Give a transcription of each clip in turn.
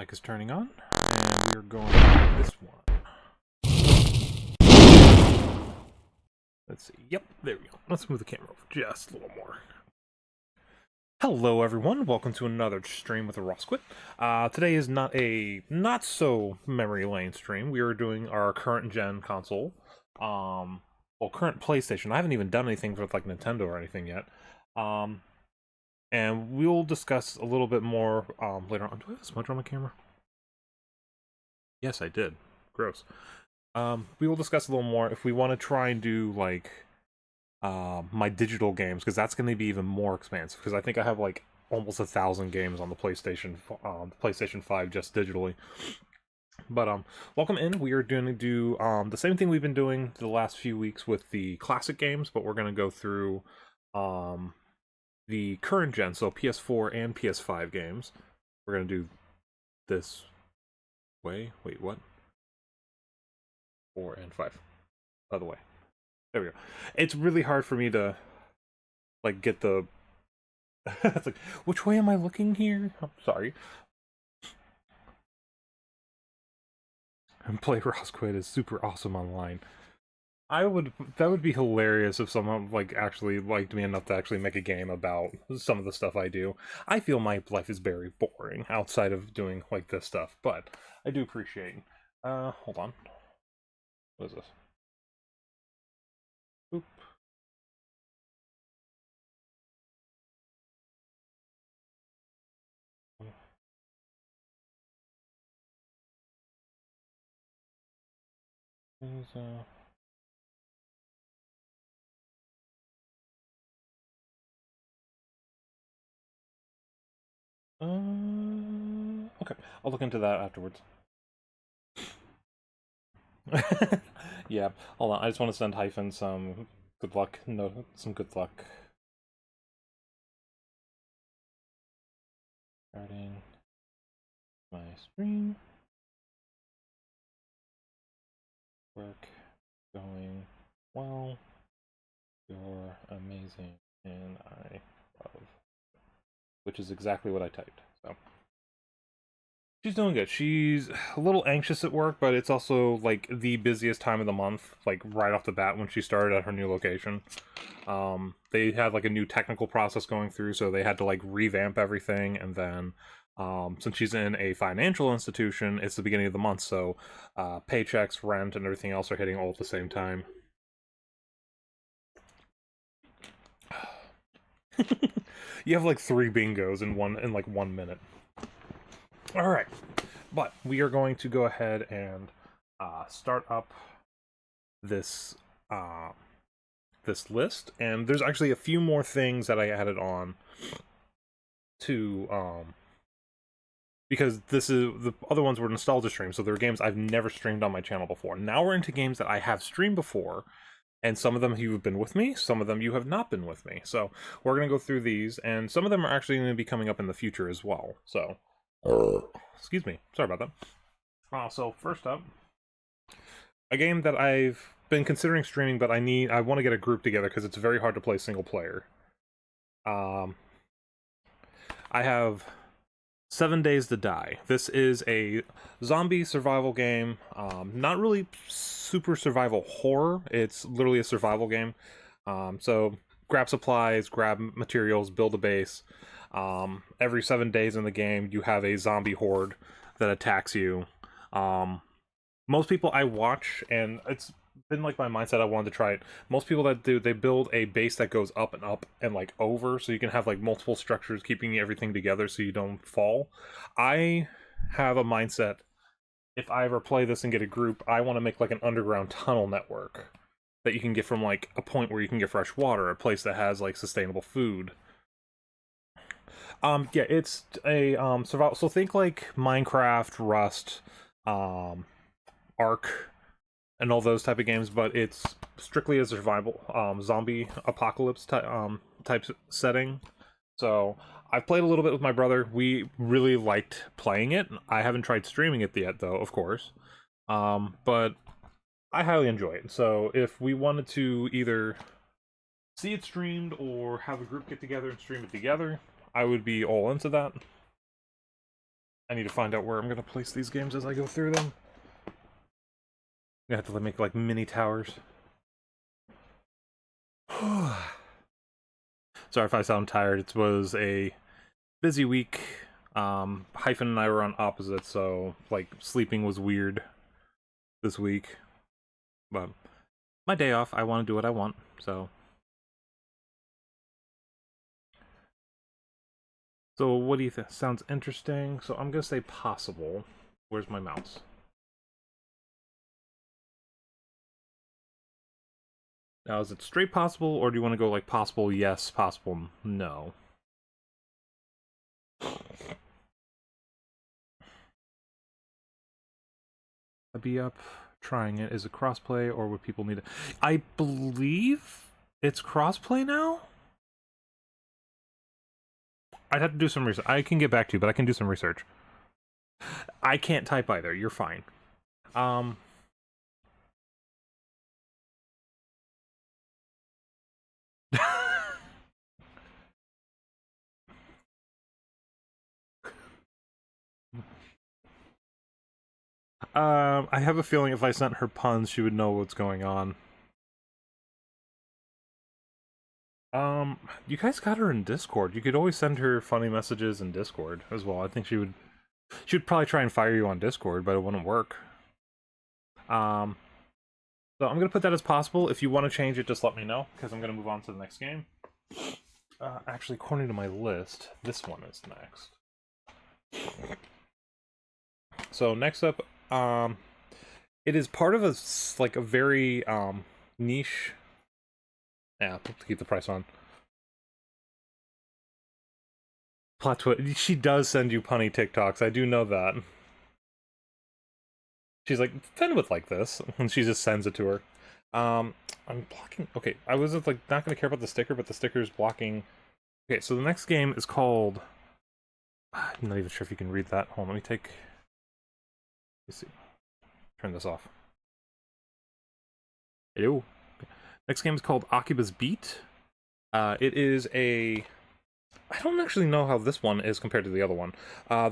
Mic is turning on, and we're going to this one. Let's see. Yep, there we go. Let's move the camera over just a little more. Hello, everyone. Welcome to another stream with a Rosquit. Today is not a not-so-memory lane stream. We are doing our current-gen console. Current PlayStation. I haven't even done anything with, like, Nintendo or anything yet. And we'll discuss a little bit more later on. Do I have a smudge on my camera? Yes, I did. Gross. We will discuss a little more if we want to try and do, like, my digital games, because that's going to be even more expansive, because I think I have, like, almost 1,000 games on the PlayStation 5 just digitally. But, welcome in. We are going to do, the same thing we've been doing the last few weeks with the classic games, but we're going to go through, the current gen, so PS4 and PS5 games. We're going to do this way. Wait, what? 4 and 5. Other way. There we go. It's really hard for me to, like, get the... It's like, which way am I looking here? I'm sorry. And play Rosquid is super awesome online. That would be hilarious if someone, like, actually liked me enough to actually make a game about some of the stuff I do. I feel my life is very boring outside of doing, like, this stuff, but I do appreciate it. Hold on. What is this? Oop. Okay, I'll look into that afterwards. Yeah, hold on. I just want to send Hyphen some good luck. No, some good luck. Starting my stream. Work going well. You're amazing, and I love. Which is exactly what I typed. So. She's doing good. She's a little anxious at work, but it's also, like, the busiest time of the month, like, right off the bat when she started at her new location. They had, like, a new technical process going through, so they had to, like, revamp everything, and then, since she's in a financial institution, it's the beginning of the month, so, paychecks, rent, and everything else are hitting all at the same time. You have, like, 3 bingos in like 1 minute. Alright, but we are going to go ahead and start up this this list, and there's actually a few more things that I added on to because this is the other ones were nostalgia streams, so there are games I've never streamed on my channel before. Now we're into games that I have streamed before, and some of them you've been with me, some of them you have not been with me. So we're going to go through these, and some of them are actually going to be coming up in the future as well. So excuse me, sorry about that. So first up, a game that I've been considering streaming, but I want to get a group together because it's very hard to play single player. I have 7 Days to Die. This is a zombie survival game. Not really super survival horror. It's literally a survival game. So grab supplies, grab materials, build a base. Every 7 days in the game, you have a zombie horde that attacks you. Most people I watch, and it's been like my mindset, I wanted to try it. Most people that do, they build a base that goes up and like over, so you can have like multiple structures keeping everything together so you don't fall. I have a mindset, if I ever play this and get a group, I want to make like an underground tunnel network that you can get from like a point where you can get fresh water, a place that has like sustainable food. Yeah, it's a survival. So think like Minecraft, Rust, Ark, and all those type of games, but it's strictly a survival, zombie apocalypse type setting. So I've played a little bit with my brother. We really liked playing it. I haven't tried streaming it yet, though, of course. But I highly enjoy it. So if we wanted to either see it streamed or have a group get together and stream it together, I would be all into that. I need to find out where I'm gonna place these games as I go through them. I have to make like mini towers. Sorry if I sound tired. It was a busy week. Hyphen and I were on opposites, so like sleeping was weird this week. But my day off, I want to do what I want, so. So what do you think? Sounds interesting. So I'm gonna say possible. Where's my mouse? Now is it straight possible, or do you want to go like possible yes, possible no? I'd be up trying it. Is it crossplay, or would people need it? I believe it's crossplay now? I'd have to do some research. I can get back to you, but I can do some research. I can't type either. You're fine. I have a feeling if I sent her puns, she would know what's going on. You guys got her in Discord. You could always send her funny messages in Discord as well. I think she would probably try and fire you on Discord, but it wouldn't work. So I'm gonna put that as possible. If you want to change it, just let me know, because I'm gonna move on to the next game. Actually, according to my list, this one is next. So next up, it is part of a very niche. Yeah, to keep the price on. Plot twist. She does send you punny TikToks. I do know that. She's like, Fen would like this, and she just sends it to her. I'm blocking. Okay, I was like not gonna care about the sticker, but the sticker is blocking. Okay, so the next game is called. I'm not even sure if you can read that. Hold on, let me take. Let's see. Turn this off. Ew. Next game is called Akiba's Beat. It is a. I don't actually know how this one is compared to the other one.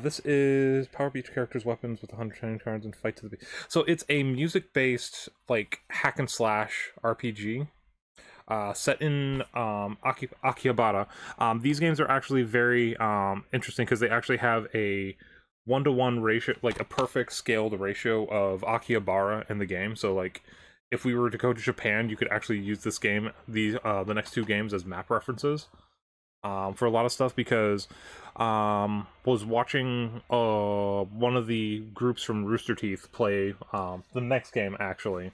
This is power each character's weapons with 100 training cards and fight to the beat. So it's a music-based, like, hack and slash RPG. Set in Akihabara. These games are actually very interesting because they actually have a 1-to-1 ratio, like a perfect scaled ratio of Akihabara in the game. So like, if we were to go to Japan, you could actually use this game, the next two games, as map references for a lot of stuff, because was watching one of the groups from Rooster Teeth play the next game actually,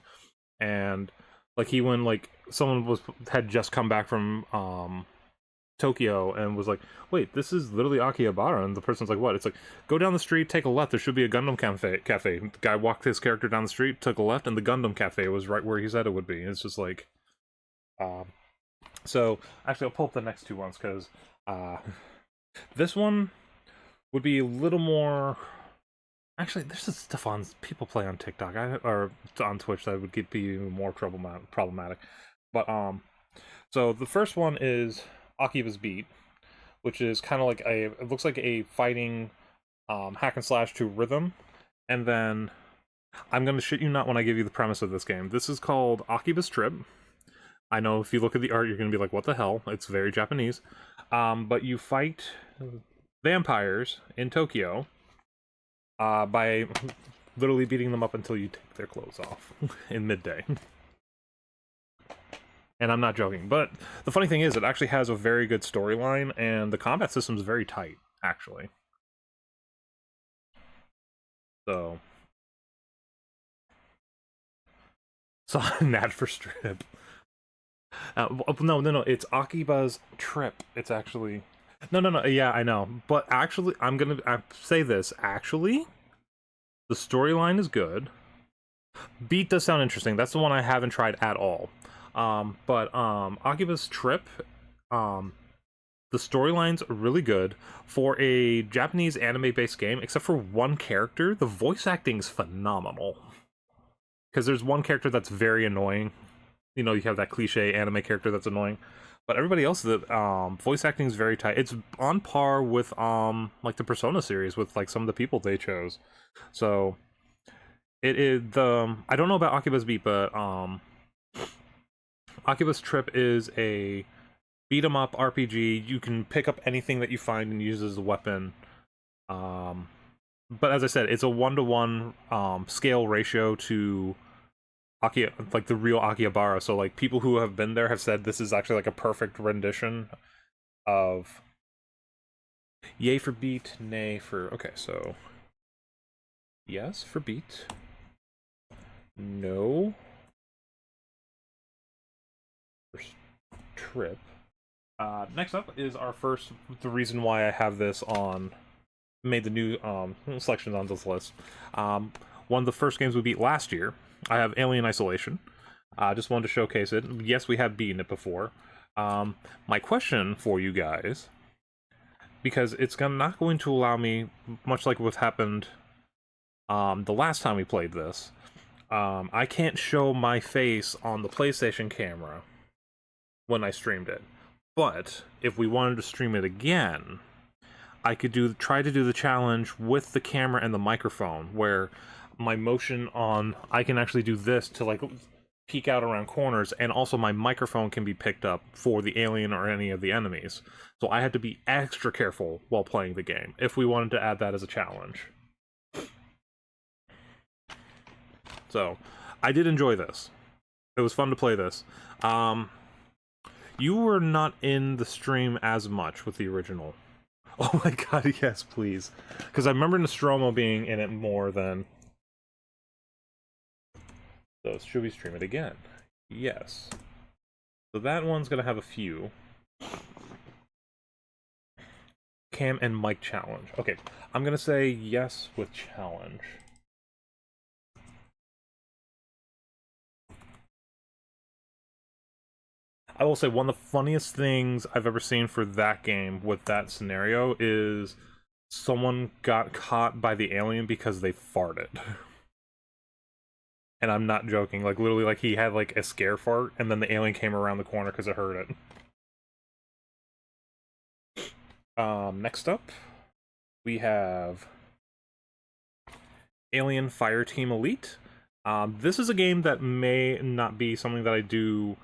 and like when like someone had just come back from Tokyo and was like, wait, this is literally Akihabara, and the person's like, what? It's like, go down the street, take a left, there should be a Gundam cafe. The guy walked his character down the street, took a left, and the Gundam cafe was right where he said it would be. It's just like, so actually I'll pull up the next two ones, because this one would be a little more. Actually, there's some stuff on people play on TikTok or on Twitch that would be even more problematic. But so the first one is Akiba's Beat, which is kind of like it looks like a fighting hack and slash to rhythm. And then I'm gonna shit you not when I give you the premise of this game. This is called Akiba's Trip. I know if you look at the art, you're gonna be like, what the hell? It's very Japanese. But you fight vampires in Tokyo by literally beating them up until you take their clothes off in midday. And I'm not joking. But the funny thing is, it actually has a very good storyline, and the combat system is very tight, actually. So an ad for Strip. No, it's Akiba's Trip. It's actually... No, yeah, I know. But actually, I'm gonna say this. Actually, the storyline is good. Beat does sound interesting. That's the one I haven't tried at all. But Akiba's Trip, the storyline's really good. For a Japanese anime-based game, except for one character, the voice acting's phenomenal. Because there's one character that's very annoying. You know, you have that cliche anime character that's annoying. But everybody else, the voice acting is very tight. It's on par with like the Persona series with like some of the people they chose. So it is the I don't know about Akiba's Beat, but Akiba's Trip is a beat 'em up RPG. You can pick up anything that you find and use as a weapon. Um, but as I said, it's a 1-to-1 scale ratio to like the real Akihabara. So like people who have been there have said this is actually like a perfect rendition of yay for beat, nay for okay, so yes for beat. No for trip. Next up is our first the reason why I have this on made the new selections on this list. One of the first games we beat last year. I have Alien Isolation. Just wanted to showcase it. Yes, we have beaten it before. My question for you guys, because it's not going to allow me, much like what happened the last time we played this, I can't show my face on the PlayStation camera when I streamed it. But if we wanted to stream it again, I could try to do the challenge with the camera and the microphone, where my motion on I can actually do this to like peek out around corners, and also my microphone can be picked up for the alien or any of the enemies. So I had to be extra careful while playing the game if we wanted to add that as a challenge. So I did enjoy this. It was fun to play this. You were not in the stream as much with the original. Oh my god, yes, please. Because I remember Nostromo being in it more than... So, should we stream it again? Yes. So that one's gonna have a few. Cam and mic challenge. Okay, I'm gonna say yes with challenge. I will say one of the funniest things I've ever seen for that game with that scenario is someone got caught by the alien because they farted. And I'm not joking, like literally like he had like a scare fart and then the alien came around the corner because it heard it. Next up, we have Alien Fireteam Elite. This is a game that may not be something that I do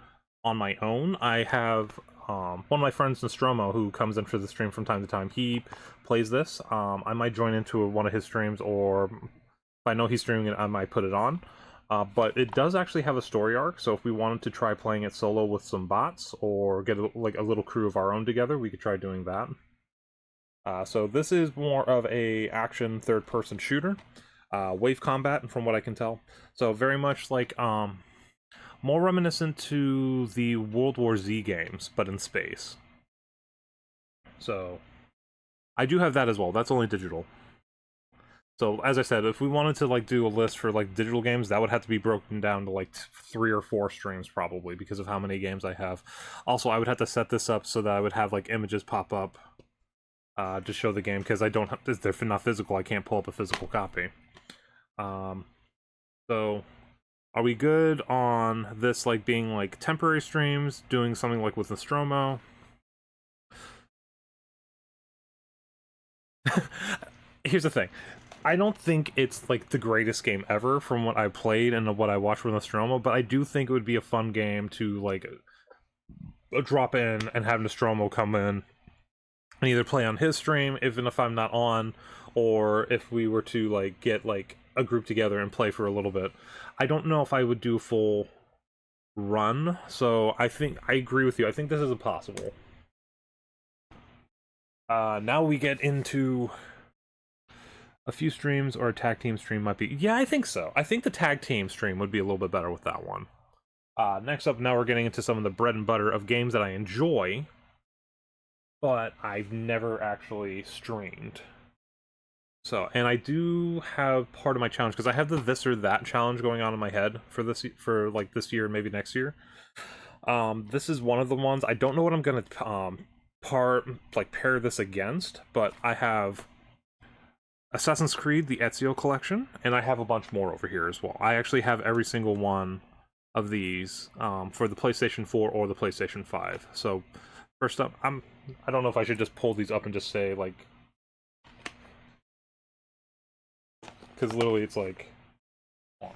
on my own. I have one of my friends, Nostromo, who comes into the stream from time to time. He plays this. I might join into one of his streams, or if I know he's streaming it, I might put it on. But it does actually have a story arc, so if we wanted to try playing it solo with some bots, or get like a little crew of our own together, we could try doing that. So this is more of a action third-person shooter. Wave combat, from what I can tell. So very much like more reminiscent to the World War Z games, but in space. So I do have that as well. That's only digital. So as I said, if we wanted to like do a list for like digital games, that would have to be broken down to like 3 or 4 streams probably, because of how many games I have. Also, I would have to set this up so that I would have like images pop up to show the game, because I don't have, they're not physical. I can't pull up a physical copy. So are we good on this like being like temporary streams, doing something like with Nostromo? Here's the thing. I don't think it's like the greatest game ever from what I played and what I watched with Nostromo, but I do think it would be a fun game to like drop in and have Nostromo come in and either play on his stream, even if I'm not on, or if we were to like get like a group together and play for a little bit. I don't know if I would do full run, so I think I agree with you. I think this is impossible. Now we get into a few streams, or a tag team stream might be... Yeah, I think so. I think the tag team stream would be a little bit better with that one. Next up, now we're getting into some of the bread and butter of games that I enjoy, but I've never actually streamed. So, and I do have part of my challenge, because I have the this or that challenge going on in my head for this, for like this year, maybe next year. This is one of the ones. I don't know what I'm gonna pair this against, but I have Assassin's Creed, the Ezio collection, and I have a bunch more over here as well. I actually have every single one of these for the PlayStation 4 or the PlayStation 5. So first up, I don't know if I should just pull these up and just say like, because literally it's like, oh,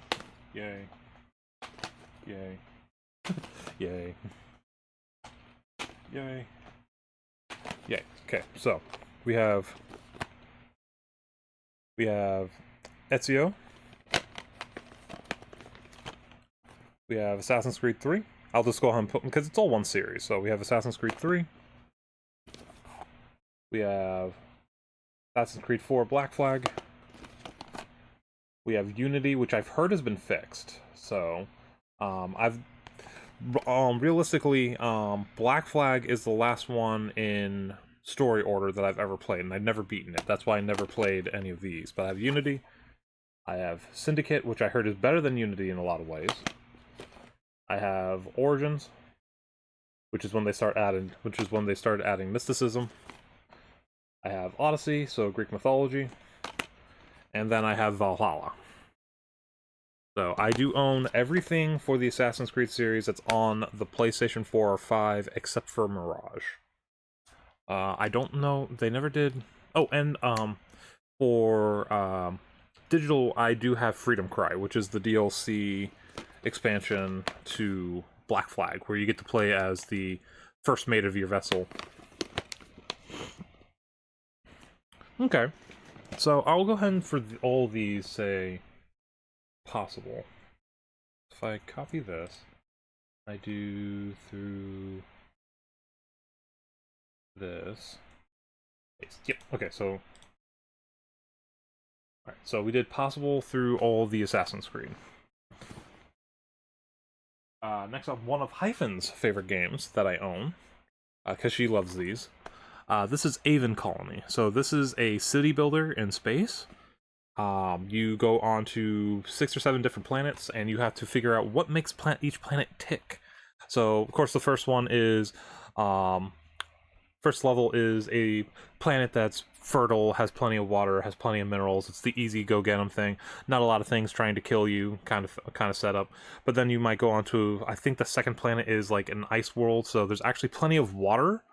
yay, yay, yay, yay, yay. Okay, so we have Ezio. We have Assassin's Creed 3. I'll just go ahead and put them because it's all one series. So we have Assassin's Creed 3. We have Assassin's Creed 4 Black Flag. We have Unity, which I've heard has been fixed. So I've realistically, Black Flag is the last one in story order that I've ever played, and I've never beaten it. That's why I never played any of these. But I have Unity. I have Syndicate, which I heard is better than Unity in a lot of ways. I have Origins, which is when they started adding mysticism. I have Odyssey, so Greek mythology, and then I have Valhalla. So I do own everything for the Assassin's Creed series that's on the PlayStation 4 or 5, except for Mirage. I don't know, they never did. Oh, and for digital, I do have Freedom Cry, which is the DLC expansion to Black Flag, where you get to play as the first mate of your vessel. Okay, so I'll go ahead and for all these say possible. If I copy this, I do through this. Yep. Okay, so alright, so we did possible through all the Assassin's Creed. Next up, one of Hyphen's favorite games that I own, because she loves these. This is Aven Colony. So this is a city builder in space. You go on to 6 or 7 different planets, and you have to figure out what makes each planet tick. So, of course, the first one is, first level is a planet that's fertile, has plenty of water, has plenty of minerals. It's the easy go get 'em thing. Not a lot of things trying to kill you, kind of setup. But then you might go on to, I think the second planet is like an ice world, so there's actually plenty of water,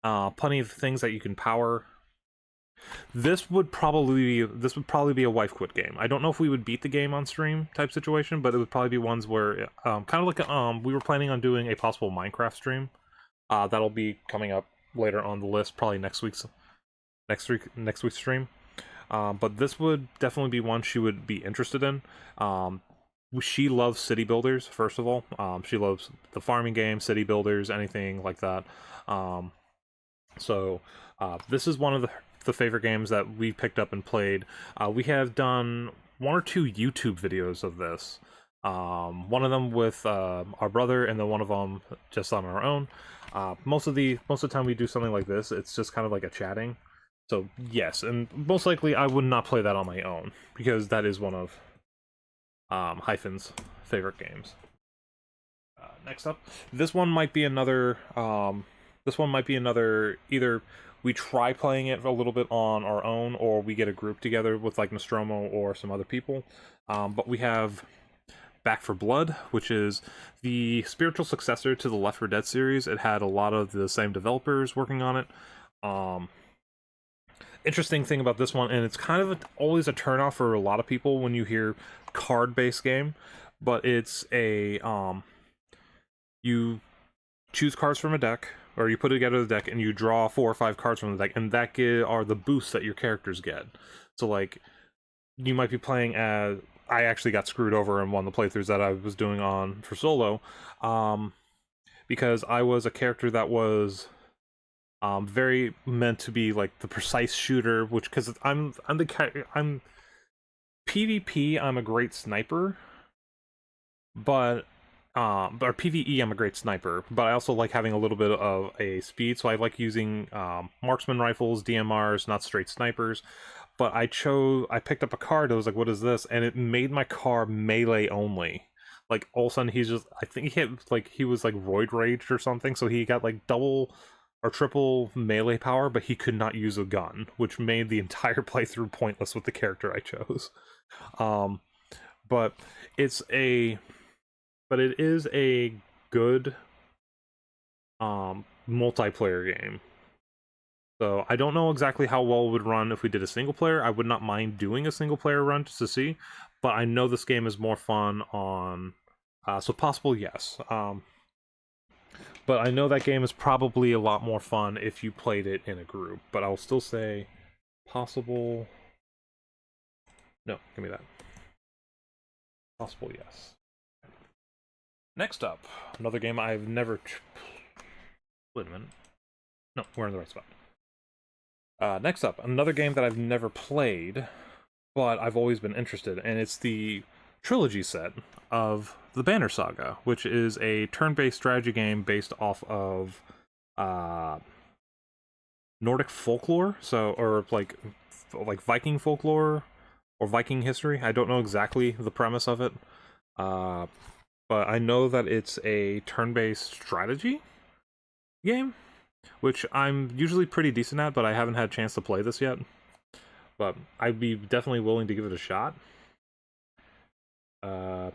plenty of things that you can power. This would probably be a wife quit game. I don't know if we would beat the game on stream type situation, but it would probably be ones where kind of like we were planning on doing a possible Minecraft stream. That'll be coming up later on the list, probably next week's stream. But this would definitely be one she would be interested in. She loves city builders, first of all. She loves the farming game, city builders, anything like that. So this is one of the favorite games that we picked up and played. We have done 1 or 2 YouTube videos of this. One of them with our brother, and then one of them just on our own. Most of the time we do something like this, it's just kind of like a chatting. So yes, and most likely I would not play that on my own, because that is one of Hyphen's favorite games. Next up, this one might be another. Either we try playing it a little bit on our own, or we get a group together with like Nostromo or some other people. But we have Back for Blood, which is the spiritual successor to the Left 4 Dead series. It had a lot of the same developers working on it. Interesting thing about this one, and it's kind of always a turnoff for a lot of people when you hear card-based game, but it's a you choose cards from a deck, or you put together the deck and you draw 4 or 5 cards from the deck, and that are the boosts that your characters get. So like, you might be playing as, I actually got screwed over in one of the playthroughs that I was doing on for solo, because I was a character that was very meant to be like the precise shooter, which, because I'm PvP, I'm a great sniper, but or PvE, I'm a great sniper, but I also like having a little bit of a speed, so I like using marksman rifles, DMRs, not straight snipers. But I picked up a card, I was like, what is this? And it made my car melee only. Like, all of a sudden, he's just, I think he was like roid raged or something, so he got like double or triple melee power, but he could not use a gun, which made the entire playthrough pointless with the character I chose. But it's a but it is a good multiplayer game. So I don't know exactly how well it would run if we did a single player. I would not mind doing a single player run just to see, but I know this game is more fun on. So possible, yes. But I know that game is probably a lot more fun if you played it in a group. But I'll still say possible. No, give me that. Possible, yes. Next up, another game I've never. Wait a minute. No, we're in the right spot. Next up, another game that I've never played, but I've always been interested, and it's the trilogy set of the Banner Saga, which is a turn-based strategy game based off of Nordic folklore, or like Viking folklore or Viking history. I don't know exactly the premise of it, but I know that it's a turn-based strategy game, which I'm usually pretty decent at, but I haven't had a chance to play this yet. But I'd be definitely willing to give it a shot. Lost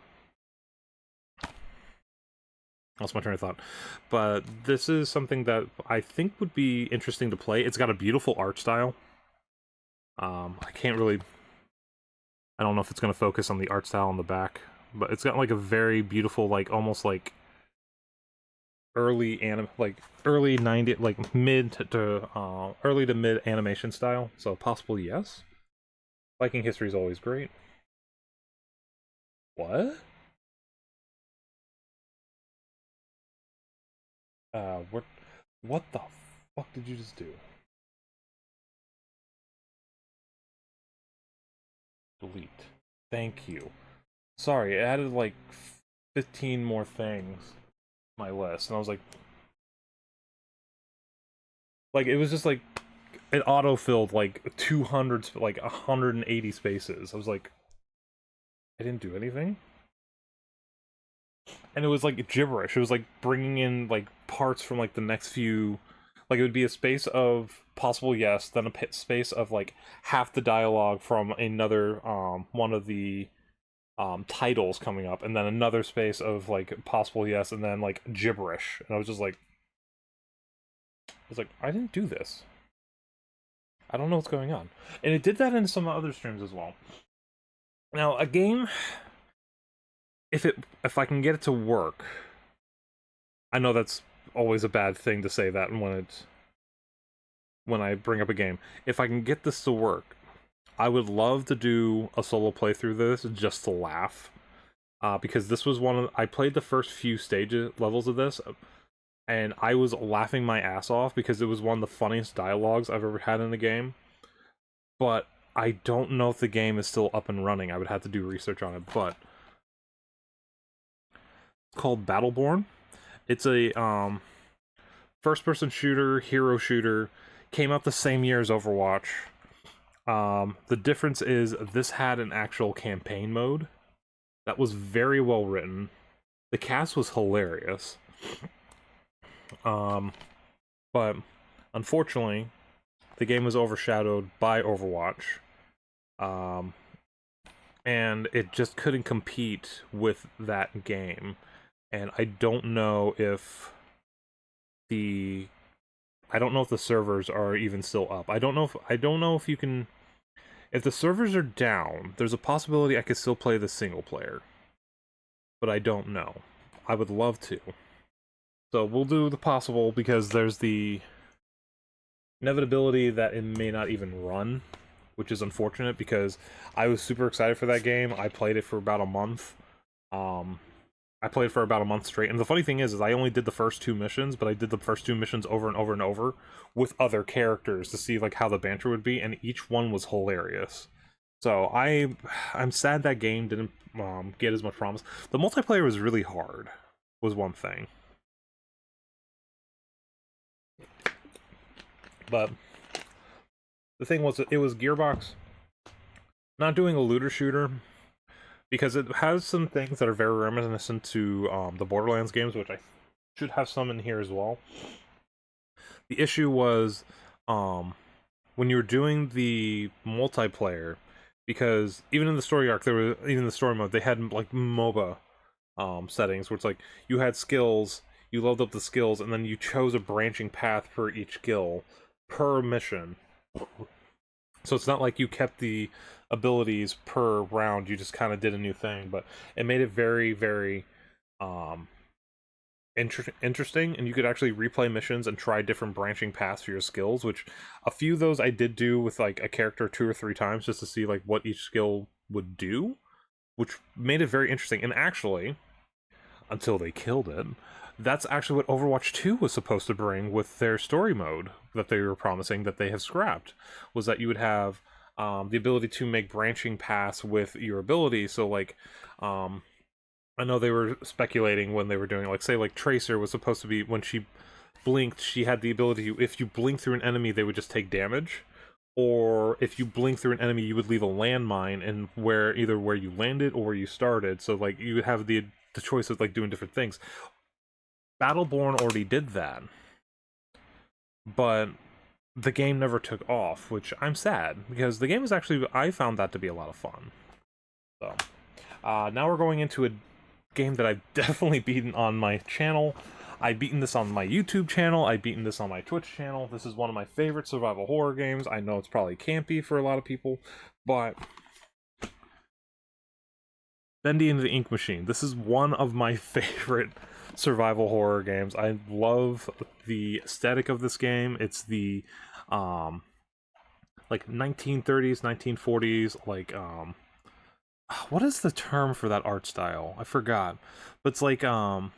my train of thought. But this is something that I think would be interesting to play. It's got a beautiful art style. I can't really... I don't know if it's going to focus on the art style on the back, but it's got like a very beautiful, like almost like early 90, like mid to early to mid animation style. So possibly yes. Viking history is always great. What? What the fuck did you just do? Delete. Thank you. Sorry, it added like 15 more things to my list, and I was like it was just like it auto-filled like 200, like 180 spaces. I was like, I didn't do anything? And it was like gibberish. It was like bringing in like parts from like the next few, like it would be a space of possible yes, then a space of like half the dialogue from another one of the titles coming up, and then another space of like possible yes, and then like gibberish. And I was just like, I didn't do this. I don't know what's going on. And it did that in some other streams as well. Now, a game, if I can get it to work, I know that's always a bad thing to say that when I bring up a game. If I can get this to work, I would love to do a solo playthrough of this just to laugh. Because this was I played the first few levels of this, and I was laughing my ass off because it was one of the funniest dialogues I've ever had in a game. But I don't know if the game is still up and running. I would have to do research on it, but it's called Battleborn. It's a first-person shooter, hero shooter. Came out the same year as Overwatch. The difference is this had an actual campaign mode that was very well written. The cast was hilarious. But unfortunately, the game was overshadowed by Overwatch. And it just couldn't compete with that game. And I don't know if the servers are even still up. I don't know if you can. If the servers are down, there's a possibility I could still play the single player. But I don't know. I would love to. So we'll do the possible because there's the inevitability that it may not even run, which is unfortunate because I was super excited for that game. I played it for about a month. I played for about a month straight, and the funny thing is I only did the first 2 missions, but I did the first 2 missions over and over and over with other characters to see like how the banter would be, and each one was hilarious. So I'm sad that game didn't get as much promise. The multiplayer was really hard, was one thing. But the thing was, it was Gearbox not doing a looter shooter, because it has some things that are very reminiscent to the Borderlands games, which I should have some in here as well. The issue was when you were doing the multiplayer, because even in the story arc, even the story mode, they had like MOBA settings, where it's like you had skills, you leveled up the skills, and then you chose a branching path for each skill per mission. So it's not like you kept the abilities per round, you just kind of did a new thing, but it made it very, very um, interesting, and you could actually replay missions and try different branching paths for your skills, which a few of those I did do with like a character 2 or 3 times just to see like what each skill would do, which made it very interesting. And actually, until they killed it, that's actually what Overwatch 2 was supposed to bring with their story mode that they were promising that they have scrapped, was that you would have the ability to make branching paths with your ability. So like I know they were speculating when they were doing, like, say, like, Tracer was supposed to be, when she blinked, she had the ability to, if you blink through an enemy, they would just take damage. Or if you blink through an enemy, you would leave a landmine, and either where you landed or where you started. So, like, you would have the choice of, like, doing different things. Battleborn already did that. But the game never took off, which I'm sad, because the game is actually, I found that to be a lot of fun. So, now we're going into a game that I've definitely beaten on my channel. I've beaten this on my YouTube channel, I've beaten this on my Twitch channel. This is one of my favorite survival horror games. I know it's probably campy for a lot of people, but Bendy and the Ink Machine. This is one of my favorite survival horror games. I love the aesthetic of this game. It's the like 1930s, 1940s, like what is the term for that art style? I forgot. But it's like Popeye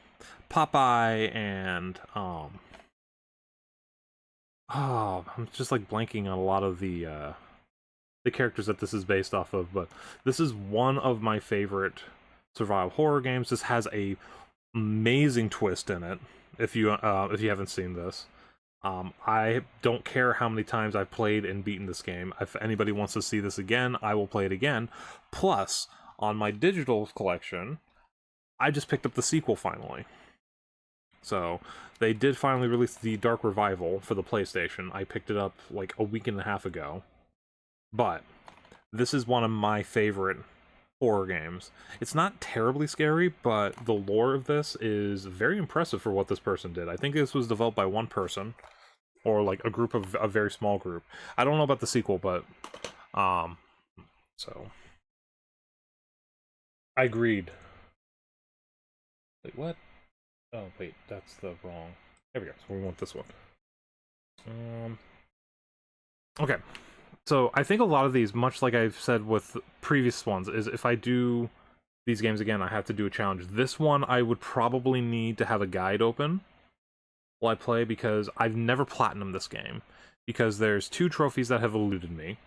and oh, I'm just like blanking on a lot of the characters that this is based off of, but this is one of my favorite survival horror games. This has a amazing twist in it. If you haven't seen this, I don't care how many times I've played and beaten this game. If anybody wants to see this again, I will play it again. Plus, on my digital collection, I just picked up the sequel finally. So, they did finally release the Dark Revival for the PlayStation. I picked it up like a week and a half ago. But, this is one of my favorite horror games. It's not terribly scary, but the lore of this is very impressive for what this person did. I think this was developed by one person, or like a very small group. I don't know about the sequel, but so I agreed. Wait, what? Oh wait, that's the wrong. There we go. So we want this one. Okay. So I think a lot of these, much like I've said with previous ones, is if I do these games again, I have to do a challenge. This one, I would probably need to have a guide open while I play, because I've never platinumed this game, because there's 2 trophies that have eluded me.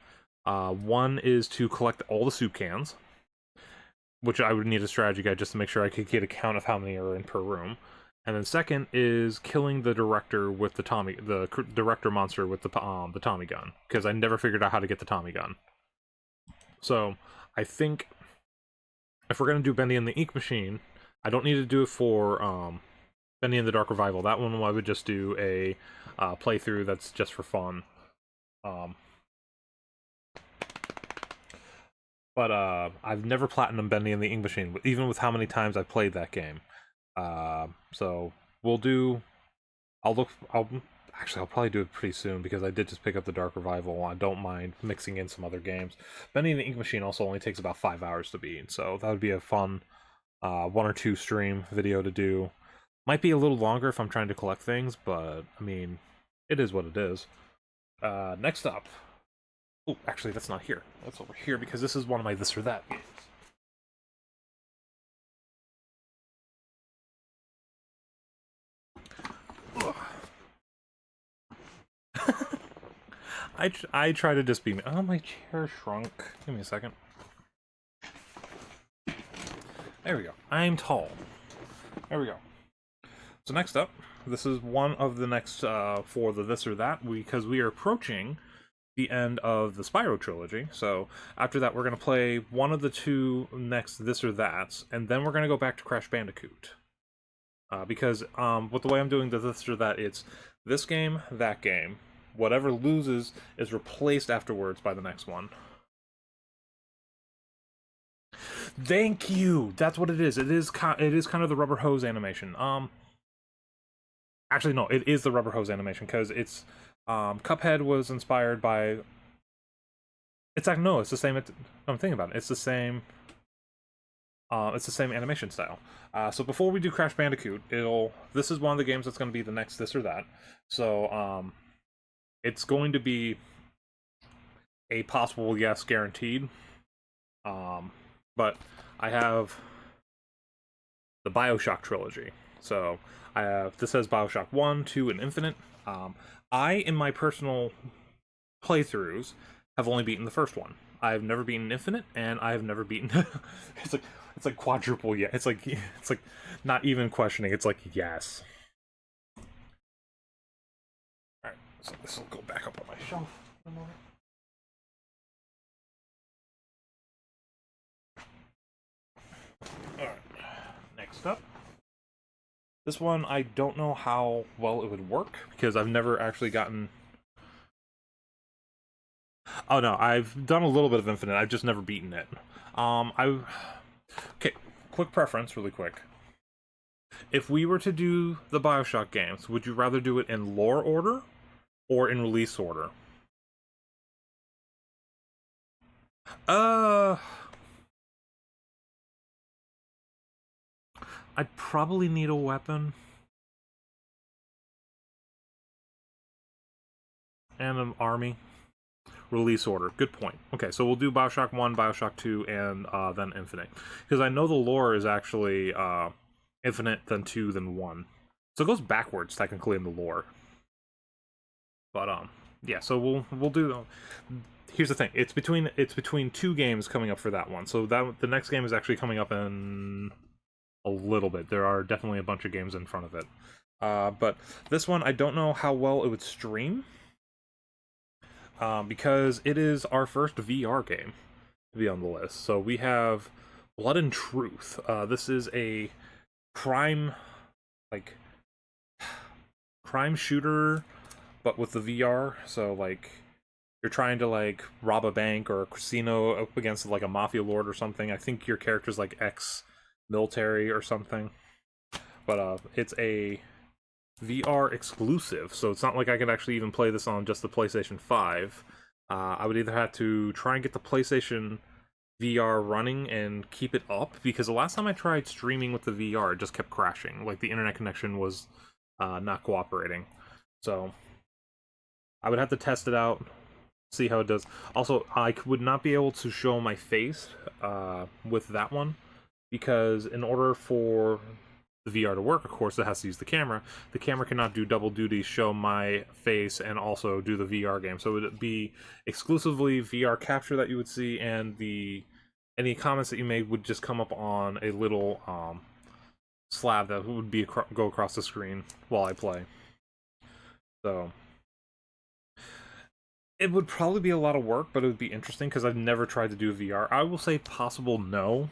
One is to collect all the soup cans, which I would need a strategy guide just to make sure I could get a count of how many are in per room. And then second is killing the director with the director monster with the Tommy gun, because I never figured out how to get the Tommy gun. So I think if we're gonna do Bendy and the Ink Machine, I don't need to do it for Bendy and the Dark Revival. That one I would just do a playthrough that's just for fun. But I've never platinumed Bendy and the Ink Machine, even with how many times I've played that game. So we'll do. I'll probably do it pretty soon, because I did just pick up the Dark Revival. I don't mind mixing in some other games. Bendy and the Ink Machine also only takes about 5 hours to beat, so that would be a fun 1 or 2 stream video to do. Might be a little longer if I'm trying to collect things, but I mean, it is what it is. Next up. Oh, actually, that's not here. That's over here, because this is one of my this or that games. I try to just be. Oh, my chair shrunk. Give me a second. There we go. I'm tall. There we go. So next up, this is one of the next for the this or that, because we are approaching the end of the Spyro trilogy. So after that, we're going to play one of the 2 next this or that's, and then we're going to go back to Crash Bandicoot. Because with the way I'm doing the this or that, it's this game, that game. Whatever loses is replaced afterwards by the next one. Thank you. That's what it is. It is kind of the rubber hose animation. Actually, no, it is the rubber hose animation because it's Cuphead was inspired by. It's like no, it's the same. I'm thinking about it. It's the same. It's the same animation style. So before we do Crash Bandicoot, this is one of the games that's going to be the next this or that. So it's going to be a possible yes guaranteed. But I have the BioShock trilogy. So this has BioShock 1, 2, and Infinite. In my personal playthroughs, have only beaten the first one. I've never beaten Infinite, and I have never beaten. it's like quadruple. Yeah, it's like not even questioning. It's like yes. All right, so this will go back up on my shelf for a moment. All right, next up. This one, I don't know how well it would work because I've never actually gotten. Oh no, I've done a little bit of Infinite. I've just never beaten it. Okay, quick preference, really quick. If we were to do the BioShock games, would you rather do it in lore order or in release order? I'd probably need a weapon. And an army. Release order. Good point. Okay, so we'll do BioShock 1, BioShock 2, and then Infinite. Because I know the lore is actually Infinite, then 2, then 1. So it goes backwards, technically, in the lore. But, yeah, so we'll do... Here's the thing. It's between two games coming up for that one. So the next game is actually coming up in a little bit. There are definitely a bunch of games in front of it. But this one, I don't know how well it would stream. Because it is our first VR game to be on the list. So we have Blood and Truth. This is a crime shooter, but with the VR. So like you're trying to like rob a bank or a casino up against like a mafia lord or something. I think your character's like ex-military or something. But it's a VR exclusive, so it's not like I could actually even play this on just the PlayStation 5. I would either have to try and get the PlayStation VR running and keep it up, because the last time I tried streaming with the VR, it just kept crashing. Like, the internet connection was not cooperating. So, I would have to test it out, see how it does. Also, I would not be able to show my face with that one, because in order for the VR to work, of course, it has to use the camera. The camera cannot do double duty, show my face, and also do the VR game. So it would be exclusively VR capture that you would see, and any comments that you made would just come up on a little slab that would go across the screen while I play. So it would probably be a lot of work, but it would be interesting because I've never tried to do VR. I will say possible no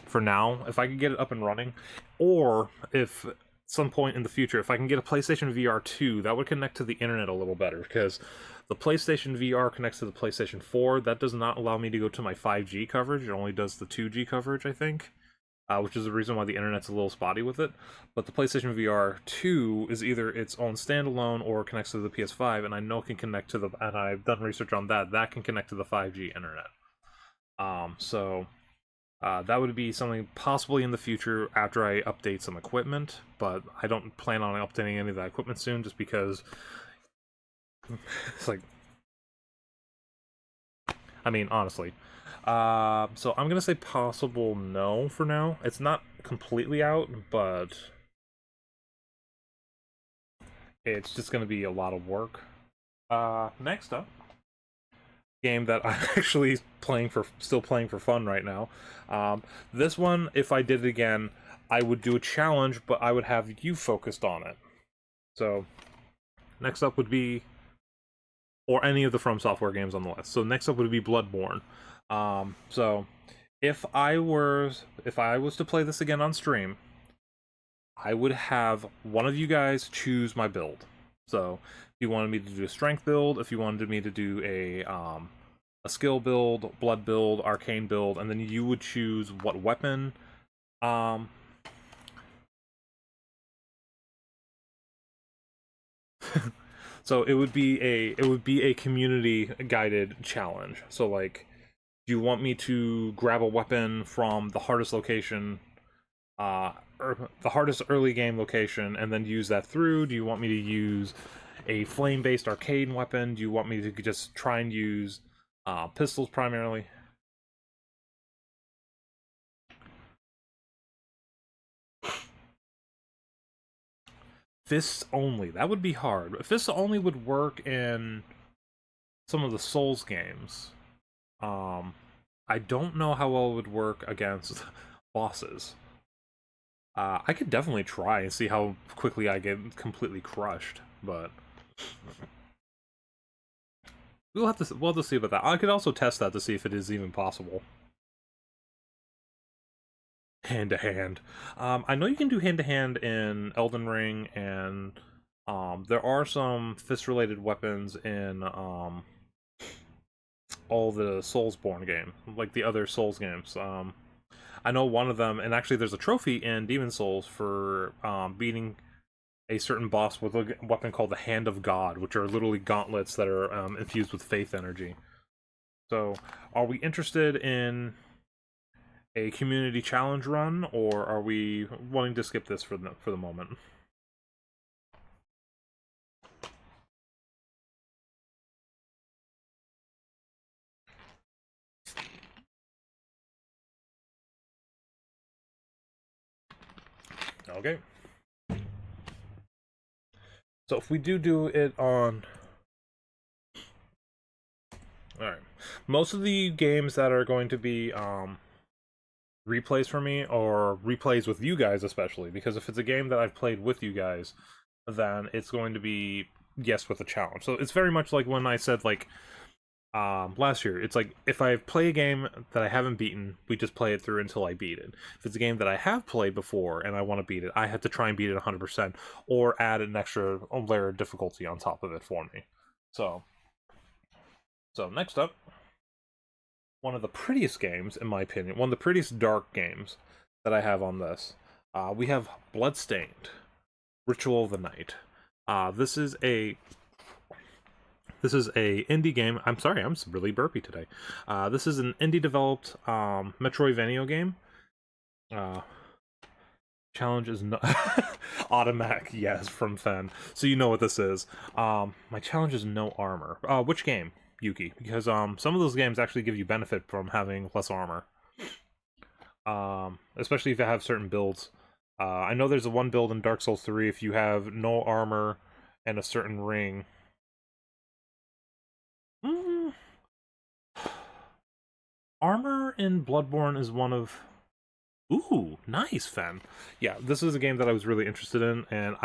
for now, if I could get it up and running, or if at some point in the future, if I can get a PlayStation VR 2, that would connect to the internet a little better, because the PlayStation VR connects to the PlayStation 4. That does not allow me to go to my 5G coverage. It only does the 2G coverage, I think, which is the reason why the internet's a little spotty with it. But the PlayStation VR 2 is either its own standalone or connects to the PS5, and I know it can connect to and I've done research on that can connect to the 5G internet. That would be something possibly in the future after I update some equipment, but I don't plan on updating any of that equipment soon, just because it's like, I mean, honestly. So I'm gonna say possible no for now. It's not completely out, but it's just gonna be a lot of work. Next up, game that I'm actually still playing for fun right now. This one, if I did it again, I would do a challenge, but I would have you focused on it. So, next up would be, or any of the From Software games on the list. So next up would be Bloodborne. So if I was to play this again on stream, I would have one of you guys choose my build. So if you wanted me to do a strength build, if you wanted me to do a a skill build, blood build, arcane build, and then you would choose what weapon. Um, so it would be a community guided challenge. So like, do you want me to grab a weapon from the hardest location, or the hardest early game location, and then use that through? Do you want me to use a flame-based arcane weapon? Do you want me to just try and use pistols primarily? Fists only. That would be hard. Fists only would work in some of the Souls games. Um, I don't know how well it would work against bosses. I could definitely try and see how quickly I get completely crushed, but we'll have to see about that. I could also test that to see if it is even possible. Hand to hand. I know you can do hand to hand in Elden Ring, and there are some fist-related weapons in all the Soulsborne game, like the other Souls games. I know one of them, and actually, there's a trophy in Demon Souls for beating a certain boss with a weapon called the Hand of God, which are literally gauntlets that are infused with faith energy. So, are we interested in a community challenge run, or are we wanting to skip this for the moment? Okay. So if we do it on... Alright. Most of the games that are going to be replays for me, or replays with you guys especially, because if it's a game that I've played with you guys, then it's going to be yes with a challenge. So it's very much like when I said, like, last year, it's like, if I play a game that I haven't beaten, we just play it through until I beat it. If it's a game that I have played before and I want to beat it, I have to try and beat it 100%, or add an extra layer of difficulty on top of it for me. So next up, one of the prettiest games, in my opinion, one of the prettiest dark games that I have on this. We have Bloodstained, Ritual of the Night. This is a indie game. I'm sorry, I'm really burpy today. This is an indie developed Metroidvania game. Challenge is no automatic, yes, from Fen. So you know what this is. My challenge is no armor. Which game, Yuki? Because some of those games actually give you benefit from having less armor. Especially if you have certain builds. I know there's a one build in Dark Souls 3, if you have no armor and a certain ring. Armor in Bloodborne is one of... Ooh, nice, Fen. Yeah, this is a game that I was really interested in, and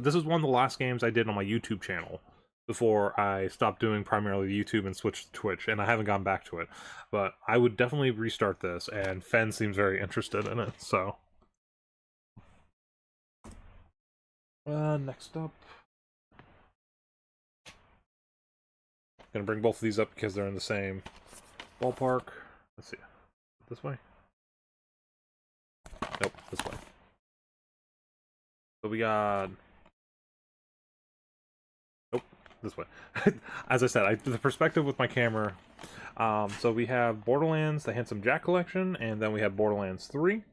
this is one of the last games I did on my YouTube channel before I stopped doing primarily YouTube and switched to Twitch, and I haven't gone back to it. But I would definitely restart this, and Fen seems very interested in it, so... Next up... Gonna bring both of these up because they're in the same ballpark. Let's see. This way? Nope, this way. So we got... Nope, this way. As I said, the perspective with my camera. So we have Borderlands, the Handsome Jack Collection, and then we have Borderlands 3.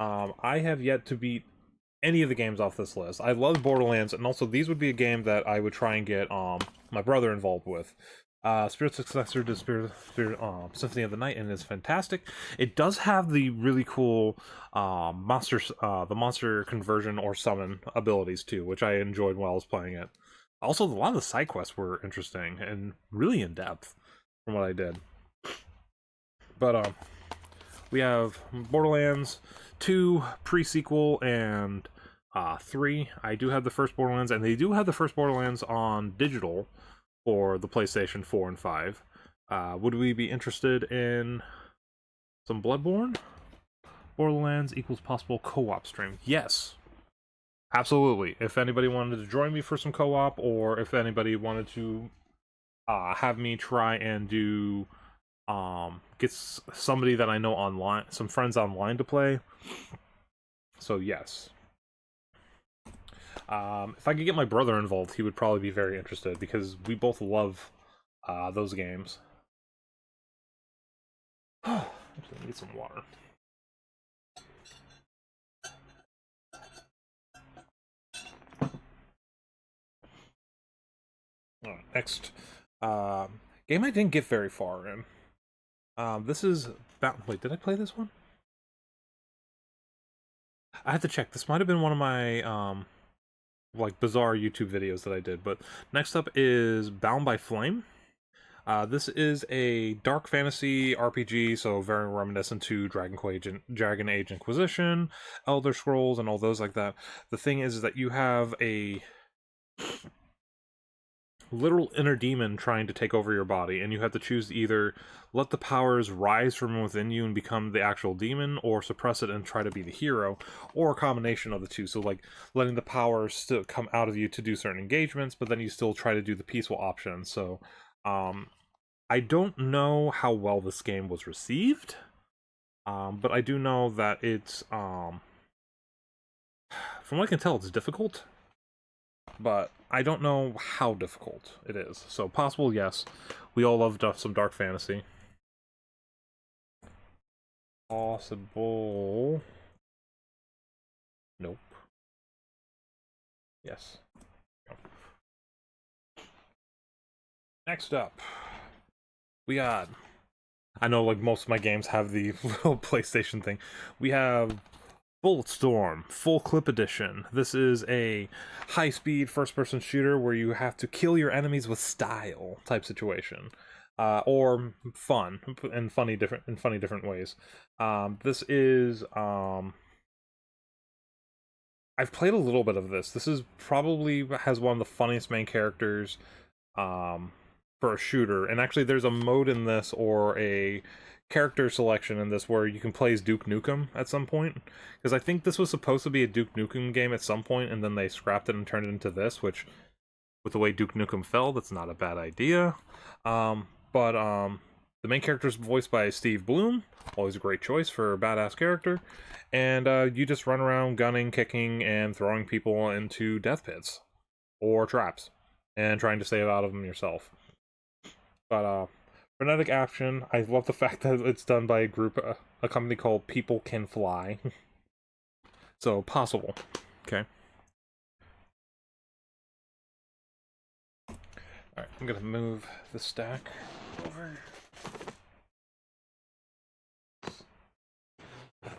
I have yet to beat any of the games off this list. I love Borderlands, and also these would be a game that I would try and get my brother involved with. Spirit successor to Spirit Symphony of the Night, and it's fantastic. It does have the really cool the monster conversion or summon abilities too, which I enjoyed while I was playing it. Also, a lot of the side quests were interesting and really in depth from what I did. But we have Borderlands 2 pre-sequel and 3. I do have the first Borderlands, and they do have the first Borderlands on digital for the PlayStation 4 and 5. Would we be interested in some Bloodborne? Borderlands equals possible co-op stream. Yes. Absolutely. If anybody wanted to join me for some co-op, or if anybody wanted to have me try and do gets somebody that I know online, some friends online to play. So yes. If I could get my brother involved, he would probably be very interested because we both love those games. Actually, I need some water. Alright, next game I didn't get very far in. This is about. Wait, did I play this one? I have to check. This might have been one of my like bizarre YouTube videos that I did. But next up is Bound by Flame. This is a dark fantasy RPG, so very reminiscent to Dragon Age Inquisition, Elder Scrolls, and all those like that. The thing is that you have a literal inner demon trying to take over your body, and you have to choose to either let the powers rise from within you and become the actual demon, or suppress it and try to be the hero, or a combination of the two. So like letting the powers still come out of you to do certain engagements, but then you still try to do the peaceful option. So I don't know how well this game was received, but I do know that it's from what I can tell, it's difficult, but I don't know how difficult it is. So possible, yes. We all love some dark fantasy. Possible. Nope. Yes. Next up, we got. I know, like, most of my games have the little PlayStation thing. We have Bulletstorm, Full Clip Edition. This is a high-speed first-person shooter where you have to kill your enemies with style type situation, or fun in funny different ways. This is I've played a little bit of this. This is probably has one of the funniest main characters for a shooter, and actually there's a mode in this, or a character selection in this, where you can play as Duke Nukem at some point, because I think this was supposed to be a Duke Nukem game at some point, and then they scrapped it and turned it into this, which, with the way Duke Nukem fell, that's not a bad idea. But the main character is voiced by Steve Bloom, always a great choice for a badass character, and you just run around gunning, kicking, and throwing people into death pits, or traps, and trying to save out of them yourself. But frenetic action. I love the fact that it's done by a company called People Can Fly. So possible. Okay. Alright, I'm gonna move the stack over.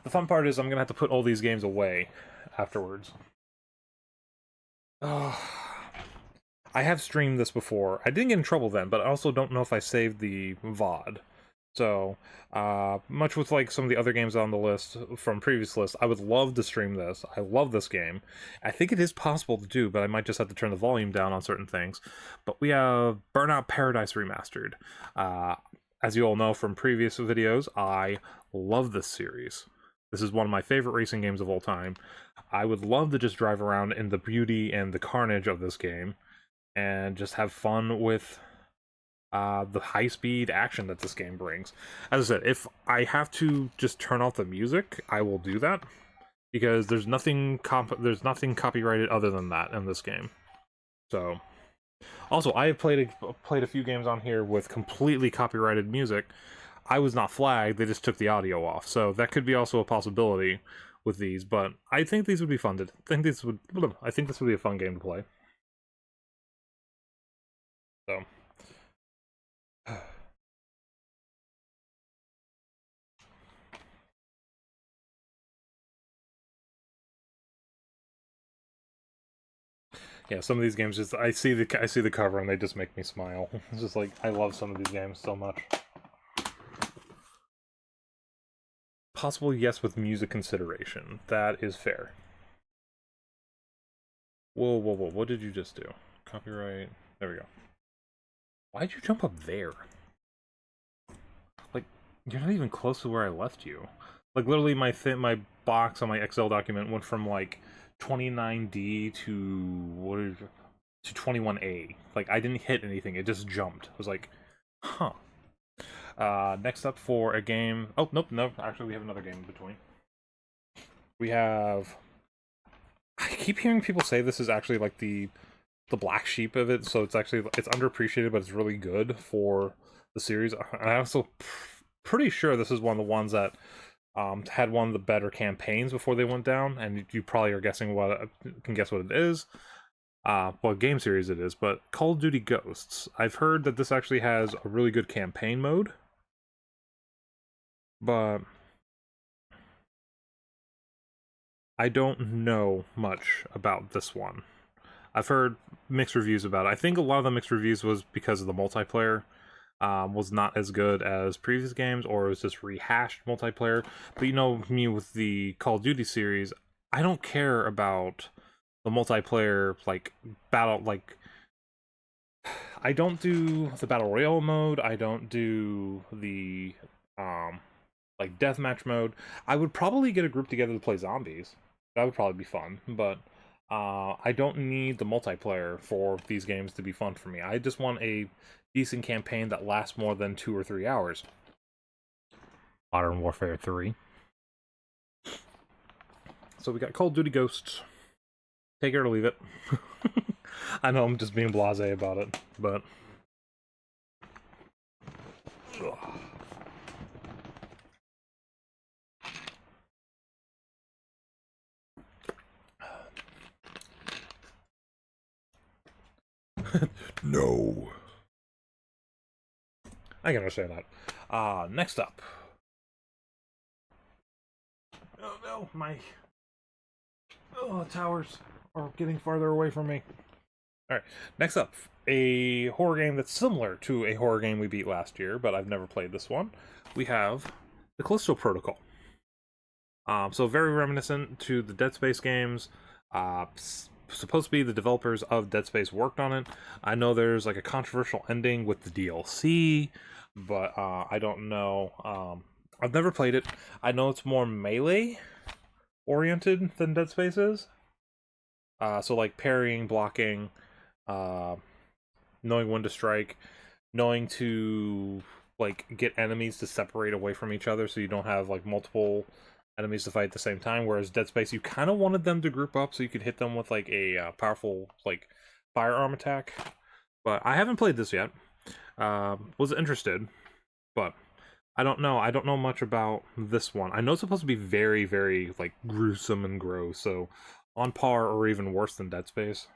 The fun part is I'm gonna have to put all these games away afterwards. Oh, I have streamed this before. I didn't get in trouble then, but I also don't know if I saved the VOD. So, much with like some of the other games on the list from previous lists, I would love to stream this. I love this game. I think it is possible to do, but I might just have to turn the volume down on certain things. But we have Burnout Paradise Remastered. As you all know from previous videos, I love this series. This is one of my favorite racing games of all time. I would love to just drive around in the beauty and the carnage of this game, and just have fun with the high-speed action that this game brings. As I said, if I have to just turn off the music, I will do that, because there's nothing copyrighted other than that in this game. So, also, I have played a few games on here with completely copyrighted music. I was not flagged; they just took the audio off. So that could be also a possibility with these. But I think these would be fun. I think this would be a fun game to play. So. Yeah, some of these games just I see the cover and they just make me smile. It's just like I love some of these games so much. Possible yes with music consideration. That is fair. Whoa, whoa, whoa! What did you just do? Copyright. There we go. Why'd you jump up there? Like, you're not even close to where I left you. Like, literally, my box on my Excel document went from like 29D to to 21A. Like, I didn't hit anything. It just jumped. I was like, huh. Next up for a game. Oh, nope, no. Actually, we have another game in between. We have. I keep hearing people say this is actually like the black sheep of it, so it's underappreciated, but it's really good for the series. I'm also pretty sure this is one of the ones that had one of the better campaigns before they went down, and you probably are guessing can guess what it is. What game series it is, but Call of Duty Ghosts. I've heard that this actually has a really good campaign mode, but I don't know much about this one. I've heard mixed reviews about it. I think a lot of the mixed reviews was because of the multiplayer was not as good as previous games, or it was just rehashed multiplayer. But you know me with the Call of Duty series, I don't care about the multiplayer I don't do the battle royale mode. I don't do the deathmatch mode. I would probably get a group together to play zombies. That would probably be fun, but I don't need the multiplayer for these games to be fun for me. I just want a decent campaign that lasts more than 2 or 3 hours. Modern Warfare 3. So we got Call of Duty Ghosts. Take it or leave it. I know I'm just being blasé about it, but... No. I can understand that. Next up. Oh no, my towers are getting farther away from me. Alright, next up, a horror game that's similar to a horror game we beat last year, but I've never played this one. We have the Callisto Protocol. So very reminiscent to the Dead Space games. Supposed to be the developers of Dead Space worked on it. I know there's like a controversial ending with the DLC, but I don't know. I've never played it. I know it's more melee oriented than Dead Space is. So like parrying, blocking, knowing when to strike, knowing to like get enemies to separate away from each other so you don't have like multiple enemies to fight at the same time. Whereas Dead Space, you kind of wanted them to group up so you could hit them with like a powerful like firearm attack. But I haven't played this yet. Was interested, but I don't know. I don't know much about this one. I know it's supposed to be very, very like gruesome and gross, so on par or even worse than Dead Space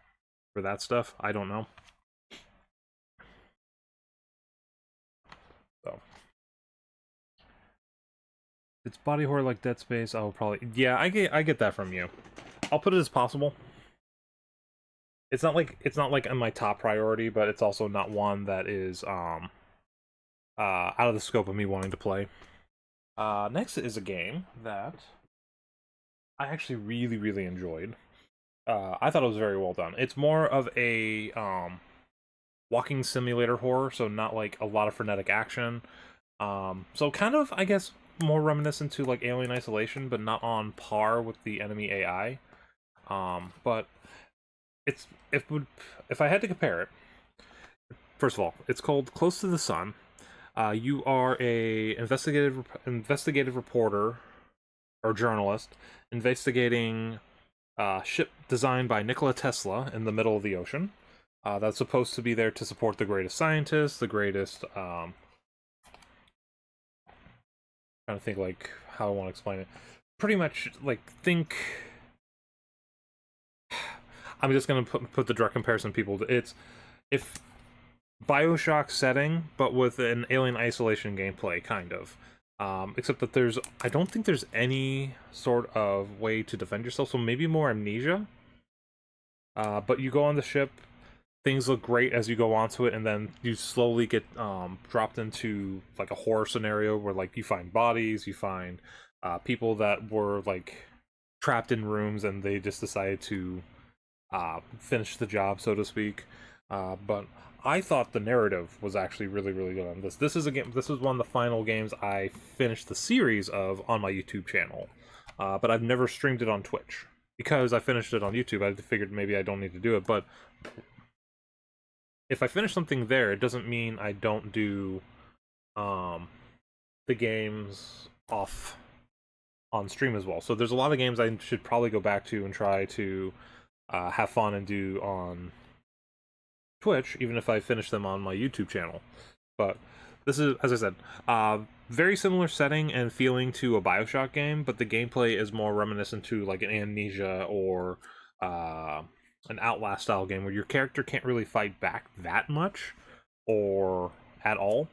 for that stuff. I don't know. So it's body horror like Dead Space. I'll probably I get that from you. I'll put it as possible. It's not like in my top priority, but it's also not one that is out of the scope of me wanting to play. Next is a game that I actually really, really enjoyed. I thought it was very well done. It's more of a walking simulator horror, so not like a lot of frenetic action. So kind of, I guess, more reminiscent to like Alien Isolation, but not on par with the enemy AI. But if I had to compare it, first of all, it's called Close to the Sun. You are a investigative reporter or journalist investigating ship designed by Nikola Tesla in the middle of the ocean. That's supposed to be there to support the greatest scientists, the greatest. Trying to think like how I want to explain it. Pretty much like think. I'm just gonna put the direct comparison. People, it's if BioShock setting, but with an Alien Isolation gameplay, kind of. Except that I don't think there's any sort of way to defend yourself, so maybe more Amnesia. But you go on the ship, things look great as you go onto it, and then you slowly get dropped into like a horror scenario where like you find bodies, you find people that were like trapped in rooms, and they just decided to finish the job, so to speak. But I thought the narrative was actually really, really good on this. This is one of the final games I finished the series of on my YouTube channel. But I've never streamed it on Twitch. Because I finished it on YouTube, I figured maybe I don't need to do it, but if I finish something there, it doesn't mean I don't do um, the games off on stream as well. So there's a lot of games I should probably go back to and try to have fun and do on Twitch, even if I finish them on my YouTube channel. But this is, as I said, very similar setting and feeling to a Bioshock game, but the gameplay is more reminiscent to like an Amnesia or an Outlast style game where your character can't really fight back that much or at all.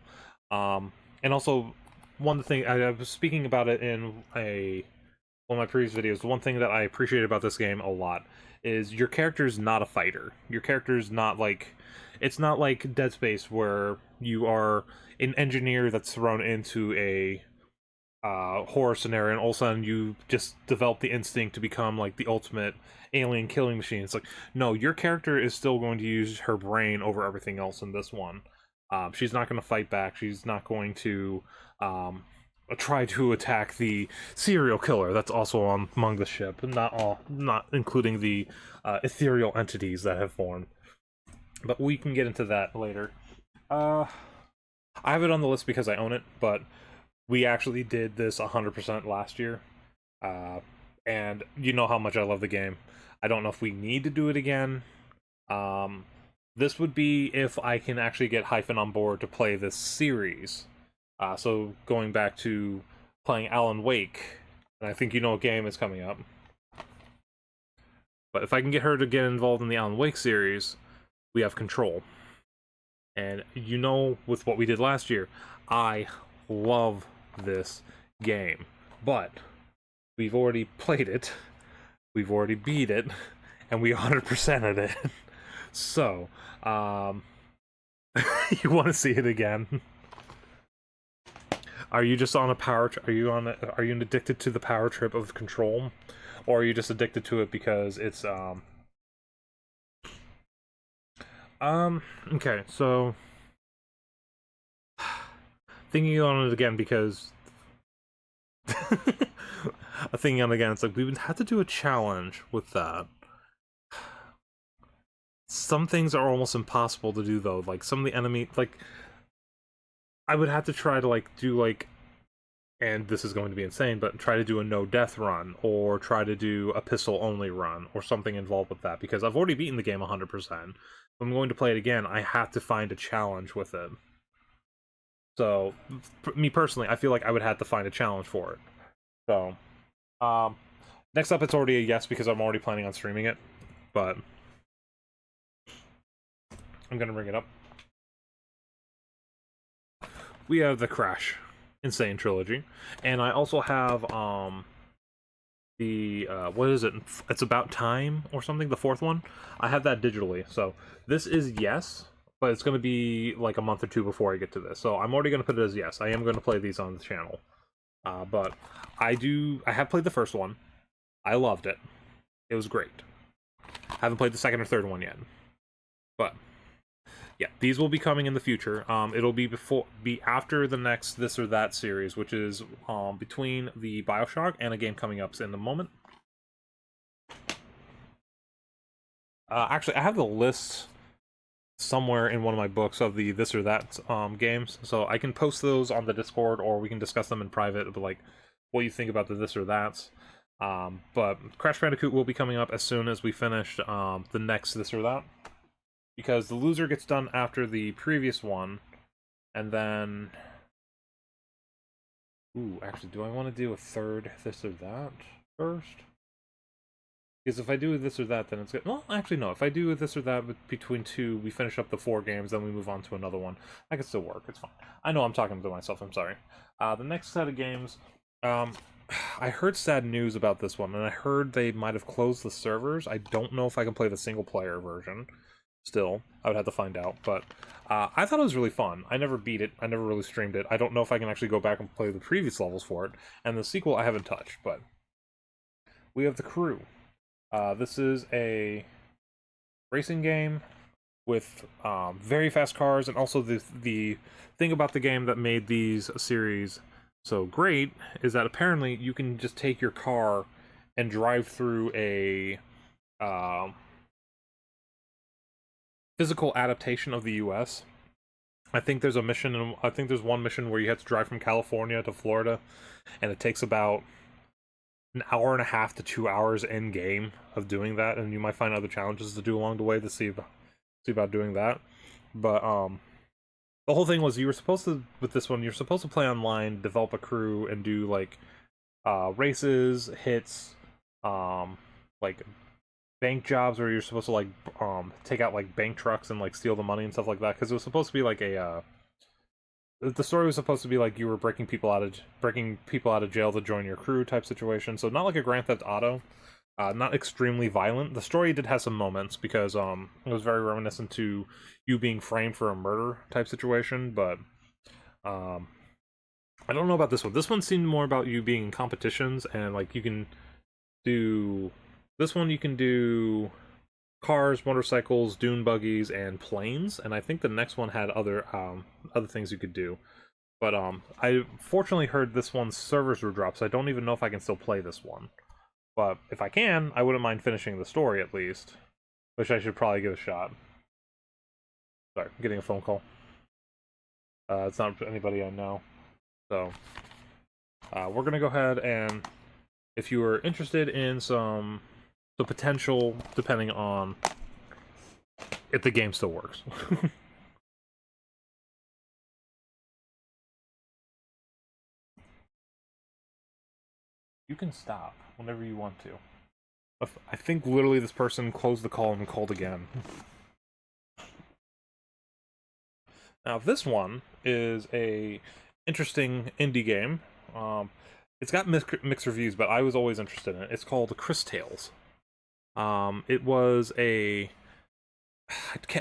And also, one thing I was speaking about it in one of my previous videos. The one thing that I appreciate about this game a lot is your character is not a fighter. Your character is not like, it's not like Dead Space where you are an engineer that's thrown into a horror scenario and all of a sudden you just develop the instinct to become like the ultimate alien killing machine. It's like, no, your character is still going to use her brain over everything else in this one. She's not going to fight back. She's not going to try to attack the serial killer that's also among the ship, not including the ethereal entities that have formed. But we can get into that later. I have it on the list because I own it, but we actually did this 100% last year, and you know how much I love the game. I don't know if we need to do it again. This would be if I can actually get Hyphen on board to play this series. So going back to playing Alan Wake, and I think you know what game is coming up. But if I can get her to get involved in the Alan Wake series, we have Control. And you know, with what we did last year, I love this game. But we've already played it, we've already beat it, and we 100%ed it. So, you want to see it again? Are you just on a power? Are you addicted to the power trip of Control, or are you just addicted to it because it's Okay, so thinking on it again because thinking on it again, it's like we would have to do a challenge with that. Some things are almost impossible to do though. Like some of the enemy, like I would have to try to like do like, and this is going to be insane, but try to do a no death run or try to do a pistol only run or something involved with that because I've already beaten the game 100%. If I'm going to play it again, I have to find a challenge with it. So, me personally, I feel like I would have to find a challenge for it. So, next up, it's already a yes because I'm already planning on streaming it, but I'm gonna bring it up. We have the Crash Insane Trilogy, and I also have the what is it? It's About Time or something. The fourth one. I have that digitally, so this is yes, but it's going to be like a month or two before I get to this. So I'm already going to put it as yes. I am going to play these on the channel, but I have played the first one. I loved it. It was great. I haven't played the second or third one yet, but yeah, these will be coming in the future. It'll be after the next This or That series, which is between the Bioshock and a game coming up in the moment. Actually, I have the list somewhere in one of my books of the This or That games, so I can post those on the Discord, or we can discuss them in private, but like what you think about the This or That's. But Crash Bandicoot will be coming up as soon as we finish the next This or That. Because the loser gets done after the previous one, and then... Ooh, actually, do I want to do a third This or That first? Because if I do This or That, then it's good. Well, actually, no. If I do This or That between two, we finish up the 4 games, then we move on to another one. That can still work. It's fine. I know I'm talking to myself. I'm sorry. The next set of games... I heard sad news about this one, and I heard they might have closed the servers. I don't know if I can play the single-player version. Still, I would have to find out, but I thought it was really fun. I never beat it. I never really streamed it. I don't know if I can actually go back and play the previous levels for it, and the sequel I haven't touched, but we have The Crew. This is a racing game with very fast cars, and also the thing about the game that made these series so great is that apparently you can just take your car and drive through a physical adaptation of the US, I think there's a mission, I think there's one mission where you have to drive from California to Florida, and it takes about an hour and a half to 2 hours in game of doing that, and you might find other challenges to do along the way to see about doing that. But the whole thing was you were supposed to, with this one, you're supposed to play online, develop a crew, and do like races, hits, like bank jobs where you're supposed to like take out like bank trucks and like steal the money and stuff like that. Because it was supposed to be like a the story was supposed to be like you were breaking people out of jail to join your crew type situation. So not like a Grand Theft Auto, not extremely violent. The story did have some moments because it was very reminiscent to you being framed for a murder type situation, but I don't know about this one. This one seemed more about you being in competitions, and like you can do this one, you can do cars, motorcycles, dune buggies, and planes, and I think the next one had other things you could do. But I fortunately heard this one's servers were dropped, so I don't even know if I can still play this one. But if I can, I wouldn't mind finishing the story at least, which I should probably give a shot. Sorry, I'm getting a phone call. It's not anybody I know. So, we're gonna go ahead and, if you are interested in the potential, depending on if the game still works. You can stop whenever you want to. I think literally this person closed the call and called again. Now, this one is a interesting indie game. It's got mixed reviews, but I was always interested in it. It's called Chris Tales. It was I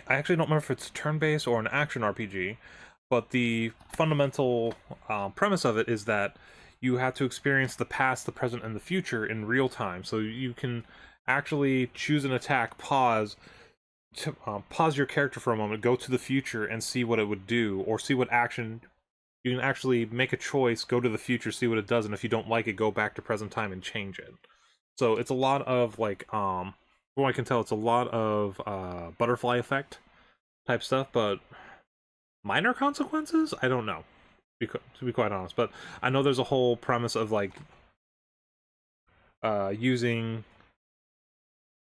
actually don't remember if it's turn-based or an action RPG, but the fundamental premise of it is that you have to experience the past, the present, and the future in real time. So you can actually choose an attack, pause your character for a moment, go to the future, and see what it would do, or see what action. You can actually make a choice, go to the future, see what it does, and if you don't like it, go back to present time and change it. So it's a lot of like, from what I can tell, it's a lot of butterfly effect type stuff, but minor consequences? I don't know, to be quite honest. But I know there's a whole premise of like using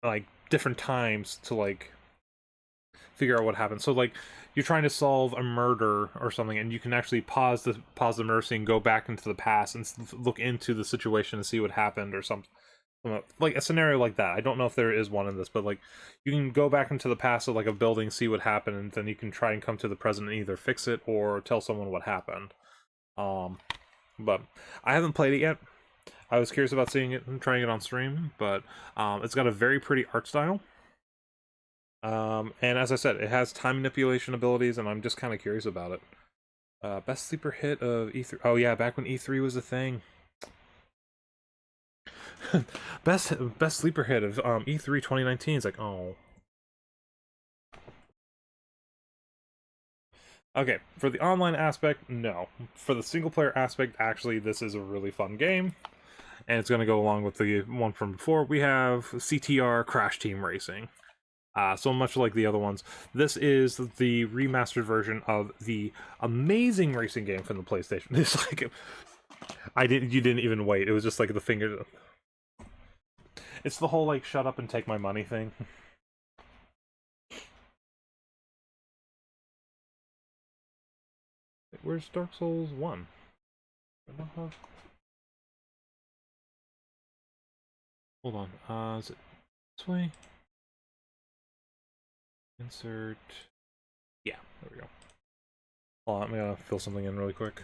like different times to like figure out what happened. So like you're trying to solve a murder or something, and you can actually pause the murder scene, go back into the past, and look into the situation and see what happened or something. Like a scenario like that. I don't know if there is one in this, but like you can go back into the past of like a building, see what happened, and then you can try and come to the present and either fix it or tell someone what happened. But I haven't played it yet. I was curious about seeing it and trying it on stream, but it's got a very pretty art style. And as I said, it has time manipulation abilities, and I'm just kind of curious about it. Best sleeper hit of E3. Oh yeah, back when E3 was a thing. best sleeper hit of E3 2019 is like, oh. Okay, for the online aspect, no. For the single player aspect, actually, this is a really fun game, and it's going to go along with the one from before. We have CTR Crash Team Racing. So much like the other ones, this is the remastered version of the amazing racing game from the PlayStation. It's like, you didn't even wait. It was just like the finger. It's the whole like shut up and take my money thing. Where's Dark Souls 1? Hold on. Is it this way? Insert. Yeah, there we go. Hold on, I'm gonna fill something in really quick.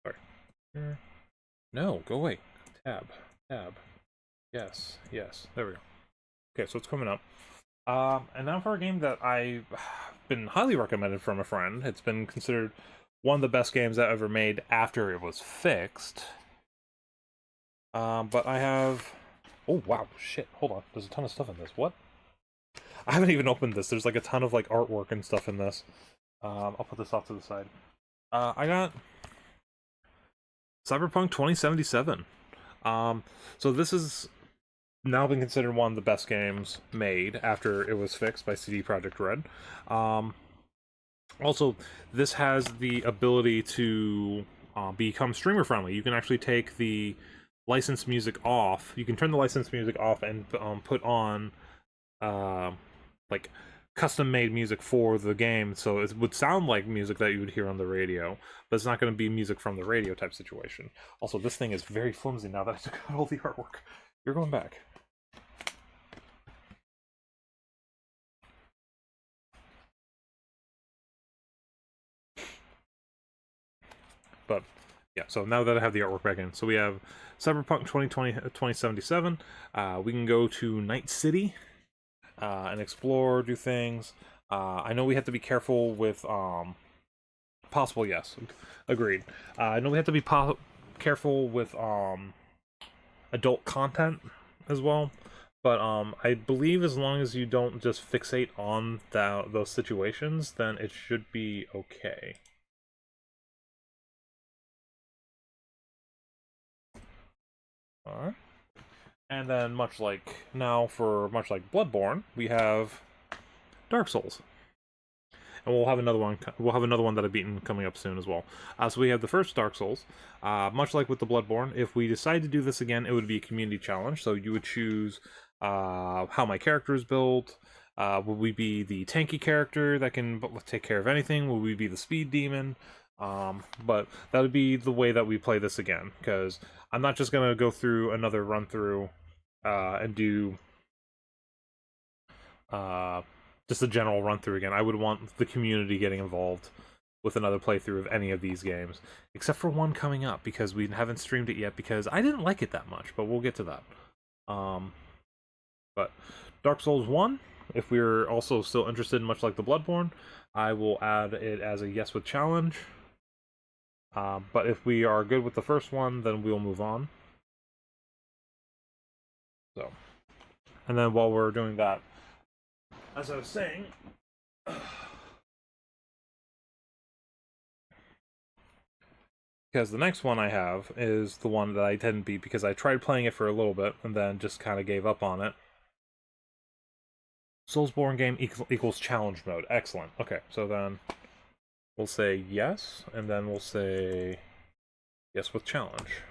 Sorry. No, go away. Tab. Yes, there we go. Okay, so it's coming up. And now for a game that I've been highly recommended from a friend. It's been considered one of the best games I ever made after it was fixed. But I have... Oh, wow, shit, hold on. There's a ton of stuff in this. What? I haven't even opened this. There's like a ton of like artwork and stuff in this. I'll put this off to the side. I got Cyberpunk 2077. So this is now been considered one of the best games made after it was fixed by CD Projekt Red. Um, Also, this has the ability to become streamer friendly. You can actually take the licensed music off. You can turn the licensed music off and put on uh, like custom made music for the game, so it would sound like music that you would hear on the radio, but it's not going to be music from the radio type situation. Also, this thing is very flimsy now that I took out all the artwork. You're going back. But yeah, so now that I have the artwork back in, so we have Cyberpunk 2077. We can go to Night City and explore, do things. I know we have to be careful with possible, yes, agreed. I know we have to be careful with adult content as well, but I believe as long as you don't just fixate on those situations, then it should be okay. Alright. And then much like Bloodborne, we have Dark Souls. And we'll have another one. We'll have another one that I've beaten coming up soon as well. So we have the first Dark Souls. Much like with the Bloodborne, if we decide to do this again, it would be a community challenge. So you would choose how my character is built. Will we be the tanky character that can take care of anything? Will we be the speed demon? But that would be the way that we play this again, because I'm not just gonna go through another run through and do just a general run through again. I would want the community getting involved with another playthrough of any of these games, except for one coming up because we haven't streamed it yet because I didn't like it that much, but we'll get to that. But Dark Souls 1, if we're also still interested, much like the Bloodborne, I will add it as a yes with challenge. But if we are good with the first one, then we'll move on. So, and then while we're doing that, as I was saying, because the next one I have is the one that I didn't beat because I tried playing it for a little bit and then just kind of gave up on it. Soulsborne game equals challenge mode. Excellent. Okay, so then we'll say yes, and then we'll say yes with challenge.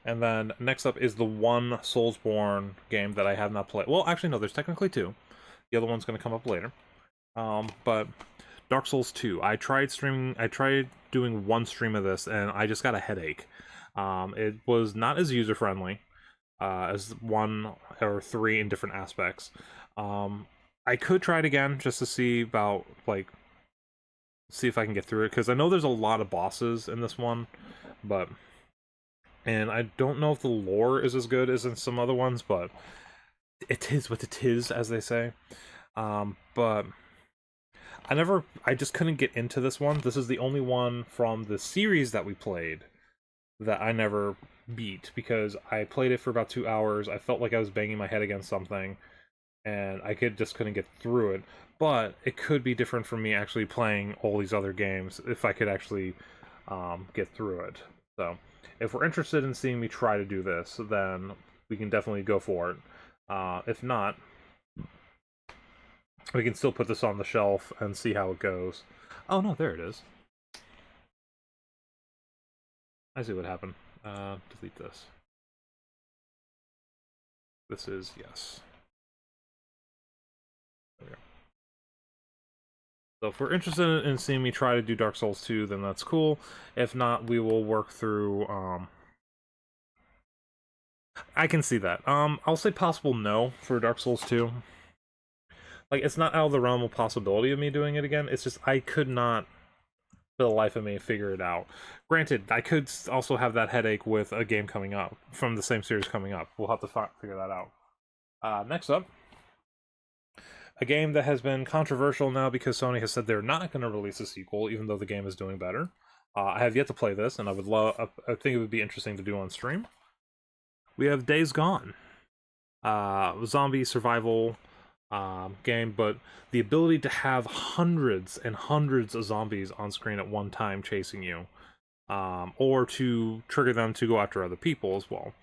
And then next up is the one Soulsborne game that I have not played. Well, actually, no, there's technically two. The other one's going to come up later. But Dark Souls 2. I tried doing one stream of this, and I just got a headache. It was not as user-friendly as 1 or 3 in different aspects. I could try it again just to see about, like, see if I can get through it, because I know there's a lot of bosses in this one, but... And I don't know if the lore is as good as in some other ones, but it is what it is, as they say. But I just couldn't get into this one. This is the only one from the series that we played that I never beat, because I played it for about 2 hours. I felt like I was banging my head against something, and I just couldn't get through it. But it could be different from me actually playing all these other games if I could actually get through it. So if we're interested in seeing me try to do this, then we can definitely go for it. If not, we can still put this on the shelf and see how it goes. Oh no, there it is. I see what happened. Delete this. This is yes. There we go. So if we're interested in seeing me try to do Dark Souls 2, then that's cool. If not, we will work through, I can see that. I'll say possible no for Dark Souls 2. Like, it's not out of the realm of possibility of me doing it again, it's just I could not, for the life of me, figure it out. Granted, I could also have that headache with a game coming up, from the same series coming up. We'll have to figure that out. Next up, a game that has been controversial now because Sony has said they're not going to release a sequel, even though the game is doing better. I have yet to play this, and I think it would be interesting to do on stream. We have Days Gone, zombie survival game, but the ability to have hundreds and hundreds of zombies on screen at one time chasing you. or to trigger them to go after other people as well.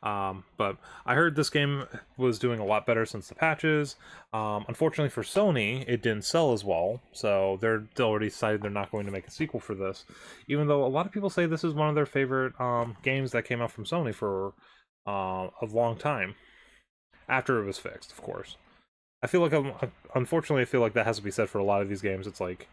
But I heard this game was doing a lot better since the patches. Unfortunately for Sony, it didn't sell as well, so they're already decided they're not going to make a sequel for this, even though a lot of people say this is one of their favorite games that came out from Sony for a long time, after it was fixed, of course. I feel like, unfortunately, I feel like that has to be said for a lot of these games. It's like,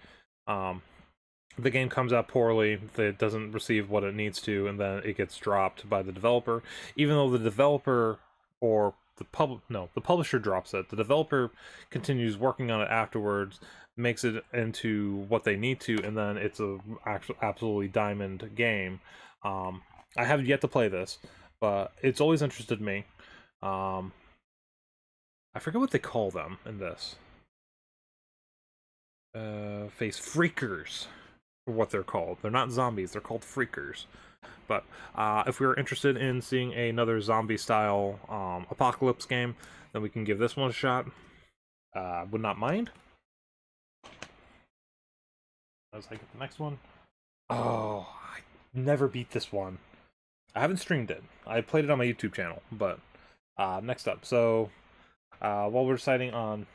the game comes out poorly, it doesn't receive what it needs to, and then it gets dropped by the developer. Even though the developer or the publisher drops it, the developer continues working on it afterwards, makes it into what they need to, and then it's a absolutely diamond game. I have yet to play this, but it's always interested me. I forget what they call them in this. Face freakers. What they're called. They're not zombies, they're called freakers. But if we were interested in seeing another zombie-style apocalypse game, then we can give this one a shot. Would not mind. As I get the next one. Oh, I never beat this one. I haven't streamed it. I played it on my YouTube channel, but next up. So, while we're deciding on...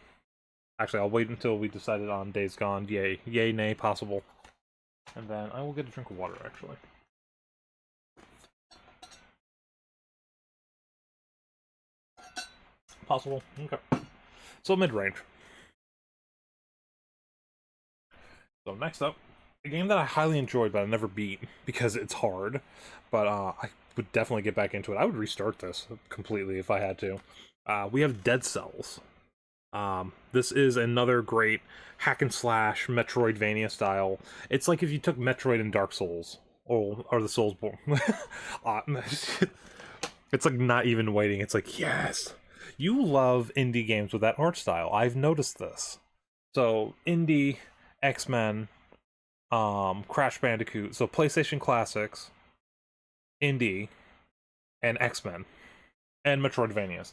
Actually, I'll wait until we decided on Days Gone. Yay, nay, possible. And then I will get a drink of water, actually. Possible. Okay. So mid-range. So next up, a game that I highly enjoyed but I never beat because it's hard. But I would definitely get back into it. I would restart this completely if I had to. We have Dead Cells. This is another great hack and slash Metroidvania style. It's like if you took Metroid and Dark Souls, or the Soulsborne. It's like not even waiting. It's like, yes, you love indie games with that art style. I've noticed this. So indie, X-Men, Crash Bandicoot. So PlayStation Classics, indie, and X-Men, and Metroidvanias.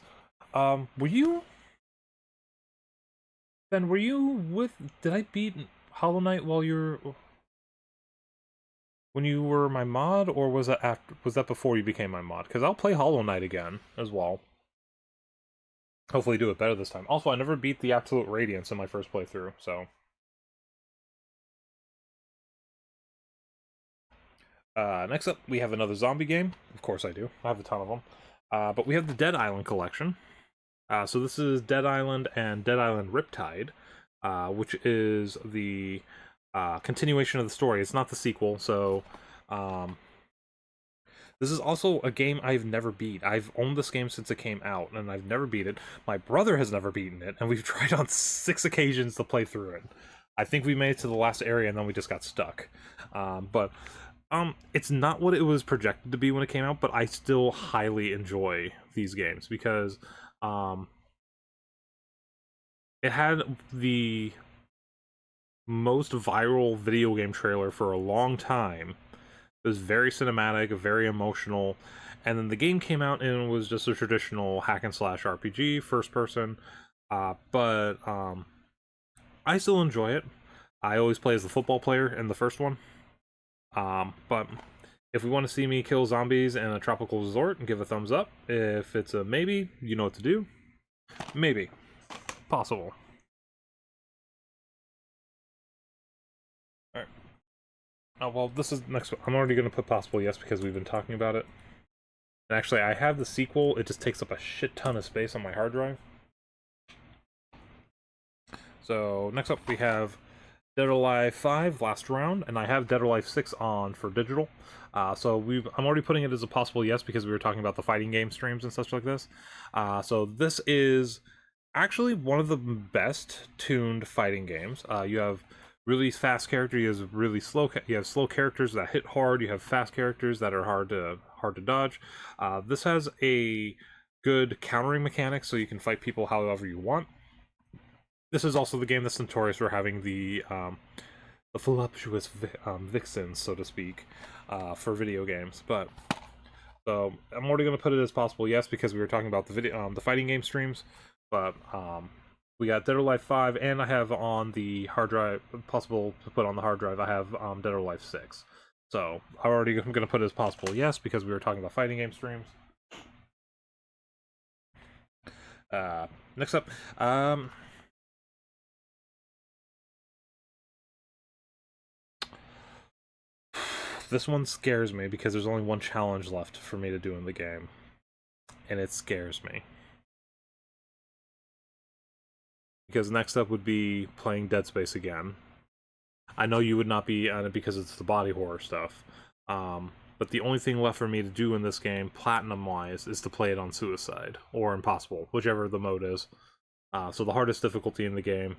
Were you? Ben, were you with... Did I beat Hollow Knight while when you were my mod, or was that after? Was that before you became my mod? Because I'll play Hollow Knight again, as well. Hopefully do it better this time. Also, I never beat the Absolute Radiance in my first playthrough, so... next up, we have another zombie game. Of course I do. I have a ton of them. But we have the Dead Island collection. So this is Dead Island and Dead Island Riptide, which is the continuation of the story. It's not the sequel, so this is also a game I've never beat. I've owned this game since it came out, and I've never beat it. My brother has never beaten it, and we've tried on 6 occasions to play through it. I think we made it to the last area, and then we just got stuck. But it's not what it was projected to be when it came out, but I still highly enjoy these games, because it had the most viral video game trailer for a long time. It was very cinematic, very emotional, and then the game came out and it was just a traditional hack and slash RPG, first person, but I still enjoy it. I always play as the football player in the first one, but if we want to see me kill zombies in a tropical resort, give a thumbs up. If it's a maybe, you know what to do. Maybe. Possible. Alright. Oh, well, this is next one. I'm already going to put possible yes because we've been talking about it. And actually, I have the sequel. It just takes up a shit ton of space on my hard drive. So, next up we have Dead or Alive 5, last round, and I have Dead or Alive 6 on for digital. So I'm already putting it as a possible yes because we were talking about the fighting game streams and such like this. So this is actually one of the best tuned fighting games. You have really fast characters, you have really slow. You have slow characters that hit hard. You have fast characters that are hard to dodge. This has a good countering mechanic, so you can fight people however you want. This is also the game that's notorious for having the voluptuous vixens, so to speak, for video games. But so I'm already going to put it as possible yes because we were talking about the fighting game streams. But we got Dead or Alive 5, and I have on the hard drive, possible to put on the hard drive, I have Dead or Alive 6. So I'm already going to put it as possible yes, because we were talking about fighting game streams. Next up, this one scares me because there's only one challenge left for me to do in the game, and it scares me. Because next up would be playing Dead Space again. I know you would not be on it because it's the body horror stuff. But the only thing left for me to do in this game, platinum-wise, is to play it on Suicide, or Impossible, whichever the mode is. So the hardest difficulty in the game,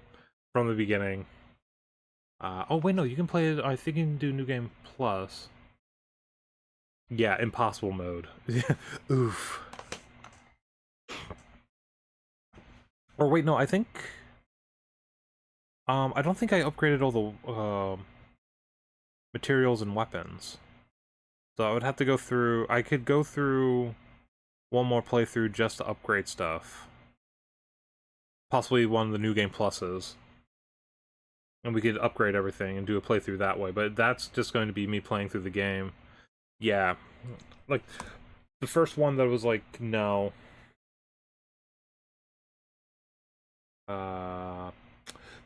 from the beginning. Oh wait, no, you can play it, I think you can do New Game Plus. Yeah, Impossible mode. Oof. Or wait, no, I think... I don't think I upgraded all the, materials and weapons. So I would have to go through... I could go through one more playthrough just to upgrade stuff. Possibly one of the New Game Pluses. And we could upgrade everything and do a playthrough that way, but that's just going to be me playing through the game. Yeah. Like, the first one that was like, no.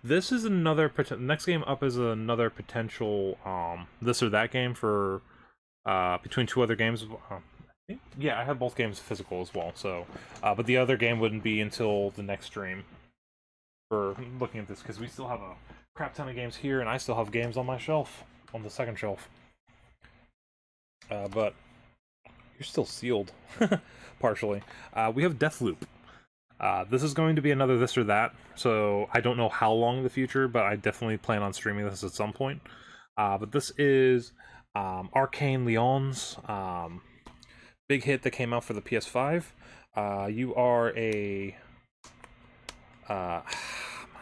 This is another... Next game up is another potential, this or that game for, between two other games. Yeah, I have both games physical as well, so... but the other game wouldn't be until the next stream for looking at this, because we still have a crap ton of games here, and I still have games on my shelf, on the second shelf. But you're still sealed, partially. We have Deathloop. This is going to be another this or that, so I don't know how long in the future, but I definitely plan on streaming this at some point. But this is Arcane Lyon's big hit that came out for the PS5. You are a... how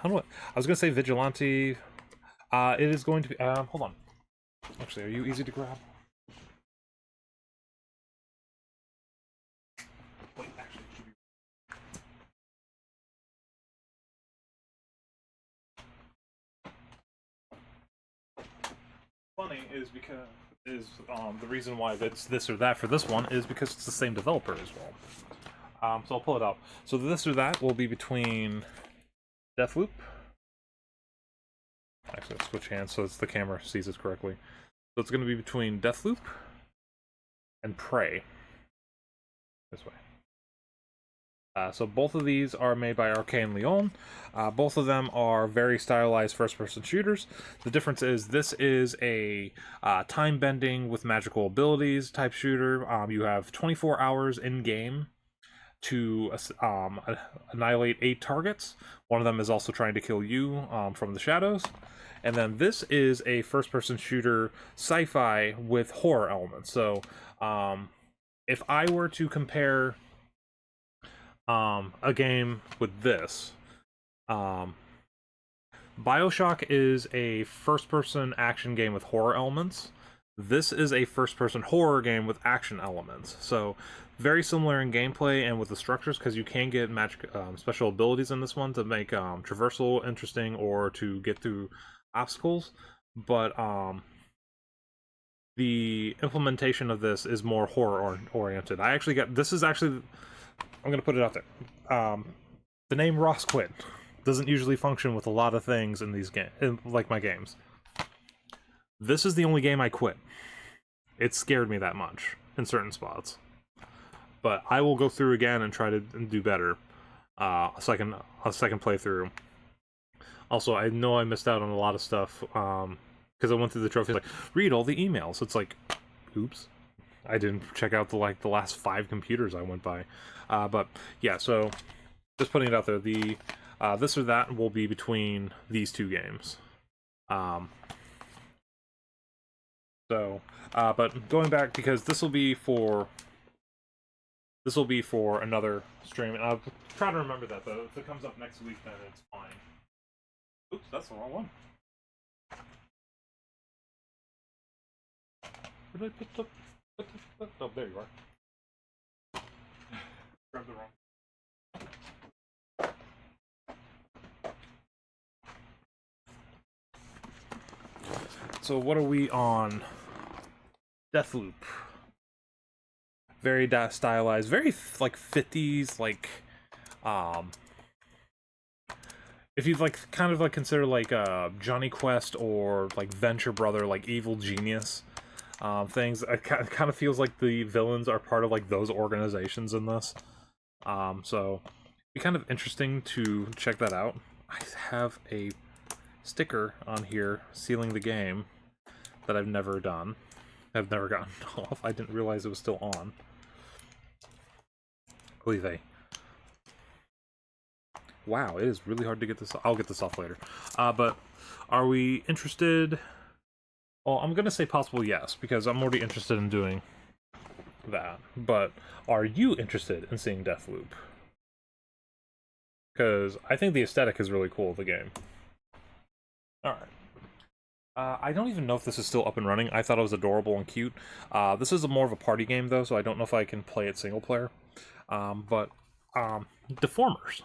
do I was gonna say vigilante. It is going to be... hold on. Actually, are you easy to grab? Wait, actually, it should be... Funny is because... the reason why that's this or that for this one is because it's the same developer as well. So I'll pull it up. So this or that will be between Deathloop. Actually, I'll switch hands so the camera sees it correctly. So it's going to be between Deathloop and Prey. This way. So both of these are made by Arcane Lyon. Both of them are very stylized first-person shooters. The difference is this is a time-bending with magical abilities type shooter. You have 24 hours in-game to annihilate 8 targets. One of them is also trying to kill you from the shadows. And then this is a first-person shooter sci-fi with horror elements. So if I were to compare a game with this, BioShock is a first-person action game with horror elements. This is a first-person horror game with action elements. So very similar in gameplay and with the structures, because you can get magic special abilities in this one to make traversal interesting or to get through obstacles. But the implementation of this is more horror oriented. I actually got... This is actually... I'm gonna put it out there. The name Ross Quit doesn't usually function with a lot of things in these games, like my games. This is the only game I quit. It scared me that much in certain spots. But I will go through again and try to do better. A second playthrough. Also, I know I missed out on a lot of stuff because I went through the trophies. Like, read all the emails. It's like, oops. I didn't check out the last 5 computers I went by. But yeah, so just putting it out there, the this or that will be between these two games. But going back, because this will be for another stream, and I'll try to remember that. But if it comes up next week, then it's fine. Oops, that's the wrong one. Where did I put the... Oh, there you are. Grab the wrong. So what are we on? Deathloop. Very stylized, very like 50s, like um if you like kind of like consider like Johnny Quest or like Venture Brother, like Evil Genius things, it kind of feels like the villains are part of like those organizations in this. So it'd be kind of interesting to check that out. I have a sticker on here sealing the game that I've never done. I've never gotten off. I didn't realize it was still on. Oy vey. Wow, it is really hard to get this. I'll get this off later. But are we interested? Well, I'm gonna say possible yes, because I'm already interested in doing that. But are you interested in seeing Deathloop? Because I think the aesthetic is really cool of the game. Alright. I don't even know if this is still up and running. I thought it was adorable and cute. This is more of a party game, though, so I don't know if I can play it single player. Deformers.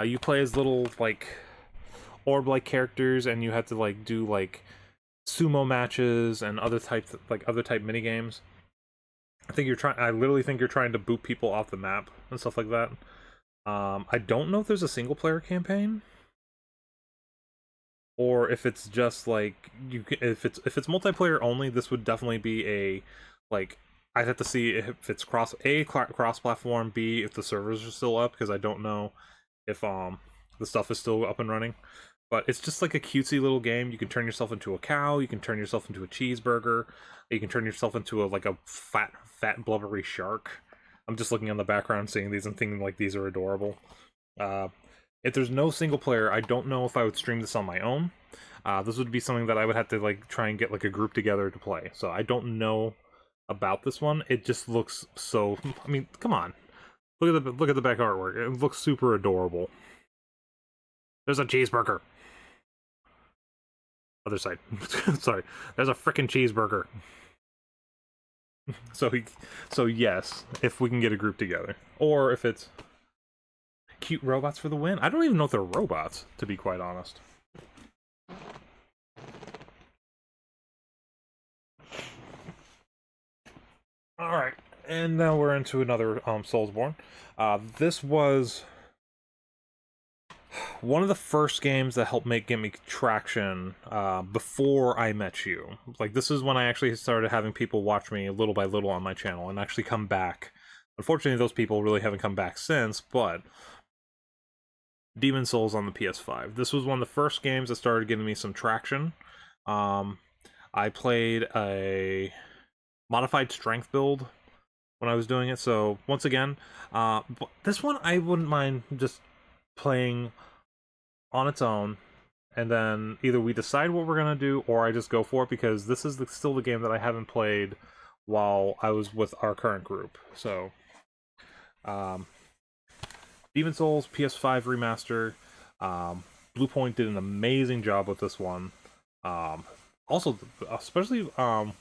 You play as little, like, orb-like characters, and you have to, like, do, like, sumo matches and other type mini games. I literally think you're trying to boot people off the map and stuff like that. I don't know if there's a single-player campaign, or if it's just like if it's multiplayer only. This would definitely be a like. I'd have to see if it's cross platform, B, if the servers are still up, because I don't know if the stuff is still up and running. But it's just like a cutesy little game. You can turn yourself into a cow, you can turn yourself into a cheeseburger, you can turn yourself into a fat blubbery shark. I'm just looking on the background seeing these and thinking like these are adorable. If there's no single player, I don't know if I would stream this on my own. This would be something that I would have to like try and get like a group together to play. So I don't know about this one. It just looks so. I mean, come on, look at the back artwork. It looks super adorable. There's a cheeseburger. Other side. Sorry. There's a frickin' cheeseburger. So yes, if we can get a group together, or if it's cute robots for the win. I don't even know if they're robots, to be quite honest. Alright, and now we're into another Soulsborne. This was one of the first games that helped get me traction before I met you. Like, this is when I actually started having people watch me little by little on my channel and actually come back. Unfortunately, those people really haven't come back since, but Demon Souls on the PS5. This was one of the first games that started getting me some traction. I played a modified strength build when I was doing it, so once again, this one I wouldn't mind just playing on its own, and then either we decide what we're gonna do or I just go for it, because this is still the game that I haven't played while I was with our current group. So Demon Souls PS5 remaster. Bluepoint did an amazing job with this one. Also, especially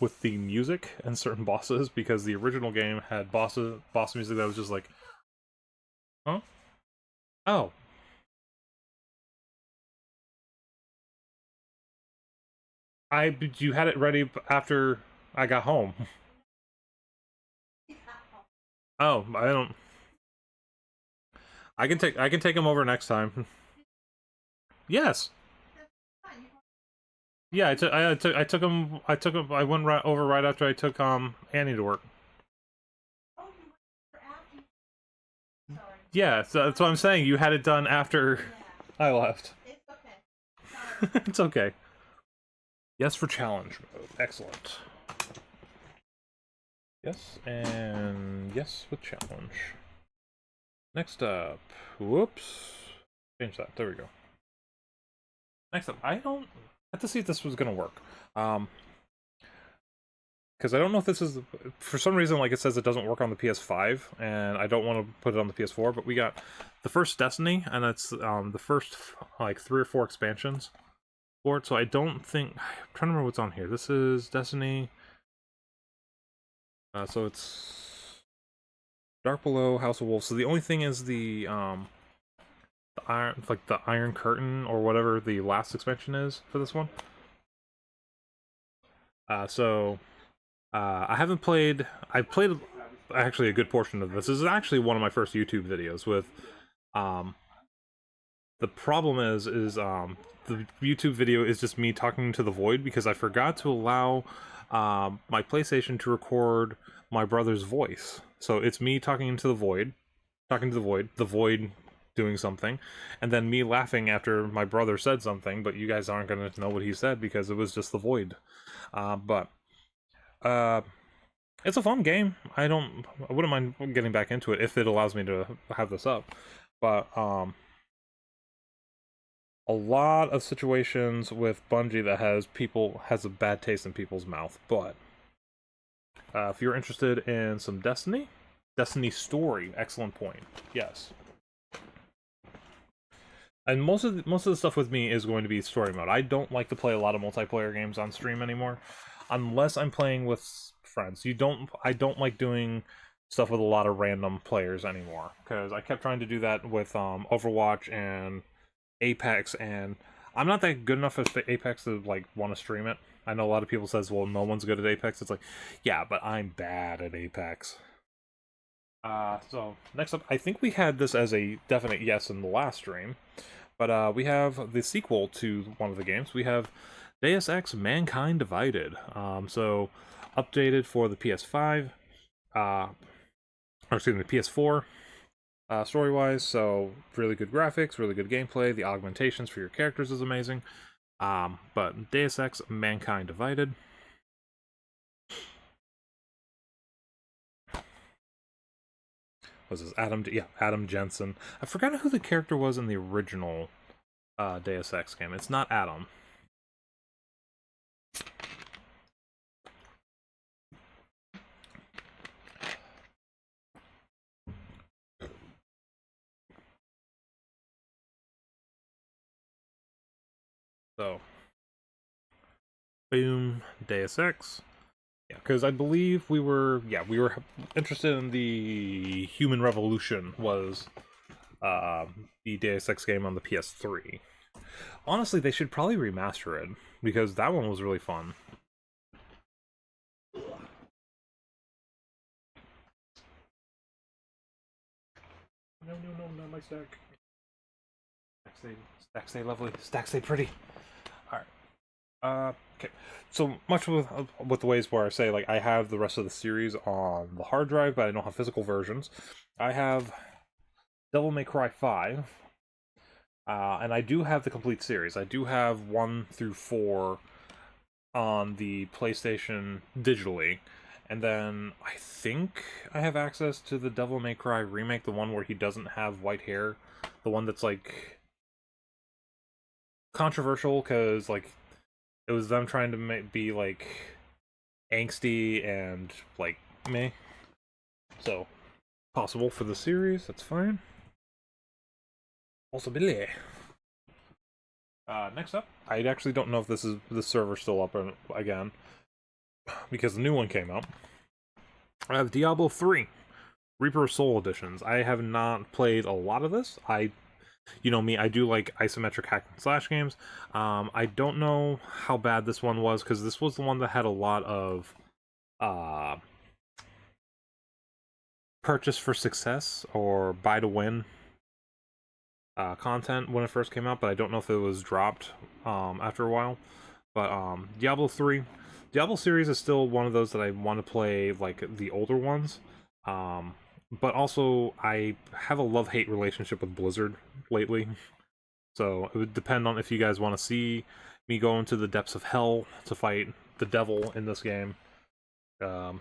with the music and certain bosses, because the original game had boss music that was just like, huh? Oh. You had it ready after I got home. Oh, I don't. I can take him over next time. Yes. Yeah, I took him. I went over right after I took Annie to work. Yeah, so that's what I'm saying. You had it done after I left. It's okay. Yes for challenge mode. Excellent. Yes, and yes with challenge. Next up. Whoops. Change that. There we go. Next up. I have to see if this was gonna work. Because I don't know if this is, for some reason, like it says it doesn't work on the PS5, and I don't want to put it on the PS4, but we got the first Destiny, and it's the first, like, 3 or 4 expansions for it, so I don't think, I'm trying to remember what's on here. This is Destiny, so it's Dark Below, House of Wolves, so the only thing is the Iron Curtain, or whatever the last expansion is for this one. I haven't played. I've played actually a good portion of this. This is actually one of my first YouTube videos with. Um, the problem is the YouTube video is just me talking to the void because I forgot to allow my PlayStation to record my brother's voice. So it's me talking into the void, the void doing something, and then me laughing after my brother said something, but you guys aren't gonna know what he said because it was just the void. But uh, it's a fun game. I wouldn't mind getting back into it if it allows me to have this up. But a lot of situations with Bungie that has a bad taste in people's mouth. But if you're interested in some Destiny story, excellent point. Yes. And most of the stuff with me is going to be story mode. I don't like to play a lot of multiplayer games on stream anymore, unless I'm playing with friends. I don't like doing stuff with a lot of random players anymore because I kept trying to do that with Overwatch and Apex, and I'm not that good enough at Apex to like want to stream it. I know a lot of people says, well, no one's good at Apex. It's like, yeah, but I'm bad at Apex. So next up, I think we had this as a definite yes in the last stream, but we have the sequel to one of the games. We have Deus Ex: Mankind Divided. So updated for the PS5, or excuse me, PS4. Story-wise, so really good graphics, really good gameplay. The augmentations for your characters is amazing. But Deus Ex: Mankind Divided. Was this Adam? Yeah, Adam Jensen. I forgot who the character was in the original Deus Ex game. It's not Adam. So, boom, Deus Ex. Yeah, because I believe we were interested in the Human Revolution was the Deus Ex game on the PS3. Honestly, they should probably remaster it because that one was really fun. No, not my stack. Stack stay lovely. Stack stay pretty. Alright. Okay. So much with the ways where I say, like, I have the rest of the series on the hard drive, but I don't have physical versions. I have Devil May Cry 5. And I do have the complete series. I do have 1 through 4 on the PlayStation digitally. And then I think I have access to the Devil May Cry remake, the one where he doesn't have white hair. The one that's, like, controversial, because, like, it was them trying to be, like, angsty and, like, meh. So, possible for the series, that's fine. Possibility. Next up, I actually don't know if this server's still up again, because the new one came out. I have Diablo 3, Reaper of Soul editions. I have not played a lot of this. You know me, I do like isometric hack and slash games. I don't know how bad this one was, because this was the one that had a lot of purchase for success or buy to win content when it first came out, but I don't know if it was dropped after a while. But Diablo 3, Diablo series is still one of those that I want to play, like the older ones. But also I have a love-hate relationship with Blizzard lately. So it would depend on if you guys want to see me go into the depths of hell to fight the devil in this game. I'm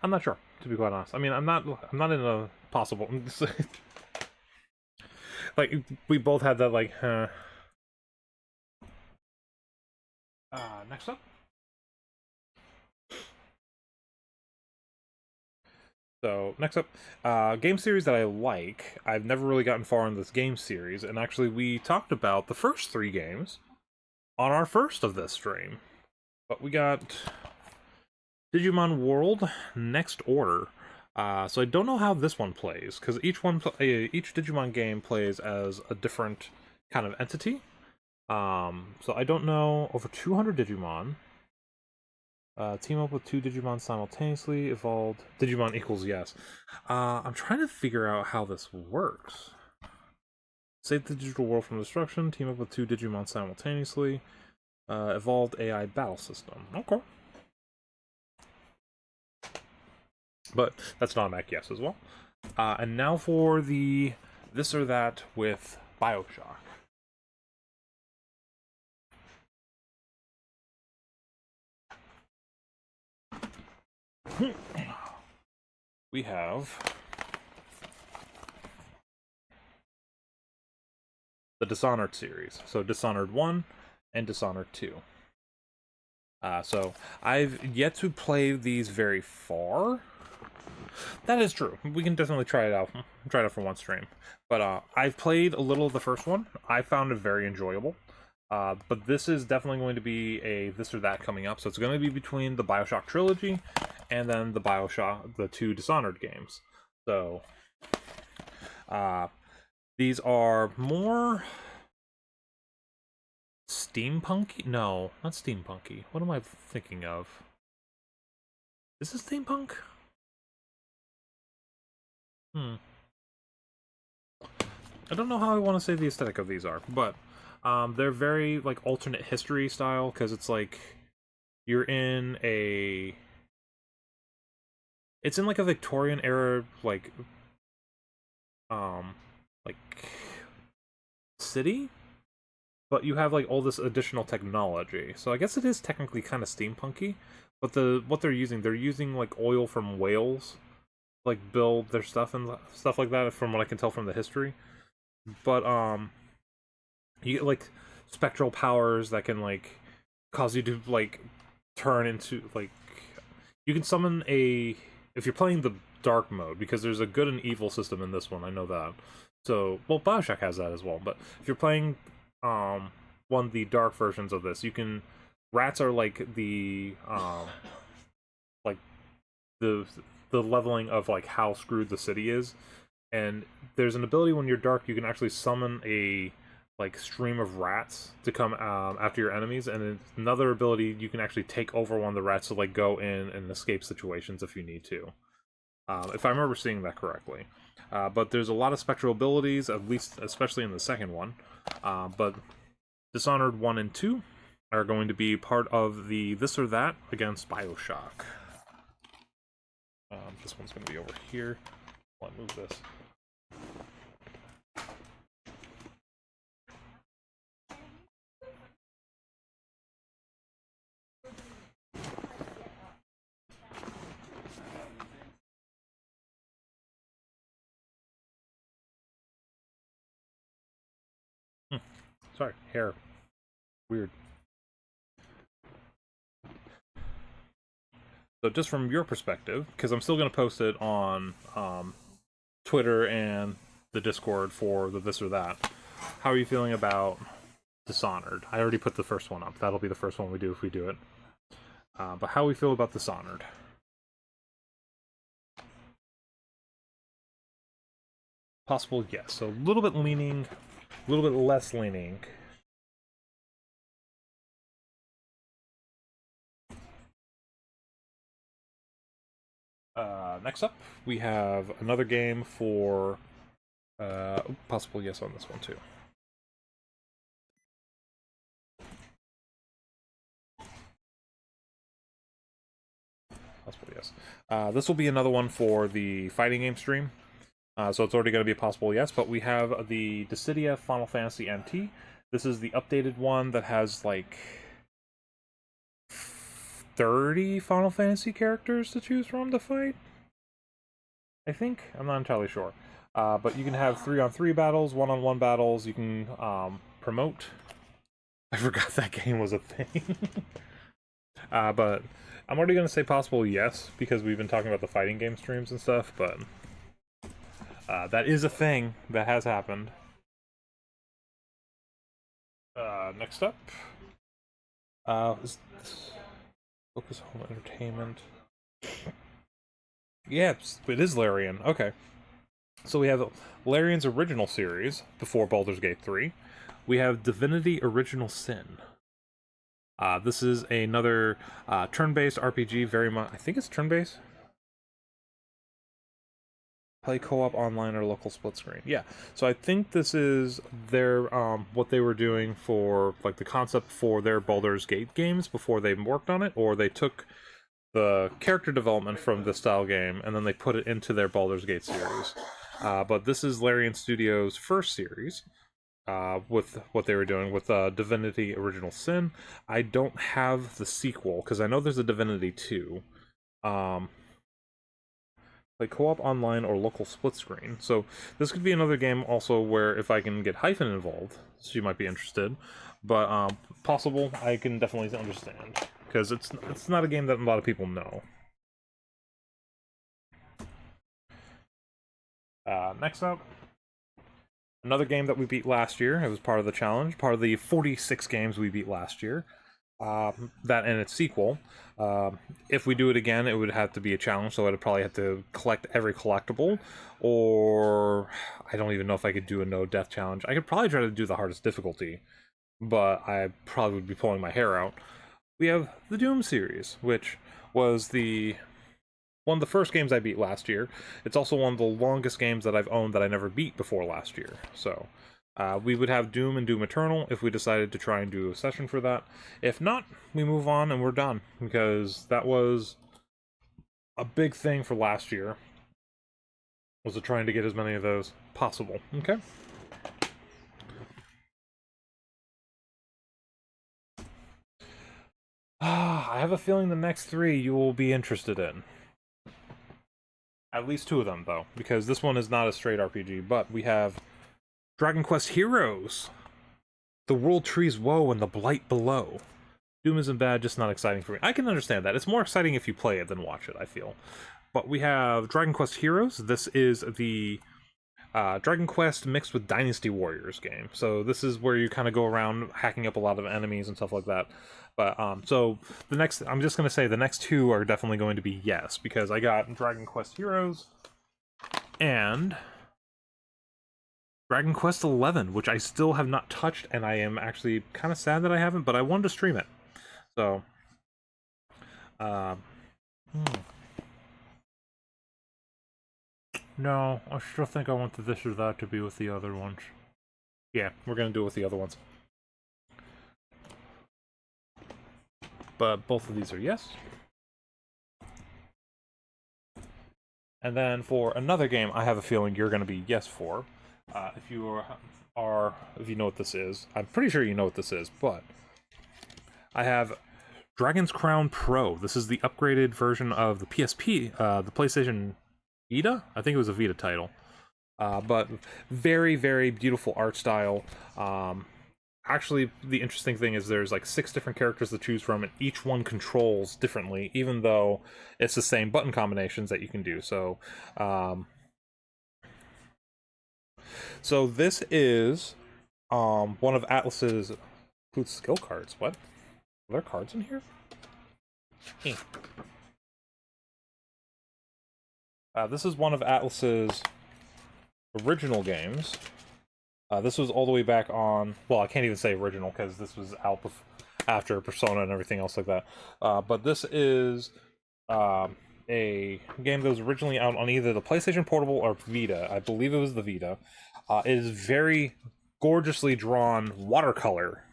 not sure, to be quite honest. I mean, I'm not in a possible like we both had that like next up. So, next up, game series that I like. I've never really gotten far in this game series, and actually we talked about the first 3 games on our first of this stream. But we got Digimon World Next Order. So I don't know how this one plays, because each Digimon game plays as a different kind of entity. So I don't know. Over 200 Digimon. Team up with 2 Digimon simultaneously. Evolved. Digimon equals yes. I'm trying to figure out how this works. Save the digital world from destruction. Team up with 2 Digimon simultaneously. Evolved AI battle system. Okay. But that's not an automatic yes as well. And now for the this or that with Bioshock. We have the Dishonored series. So Dishonored 1 and Dishonored 2. So I've yet to play these very far. That is true. We can definitely try it out. Try it out for one stream. But I've played a little of the first one. I found it very enjoyable. But this is definitely going to be a this or that coming up. So it's going to be between the Bioshock trilogy and then the 2 Dishonored games. So these are more steampunky? No, not steampunky. What am I thinking of? Is this steampunk? I don't know how I want to say the aesthetic of these are, but they're very like alternate history style, because it's like you're in a it's in like a Victorian era like city, but you have like all this additional technology. So I guess it is technically kind of steampunky, but what they're using like oil from whales, like build their stuff and stuff like that. From what I can tell from the history, but you get like spectral powers that can like cause you to like turn into like you can summon a if you're playing the dark mode, because there's a good and evil system in this one. I know that. So, well, Bioshock has that as well. But if you're playing one of the dark versions of this, you can rats are like like the the leveling of like how screwed the city is. And there's an ability when you're dark, you can actually summon a like stream of rats to come after your enemies, and another ability you can actually take over one of the rats to like go in and escape situations if you need to. If I remember seeing that correctly. But there's a lot of spectral abilities, at least especially in the second one. But Dishonored 1 and 2 are going to be part of the this or that against Bioshock. This one's going to be over here. I'll move this. Sorry, hair. Weird. So just from your perspective, because I'm still going to post it on Twitter and the Discord for the this or that, how are you feeling about Dishonored? I already put the first one up. That'll be the first one we do if we do it. But how we feel about Dishonored? Possible yes. So a little bit leaning, a little bit less leaning. Next up, we have another game for possible yes on this one too. Possible yes. This will be another one for the fighting game stream. So it's already going to be a possible yes, but we have the Dissidia Final Fantasy NT. This is the updated one that has like 30 Final Fantasy characters to choose from to fight. I think? I'm not entirely sure. But you can have 3-on-3 battles, 1-on-1 battles, you can promote. I forgot that game was a thing. But I'm already going to say possible yes, because we've been talking about the fighting game streams and stuff, but that is a thing that has happened. Next up. Focus Home Entertainment. Yeah, it is Larian. Okay. So we have Larian's original series before Baldur's Gate 3. We have Divinity Original Sin. This is another turn-based RPG, very much. I think it's turn-based. Play co-op online or local split screen. Yeah. So I think this is their what they were doing for like the concept for their Baldur's Gate games before they worked on it, or they took the character development from the style game and then they put it into their Baldur's Gate series. But this is Larian Studios' first series. With what they were doing with Divinity Original Sin. I don't have the sequel because I know there's a Divinity 2. Like co-op online or local split screen. So this could be another game also where if I can get Hyphen involved, she might be interested. But possible, I can definitely understand because it's not a game that a lot of people know. Next up, another game that we beat last year. It was part of the challenge, part of the 46 games we beat last year. That and its sequel. If we do it again, it would have to be a challenge, so I'd probably have to collect every collectible, or I don't even know if I could do a no death challenge. I could probably try to do the hardest difficulty, but I probably would be pulling my hair out. We have the Doom series, which was one of the first games I beat last year. It's also one of the longest games that I've owned that I never beat before last year, so we would have Doom and Doom Eternal if we decided to try and do a session for that. If not, we move on and we're done, because that was a big thing for last year, was to trying to get as many of those possible. Okay? I have a feeling the next three you will be interested in. At least two of them, though, because this one is not a straight RPG, but we have Dragon Quest Heroes, The World Tree's Woe, and The Blight Below. Doom isn't bad, just not exciting for me. I can understand that. It's more exciting if you play it than watch it, I feel. But we have Dragon Quest Heroes. This is the Dragon Quest mixed with Dynasty Warriors game. So this is where you kind of go around hacking up a lot of enemies and stuff like that. But so the next, I'm just going to say the next two are definitely going to be yes, because I got Dragon Quest Heroes and Dragon Quest XI, which I still have not touched, and I am actually kind of sad that I haven't, but I wanted to stream it. So, no, I still think I want the this or that to be with the other ones. Yeah, we're gonna do it with the other ones. But both of these are yes. And then for another game, I have a feeling you're gonna be yes for. If you if you know what this is, I'm pretty sure you know what this is, but I have Dragon's Crown Pro. This is the upgraded version of the PSP, the PlayStation Vita? I think it was a Vita title. But very, very beautiful art style. Actually, the interesting thing is there's like 6 different characters to choose from, and each one controls differently, even though it's the same button combinations that you can do. So, so this is one of Atlas's includes skill cards. What? Are there cards in here? This is one of Atlas's original games. This was all the way back on... Well, I can't even say original, because this was out after Persona and everything else like that. But this is a game that was originally out on either the PlayStation Portable or Vita. I believe it was the Vita. It is very gorgeously drawn watercolor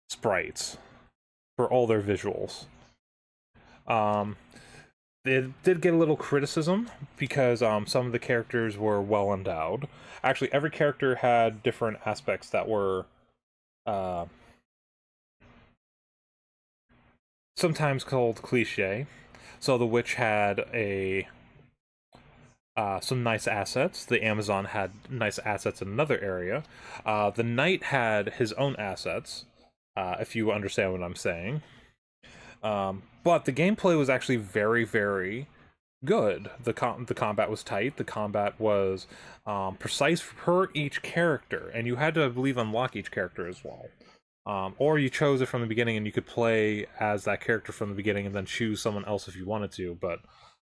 sprites for all their visuals. It did get a little criticism because some of the characters were well endowed. Actually, every character had different aspects that were sometimes called cliche. So the witch had some nice assets. The Amazon had nice assets in another area. The knight had his own assets, if you understand what I'm saying. But the gameplay was actually very, very good. The combat was tight. The combat was precise per each character, and you had to, I believe, unlock each character as well. Or you chose it from the beginning, and you could play as that character from the beginning, and then choose someone else if you wanted to. But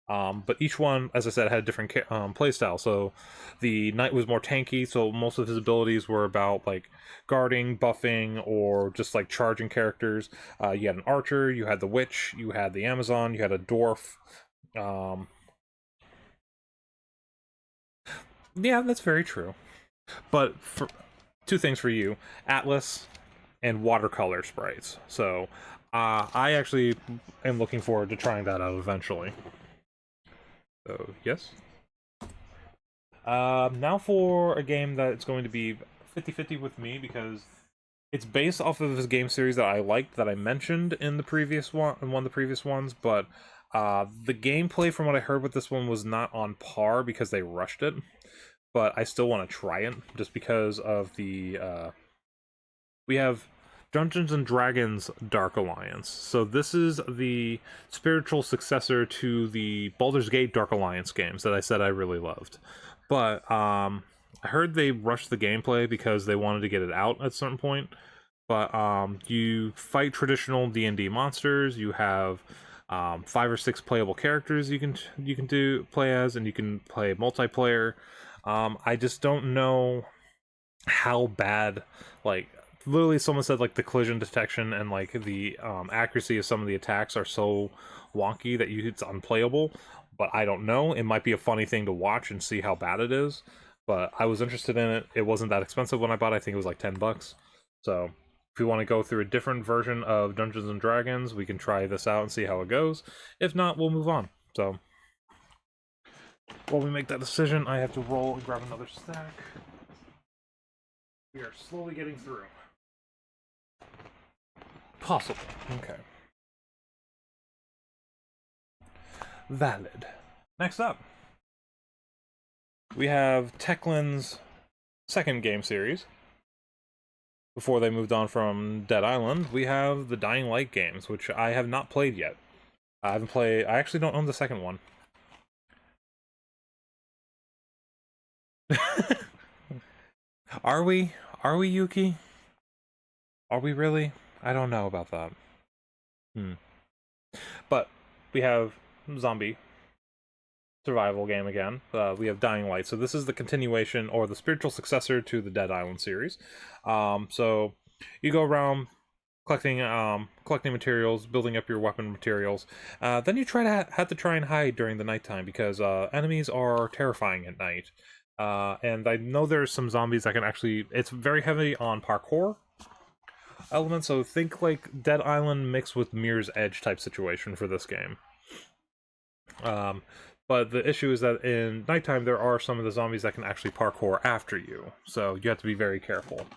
But each one, as I said, had a different play style. So the knight was more tanky, so most of his abilities were about like guarding, buffing, or just like charging characters. You had an archer, you had the witch, you had the Amazon, you had a dwarf. Um, yeah, that's very true. But for two things for you: Atlas and watercolor sprites. So I actually am looking forward to trying that out eventually. So yes. Now for a game that it's going to be 50-50 with me because it's based off of this game series that I liked that I mentioned in the previous one, in one of the previous ones, but the gameplay from what I heard with this one was not on par because they rushed it. But I still want to try it just because of the we have Dungeons and Dragons Dark Alliance. So this is the spiritual successor to the Baldur's Gate Dark Alliance games that I said I really loved. But I heard they rushed the gameplay because they wanted to get it out at a certain point. But you fight traditional D&D monsters. You have 5 or 6 playable characters you can do play as, and you can play multiplayer. I just don't know how bad, like, literally someone said like the collision detection and like the accuracy of some of the attacks are so wonky that it's unplayable. But I don't know, it might be a funny thing to watch and see how bad it is. But I was interested in it. It wasn't that expensive when I bought it. I think it was like $10. So if you want to go through a different version of Dungeons and Dragons, we can try this out and see how it goes. If not, we'll move on. So while we make that decision, I have to roll and grab another stack. We are slowly getting through. Possible. Okay. Valid. Next up, we have Techland's second game series. Before they moved on from Dead Island, we have the Dying Light games, which I have not played yet. I haven't played. I actually don't own the second one. Are we? Are we, Yuki? Are we really? I don't know about that. Hmm. But we have zombie survival game again. We have Dying Light. So this is the continuation or the spiritual successor to the Dead Island series. So you go around collecting materials, building up your weapon materials. Then you try to have to try and hide during the nighttime because enemies are terrifying at night. And I know there's some zombies that can actually. It's very heavy on parkour elements, so think like Dead Island mixed with Mirror's Edge type situation for this game. Um, but the issue is that in nighttime there are some of the zombies that can actually parkour after you, so you have to be very careful.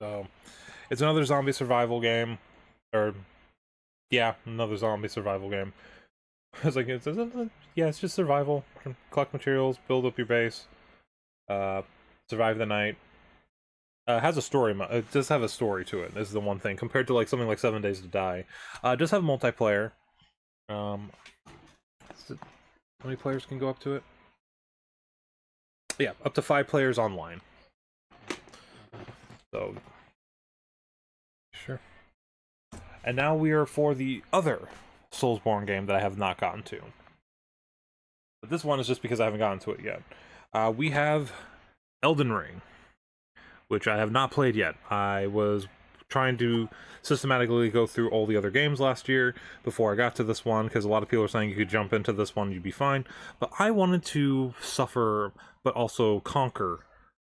So it's another zombie survival game, or yeah, another zombie survival game. It's like yeah, it's just survival. Collect materials, build up your base, uh, survive the night. Has a story. It does have a story to it. This is the one thing compared to like something like 7 Days to Die. It does have multiplayer. Um, how many players can go up to it? Yeah, up to 5 players online. So sure. And now we are for the other Soulsborne game that I have not gotten to. But this one is just because I haven't gotten to it yet. We have Elden Ring, which I have not played yet. I was trying to systematically go through all the other games last year before I got to this one, because a lot of people are saying you could jump into this one, you'd be fine. But I wanted to suffer, but also conquer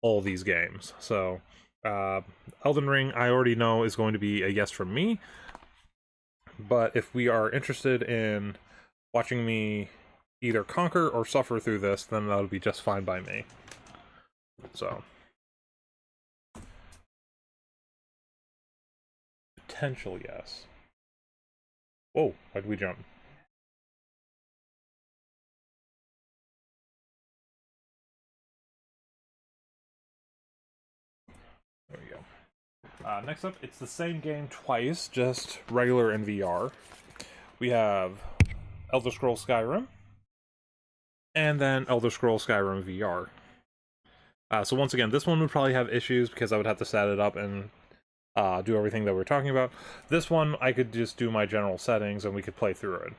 all these games. So, Elden Ring, I already know is going to be a yes from me. But if we are interested in watching me either conquer or suffer through this, then that'll be just fine by me. So, potential yes. Whoa, why did we jump? There we go. Next up, it's the same game twice, just regular in VR. We have Elder Scrolls Skyrim, and then Elder Scrolls Skyrim VR. So once again, this one would probably have issues because I would have to set it up and do everything that we're talking about. This one, I could just do my general settings and we could play through it.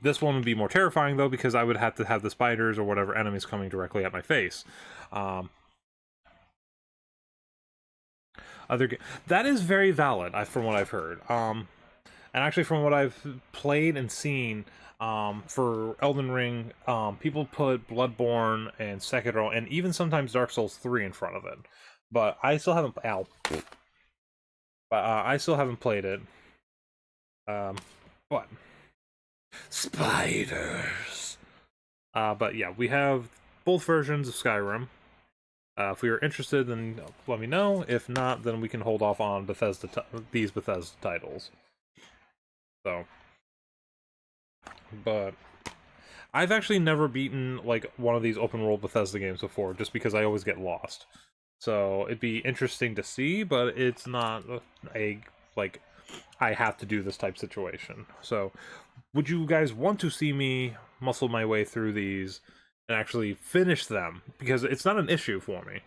This one would be more terrifying, though, because I would have to have the spiders or whatever enemies coming directly at my face. That is very valid, from what I've heard. And actually, from what I've played and seen, for Elden Ring, people put Bloodborne and Sekiro, and even sometimes Dark Souls 3 in front of it. But I still haven't. Ow. But I still haven't played it. But spiders. But yeah, we have both versions of Skyrim. If we are interested, then let me know. If not, then we can hold off on these Bethesda titles. So, but I've actually never beaten like one of these open world Bethesda games before, just because I always get lost. So it'd be interesting to see, but it's not a like I have to do this type situation. So, would you guys want to see me muscle my way through these and actually finish them? Because it's not an issue for me.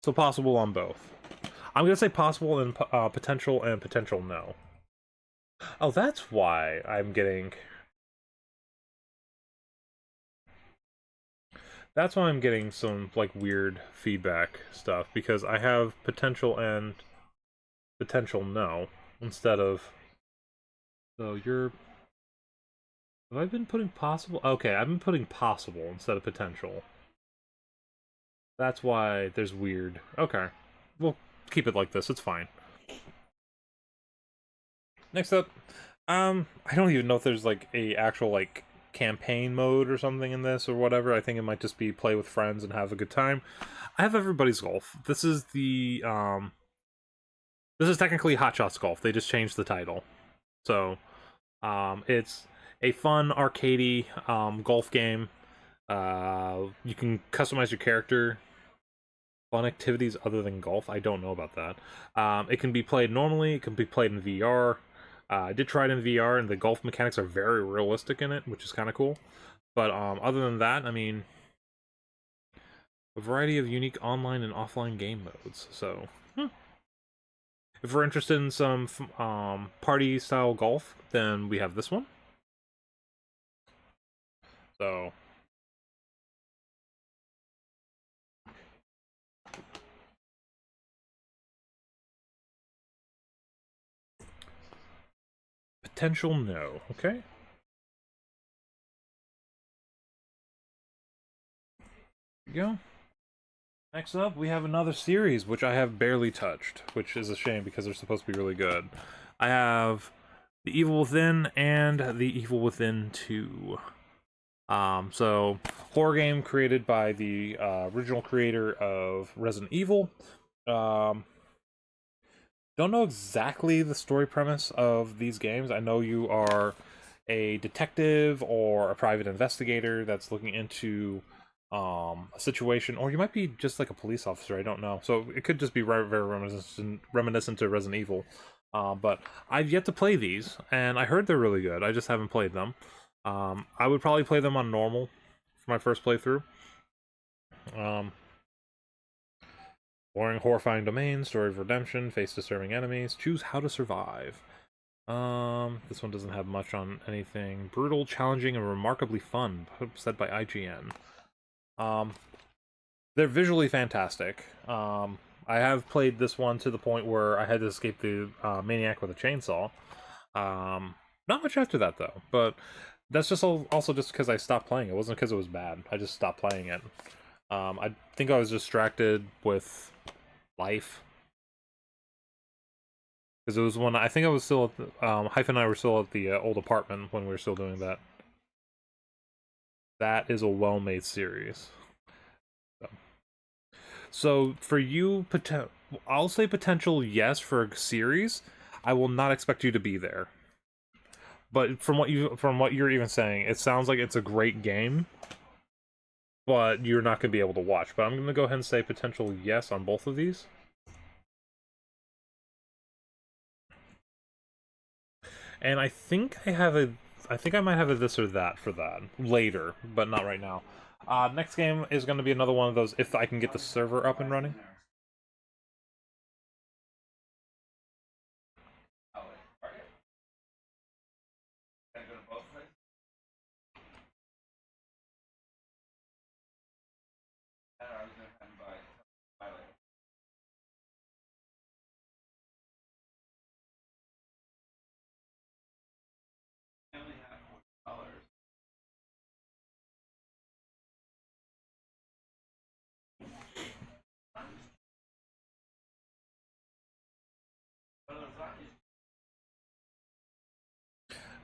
So possible on both. I'm gonna say possible and potential and potential no. Oh, that's why I'm getting. That's why I'm getting some like weird feedback stuff, because I have potential and potential no instead of. So you're. Have I been putting possible? Okay, I've been putting possible instead of potential. That's why there's weird. Okay, we'll keep it like this. It's fine. Next up, I don't even know if there's like a actual like campaign mode or something in this or whatever. I think it might just be play with friends and have a good time. I have Everybody's Golf. This is the this is technically Hot Shots Golf. They just changed the title. So, it's a fun arcadey golf game. You can customize your character. Fun activities other than golf. I don't know about that. It can be played normally. It can be played in VR. I did try it in VR, and the golf mechanics are very realistic in it, which is kind of cool. But other than that, I mean, a variety of unique online and offline game modes. So, if we're interested in some party-style golf, then we have this one. So, potential no. Okay. There we go. Next up, we have another series, which I have barely touched, which is a shame because they're supposed to be really good. I have The Evil Within and The Evil Within 2. So, horror game created by the original creator of Resident Evil. Don't know exactly the story premise of these games. I know you are a detective or a private investigator that's looking into a situation, or you might be just like a police officer. I don't know. So it could just be very, very reminiscent to Resident Evil. But I've yet to play these, and I heard they're really good. I just haven't played them. I would probably play them on normal for my first playthrough. Boring, horrifying domain, story of redemption, face disturbing enemies, choose how to survive. This one doesn't have much on anything. Brutal, challenging, and remarkably fun, said by IGN. They're visually fantastic. I have played this one to the point where I had to escape the maniac with a chainsaw. Not much after that, though, but that's just also just because I stopped playing. It wasn't because it was bad. I just stopped playing it. I think I was distracted with life. Because it was when I think I was still at the, Hyphen and I were still at the old apartment when we were still doing that. That is a well-made series. So for you, I'll say potential yes for a series. I will not expect you to be there. But from what you're even saying, it sounds like it's a great game, but you're not going to be able to watch. But I'm going to go ahead and say potential yes on both of these. And I think I have a, I think I might have a this or that for that later, but not right now. Next game is going to be another one of those if I can get the server up and running.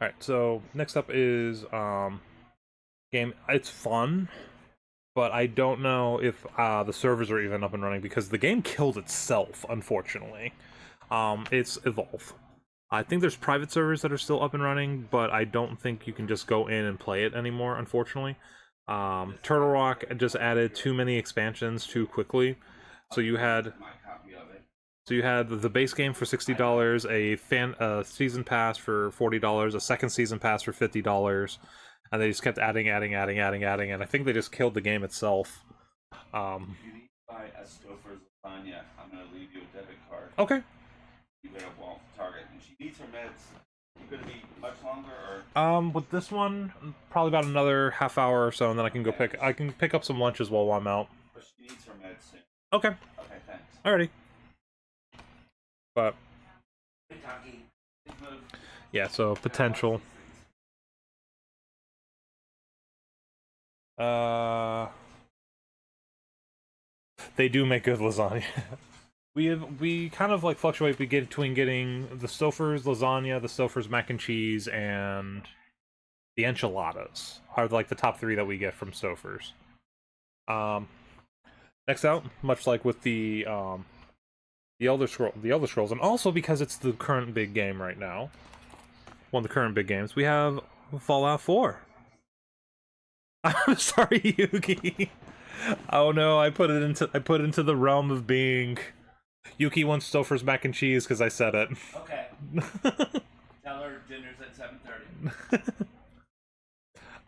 Alright, so next up is game. It's fun, but I don't know if the servers are even up and running because the game killed itself, unfortunately. It's Evolve. I think there's private servers that are still up and running, but I don't think you can just go in and play it anymore, unfortunately. Turtle Rock just added too many expansions too quickly. So you had the base game for $60, a season pass for $40, a second season pass for $50, and they just kept adding, and I think they just killed the game itself. If you need to buy a Stouffer's lasagna, I'm gonna leave you a debit card. Okay. You better walk to Target, and she needs her meds. You gonna be much longer, or? With this one, probably about another half hour or so, and then I can go pick up some lunches while I'm out. But she needs her meds soon. Okay. Okay, thanks. Alrighty. But Hey, yeah, so potential. They do make good lasagna. we kind of like fluctuate between getting the Stouffer's lasagna, the Stouffer's mac and cheese, and the enchiladas are like the top three that we get from Stouffer's. Next out, much like with the Elder Scrolls, and also because it's the current big game right now, one of the current big games, we have Fallout 4. I'm sorry, Yuki. Oh no, I put it into the realm of being Yuki wants Stouffer's mac and cheese because I said it. Okay. Tell her dinner's at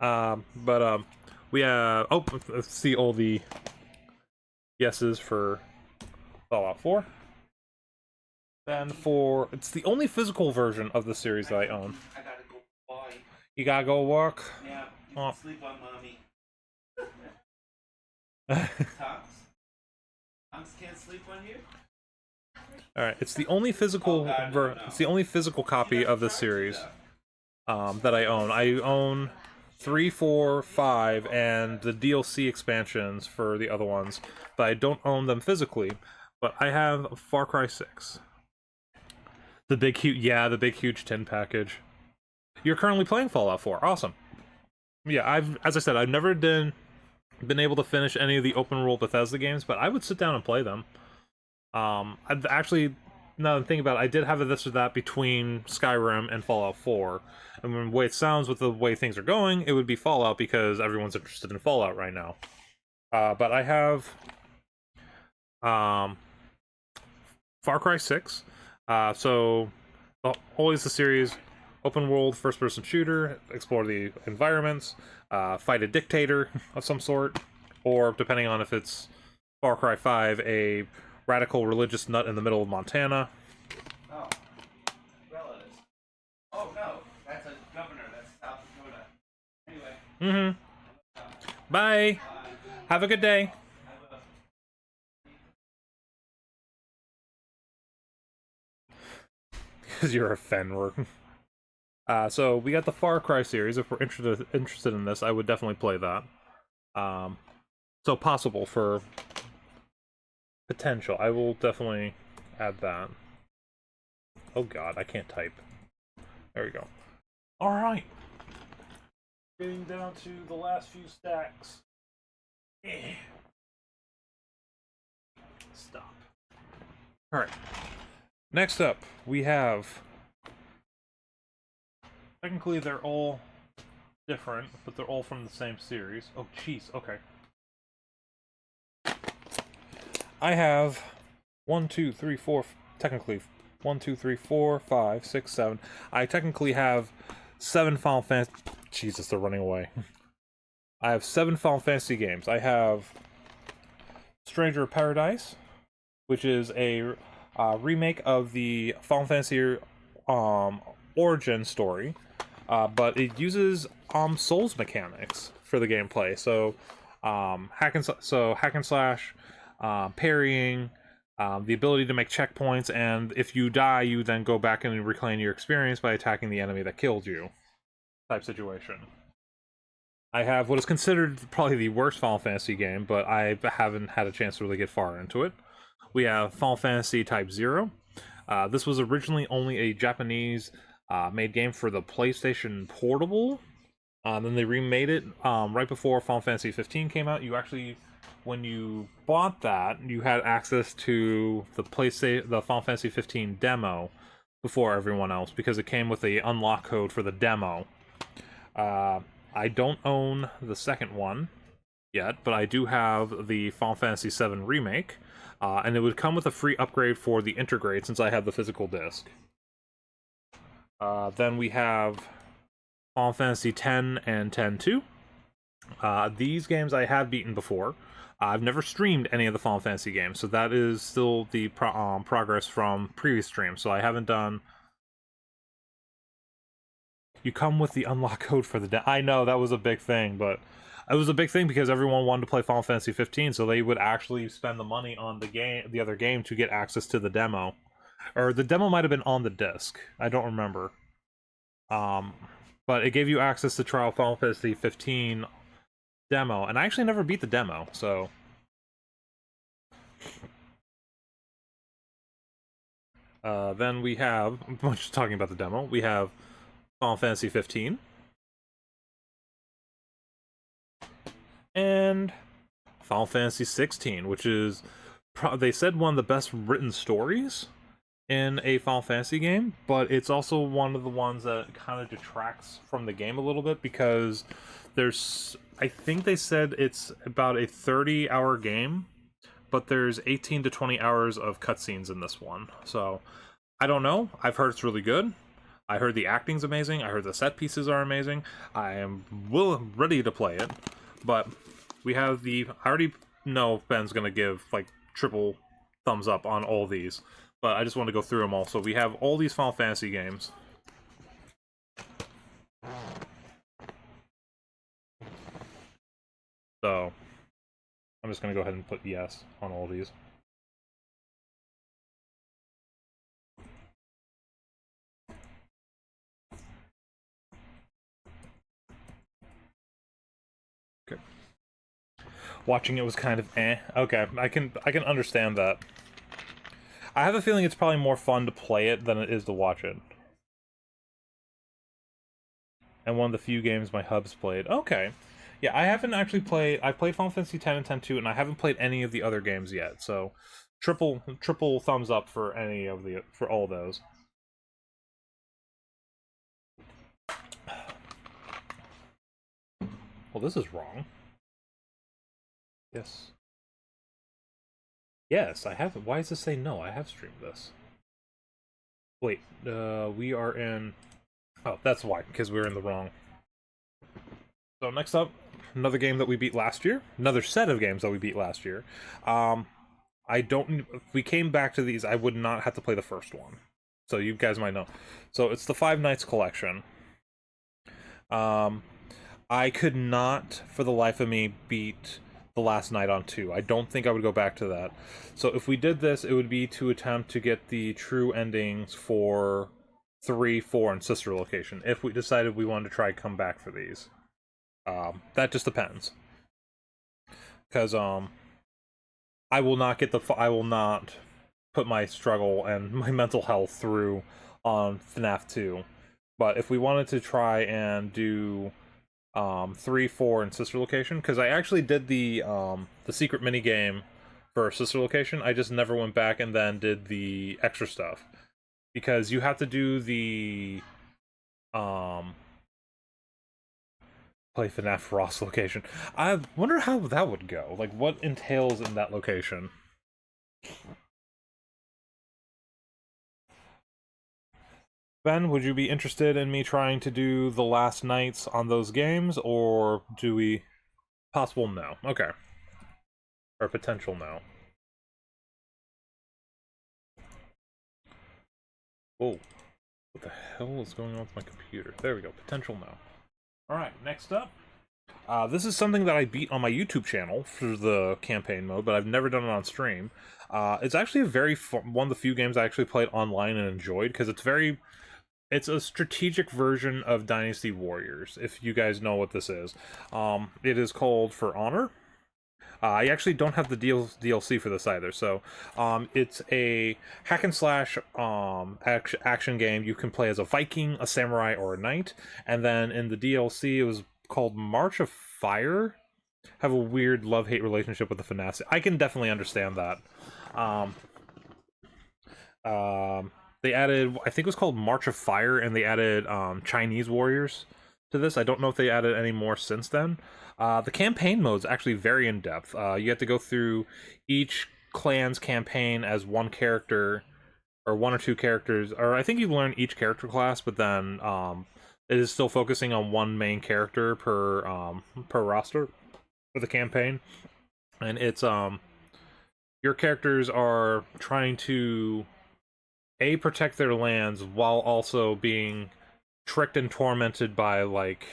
7:30. We have let's see all the yeses for Fallout 4. Then it's the only physical version of the series that I own. I gotta go. Bye. You gotta go work. Yeah. You can sleep on mommy. Tonks can't sleep on you. All right, it's the only physical it's the only physical copy of the series that I own. I own 3, 4, 5, and the DLC expansions for the other ones, but I don't own them physically. But I have Far Cry 6. The big huge tin package. You're currently playing Fallout 4. Awesome. Yeah, as I said, I've never been able to finish any of the open world Bethesda games, but I would sit down and play them. I've actually, now that I'm thinking about it, I did have a this or that between Skyrim and Fallout 4. And the way it sounds with the way things are going, it would be Fallout because everyone's interested in Fallout right now. But I have Far Cry 6. So always the series, open world, first person shooter, explore the environments, fight a dictator of some sort, or depending on if it's Far Cry 5, a radical religious nut in the middle of Montana. Oh, relatives. Oh no, that's a governor. That's South Dakota. Anyway. Bye. Have a good day. Because you're a Fenrir. So we got the Far Cry series. If we're interested in this, I would definitely play that. So possible for potential. I will definitely add that. Oh god, I can't type. There we go. Alright. Getting down to the last few stacks. Stop. Alright. Next up, we have... Technically, they're all different, but they're all from the same series. Oh, jeez, okay. I have 1, 2, 3, 4, technically 1, 2, 3, 4, 5, 6, 7. I technically have 7 Final Fantasy. Jesus, they're running away. I have 7 Final Fantasy games. I have Stranger of Paradise, which is a remake of the Final Fantasy origin story, but it uses Souls mechanics for the gameplay. So hack and slash, parrying, the ability to make checkpoints, and if you die, you then go back and reclaim your experience by attacking the enemy that killed you. Type situation. I have what is considered probably the worst Final Fantasy game, but I haven't had a chance to really get far into it. We have Final Fantasy Type 0. This was originally only a Japanese made game for the PlayStation Portable. Then they remade it right before Final Fantasy 15 came out. You actually, when you bought that, you had access to the Final Fantasy 15 demo before everyone else, because it came with a unlock code for the demo. I don't own the second one yet, but I do have the Final Fantasy VII Remake, and it would come with a free upgrade for the Intergrade since I have the physical disc. Then we have Final Fantasy X and X-2. These games I have beaten before. I've never streamed any of the Final Fantasy games, so that is still the progress from previous streams, so I haven't done... You come with the unlock code for the I know, that was a big thing, but it was a big thing because everyone wanted to play Final Fantasy 15, so they would actually spend the money on the other game to get access to the demo. Or the demo might have been on the disc. I don't remember. But it gave you access to trial Final Fantasy 15 demo, and I actually never beat the demo, so... then we have, just talking about the demo, we have Final Fantasy 15. And Final Fantasy 16, which is, they said, one of the best written stories in a Final Fantasy game, but it's also one of the ones that kind of detracts from the game a little bit, because there's, I think they said it's about a 30-hour game, but there's 18 to 20 hours of cutscenes in this one. So, I don't know. I've heard it's really good. I heard the acting's amazing. I heard the set pieces are amazing. I am ready to play it. But we have I already know Ben's going to give, like, triple thumbs up on all these. But I just want to go through them all. So we have all these Final Fantasy games. So, I'm just going to go ahead and put yes on all these. Okay. Watching it was kind of eh. Okay, I can understand that. I have a feeling it's probably more fun to play it than it is to watch it. And one of the few games my hub's played. Okay. Yeah, I haven't actually played... I've played Final Fantasy X and X-2, and I haven't played any of the other games yet, so... Triple thumbs up for for all those. Well, this is wrong. Yes. Yes, I have... Why does this say no? I have streamed this. Wait, we are in... Oh, that's why, because we're in the wrong. So next up, another game that we beat last year. Another set of games that we beat last year. I don't... If we came back to these, I would not have to play the first one. So you guys might know. So it's the Five Nights Collection. I could not, for the life of me, beat The Last Night on 2. I don't think I would go back to that. So if we did this, it would be to attempt to get the true endings for 3, 4, and Sister Location, if we decided we wanted to try come back for these. That just depends. Because, I will not put my struggle and my mental health through on FNAF 2. But if we wanted to try and do 3, 4, and Sister Location, because I actually did the secret minigame for Sister Location, I just never went back and then did the extra stuff. Because you have to do the play FNAF Ross location. I wonder how that would go. Like, what entails in that location? Ben, would you be interested in me trying to do the last nights on those games, or do we... Possible no. Okay. Or potential no. Whoa. What the hell is going on with my computer? There we go. Potential no. Alright, next up. This is something that I beat on my YouTube channel for the campaign mode, but I've never done it on stream. It's actually a very one of the few games I actually played online and enjoyed, because it's a strategic version of Dynasty Warriors, if you guys know what this is. It is called For Honor. I actually don't have the DLC for this either, so it's a hack and slash action game. You can play as a Viking, a samurai, or a knight, and then in the DLC it was called March of Fire. Have a weird love-hate relationship with the finesse. I can definitely understand that. Um, they added, I think it was called March of Fire, and they added Chinese warriors to this. I don't know if they added any more since then. The campaign mode is actually very in-depth. You have to go through each clan's campaign as one character, or one or two characters, or I think you learn each character class, but then it is still focusing on one main character per roster for the campaign. And it's your characters are trying to protect their lands while also being tricked and tormented by like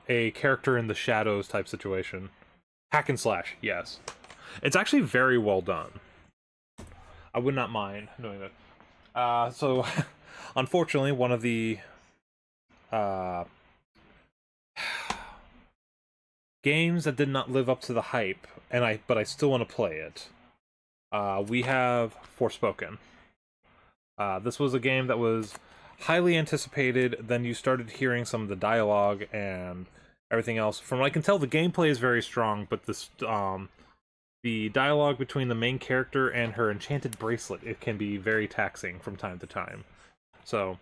a character in the shadows type situation. Hack and slash, yes. It's actually very well done. I would not mind doing that. So unfortunately, one of the games that did not live up to the hype, but I still want to play it. We have Forspoken. This was a game that was highly anticipated. Then you started hearing some of the dialogue and everything else. From what I can tell, the gameplay is very strong, but the dialogue between the main character and her enchanted bracelet, it can be very taxing from time to time. So,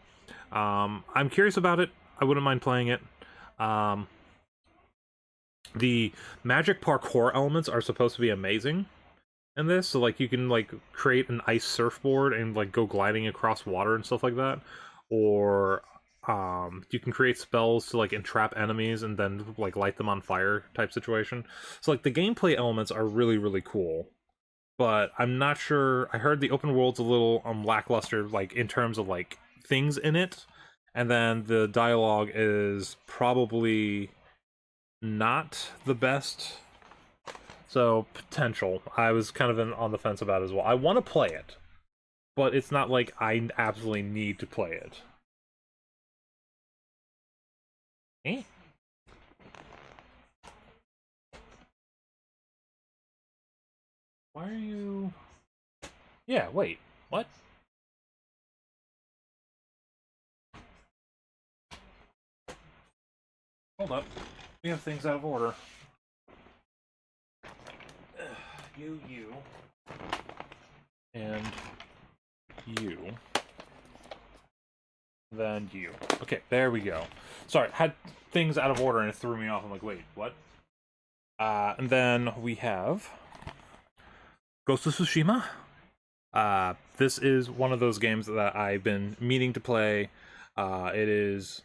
I'm curious about it. I wouldn't mind playing it. The magic parkour elements are supposed to be amazing in this, so like you can like create an ice surfboard and like go gliding across water and stuff like that, or you can create spells to like entrap enemies and then like light them on fire type situation. So like the gameplay elements are really really cool, but I'm not sure. I heard the open world's a little lackluster, like in terms of like things in it, and then the dialogue is probably not the best. So, potential. I was kind of on the fence about it as well. I want to play it, but it's not like I absolutely need to play it. Eh? Why are you... Yeah, wait. What? Hold up. We have things out of order. You. And you. Then you. Okay, there we go. Sorry, had things out of order and it threw me off. I'm like, wait, what? And then we have Ghost of Tsushima. This is one of those games that I've been meaning to play. It is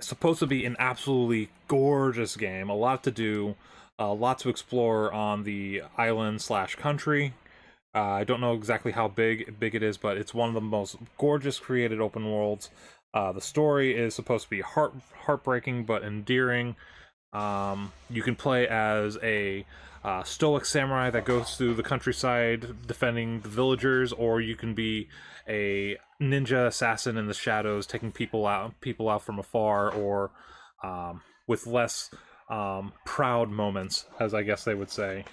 supposed to be an absolutely gorgeous game. A lot to do, a lot to explore on the island slash country. I don't know exactly how big it is, but it's one of the most gorgeous created open worlds. The story is supposed to be heartbreaking but endearing. You can play as a stoic samurai that goes through the countryside defending the villagers, or you can be a ninja assassin in the shadows taking people out from afar, or with less proud moments, as I guess they would say.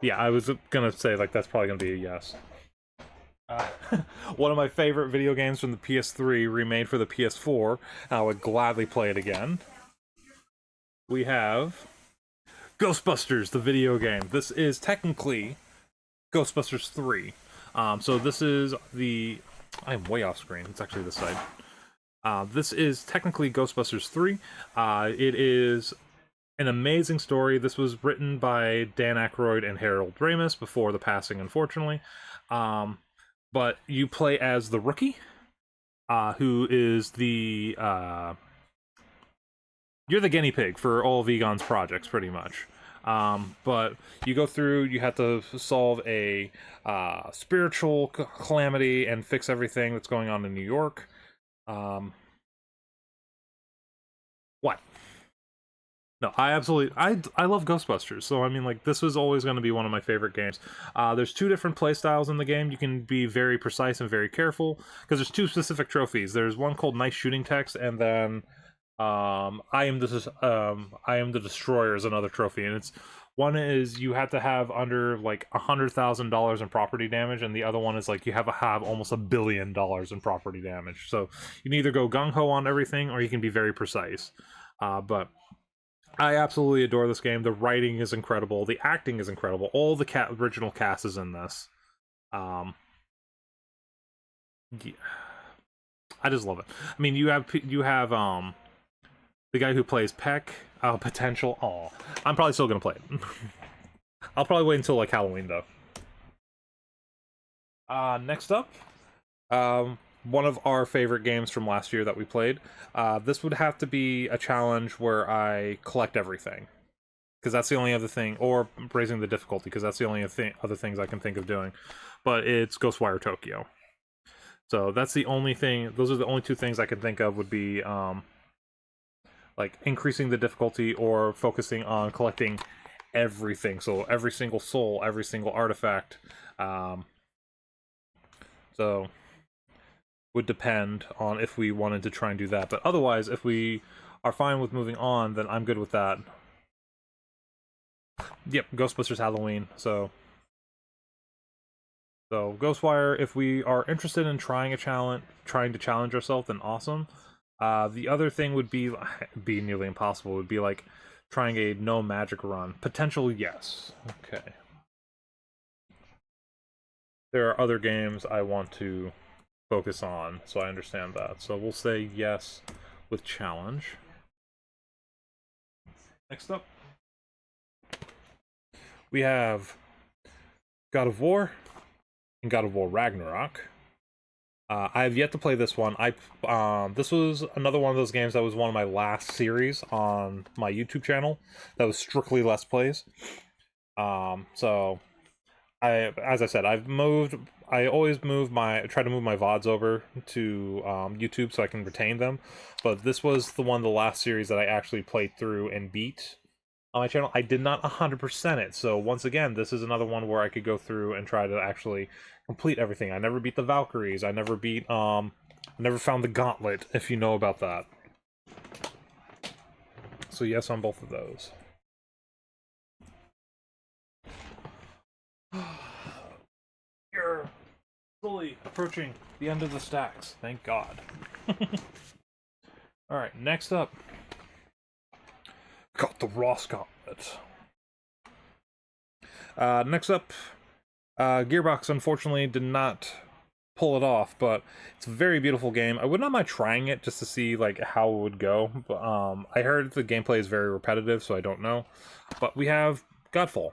Yeah, I was gonna say, like, that's probably gonna be a yes. Uh, one of my favorite video games from the PS3 remade for the PS4, and I would gladly play it again. We have Ghostbusters, the video game. This is technically Ghostbusters 3. So this is the... I'm way off screen. It's actually this side. This is technically Ghostbusters 3. It is an amazing story. This was written by Dan Aykroyd and Harold Ramis before the passing, unfortunately. but you play as the rookie, who is the you're the guinea pig for all of Egon's projects, pretty much. But you go through, you have to solve a spiritual calamity and fix everything that's going on in New York. What? No, I love Ghostbusters, so I mean, like, this was always going to be one of my favorite games. There's two different play styles in the game. You can be very precise and very careful, because there's two specific trophies. There's one called Nice Shooting Text, and then I am the Destroyer is another trophy, and it's one is you have to have under like $100,000 in property damage, and the other one is like you have almost $1 billion in property damage. So you can either go gung ho on everything, or you can be very precise. But I absolutely adore this game. The writing is incredible. The acting is incredible. All the original cast is in this. Um, yeah, I just love it. I mean, you have the guy who plays Peck. Potential. Aw, I'm probably still gonna play it. I'll probably wait until like Halloween though. Next up, one of our favorite games from last year that we played. This would have to be a challenge where I collect everything, because that's the only other thing, or raising the difficulty, because that's the only other things I can think of doing. But it's Ghostwire Tokyo. So that's the only thing. Those are the only two things I can think of would be like increasing the difficulty or focusing on collecting everything. So every single soul, every single artifact. So would depend on if we wanted to try and do that. But otherwise, if we are fine with moving on, then I'm good with that. Yep, Ghostbusters Halloween. So Ghostwire, if we are interested in trying to challenge ourselves, then awesome. The other thing would be nearly impossible. Would be like trying a no magic run. Potential, yes. Okay. There are other games I want to focus on, so I understand that. So we'll say yes with challenge. Next up, we have God of War and God of War Ragnarok. I have yet to play this one. This was another one of those games that was one of my last series on my YouTube channel that was strictly Let's Plays. So as I said, I always try to move my VODs over to YouTube so I can retain them. But this was the last series that I actually played through and beat on my channel. I did not 100% it, so once again, this is another one where I could go through and try to actually complete everything. I never beat the Valkyries. I never beat I never found the Gauntlet, if you know about that. So yes on both of those. You're slowly approaching the end of the stacks. Thank God. Alright, next up. Got the Ross Gauntlet. Next up, Gearbox unfortunately did not pull it off, but it's a very beautiful game. I would not mind trying it just to see like how it would go. But I heard the gameplay is very repetitive, so I don't know. But we have Godfall.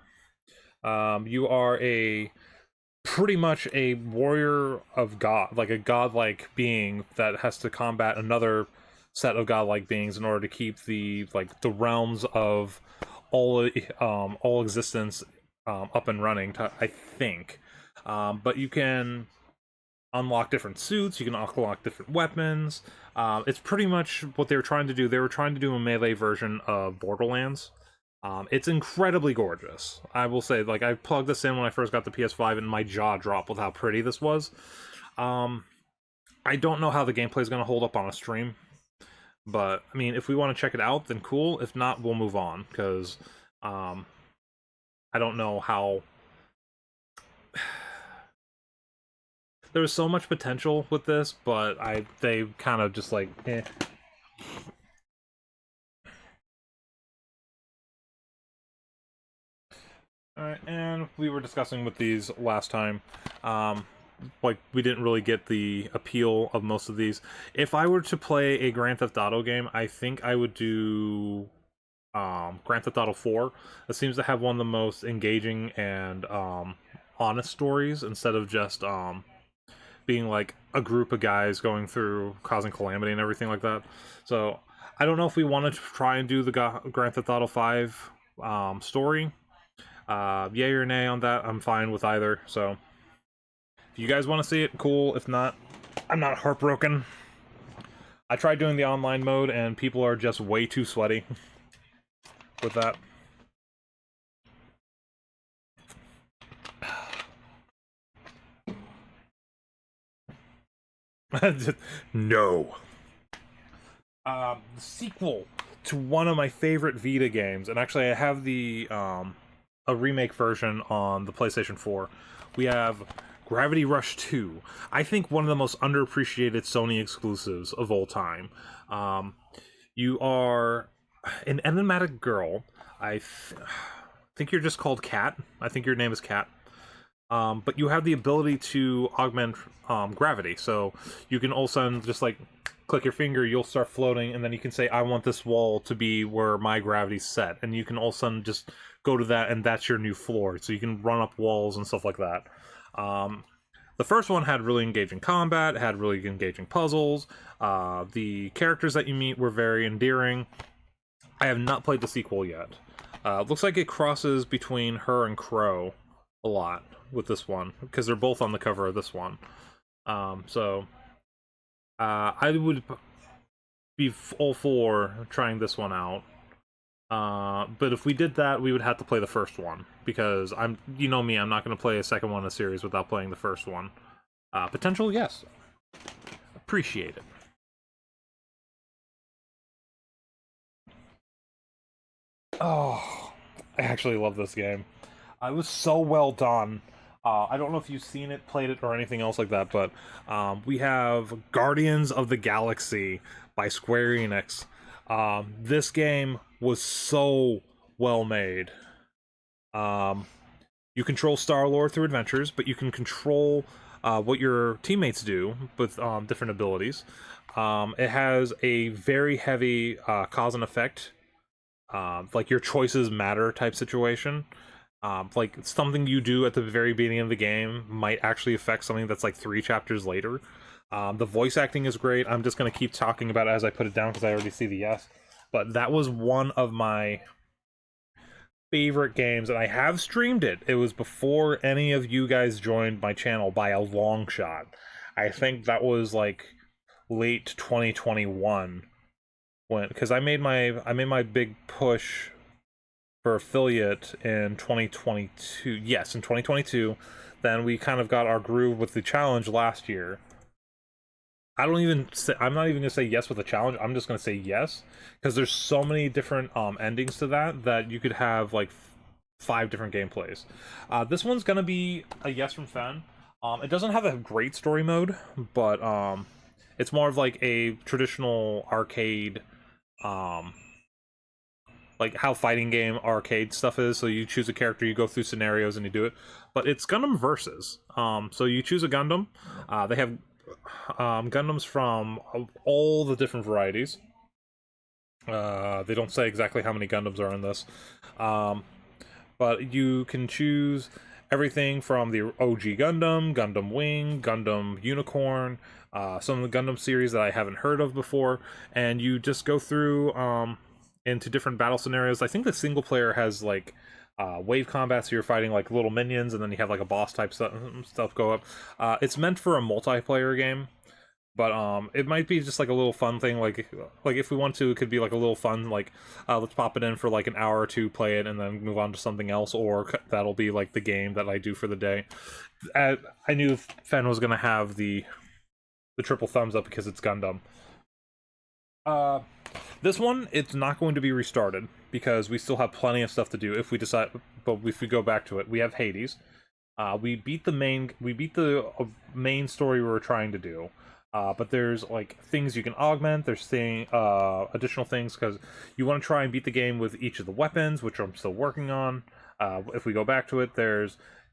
You are pretty much a warrior of God, like a godlike being that has to combat another set of godlike beings in order to keep the realms of all existence up and running, I think. But you can unlock different suits, you can unlock different weapons. It's pretty much what they were trying to do. They were trying to do a melee version of Borderlands. It's incredibly gorgeous. I will say, like, I plugged this in when I first got the PS5 and my jaw dropped with how pretty this was. I don't know how the gameplay is going to hold up on a stream. But, I mean, if we want to check it out, then cool. If not, we'll move on, because I don't know how... There was so much potential with this, but they kind of just, like, eh. Alright, and we were discussing with these last time, like, we didn't really get the appeal of most of these. If I were to play a Grand Theft Auto game, I think I would do Grand Theft Auto 4. It seems to have one of the most engaging and honest stories, instead of just being like a group of guys going through causing calamity and everything like that. So I don't know if we want to try and do the Grand Theft Auto 5 story. Yay or nay on that, I'm fine with either. So if you guys want to see it, cool. If not, I'm not heartbroken. I tried doing the online mode, and people are just way too sweaty with that. No. The sequel to one of my favorite Vita games, and actually I have the a remake version on the PlayStation 4. We have Gravity Rush 2. I think one of the most underappreciated Sony exclusives of all time. You are an enigmatic girl. Think you're just called Cat. I think your name is Cat. But you have the ability to augment gravity, so you can all of a sudden just like click your finger, you'll start floating, and then you can say, I want this wall to be where my gravity's set, and you can all of a sudden just go to that, and that's your new floor, so you can run up walls and stuff like that. The first one had really engaging combat, had really engaging puzzles, the characters that you meet were very endearing. I have not played the sequel yet. Looks like it crosses between her and Crow a lot with this one, because they're both on the cover of this one. I would be all for trying this one out. But if we did that, we would have to play the first one, because you know me, I'm not going to play a second one in a series without playing the first one. Potential, yes. Appreciate it. Oh, I actually love this game. It was so well done. I don't know if you've seen it, played it, or anything else like that, but we have Guardians of the Galaxy by Square Enix. This game was so well made. You control Star-Lord through adventures, but you can control what your teammates do with different abilities. It has a very heavy cause and effect, like your choices matter type situation. Like something you do at the very beginning of the game might actually affect something that's like 3 chapters later. The voice acting is great. I'm just going to keep talking about it as I put it down because I already see the yes. But that was one of my favorite games, and I have streamed it. It was before any of you guys joined my channel by a long shot. I think that was like late 2021 because I made my big push for affiliate in 2022. Yes, in 2022. Then we kind of got our groove with the challenge last year. I'm not even gonna say yes with the challenge. I'm just gonna say yes because there's so many different endings to that you could have like 5 different gameplays. This one's gonna be a yes from Fen. It doesn't have a great story mode, but it's more of like a traditional arcade, like how fighting game arcade stuff is. So you choose a character, you go through scenarios, and you do it. But it's Gundam Versus. So you choose a Gundam. They have Gundams from all the different varieties. They don't say exactly how many Gundams are in this. But you can choose everything from the OG Gundam, Gundam Wing, Gundam Unicorn, some of the Gundam series that I haven't heard of before, and you just go through into different battle scenarios. I think the single player has like wave combat, so you're fighting like little minions, and then you have like a boss type stuff go up. It's meant for a multiplayer game, but it might be just like a little fun thing. Like if we want to, it could be like a little fun. Like let's pop it in for like an hour or two, play it, and then move on to something else. Or that'll be like the game that I do for the day. I knew Fen was gonna have the triple thumbs up because it's Gundam. This one, it's not going to be restarted because we still have plenty of stuff to do if we decide. But if we go back to it, we have Hades. We beat the main story we were trying to do. But there's like things you can augment. There's additional things because you want to try and beat the game with each of the weapons, which I'm still working on. If we go back to it,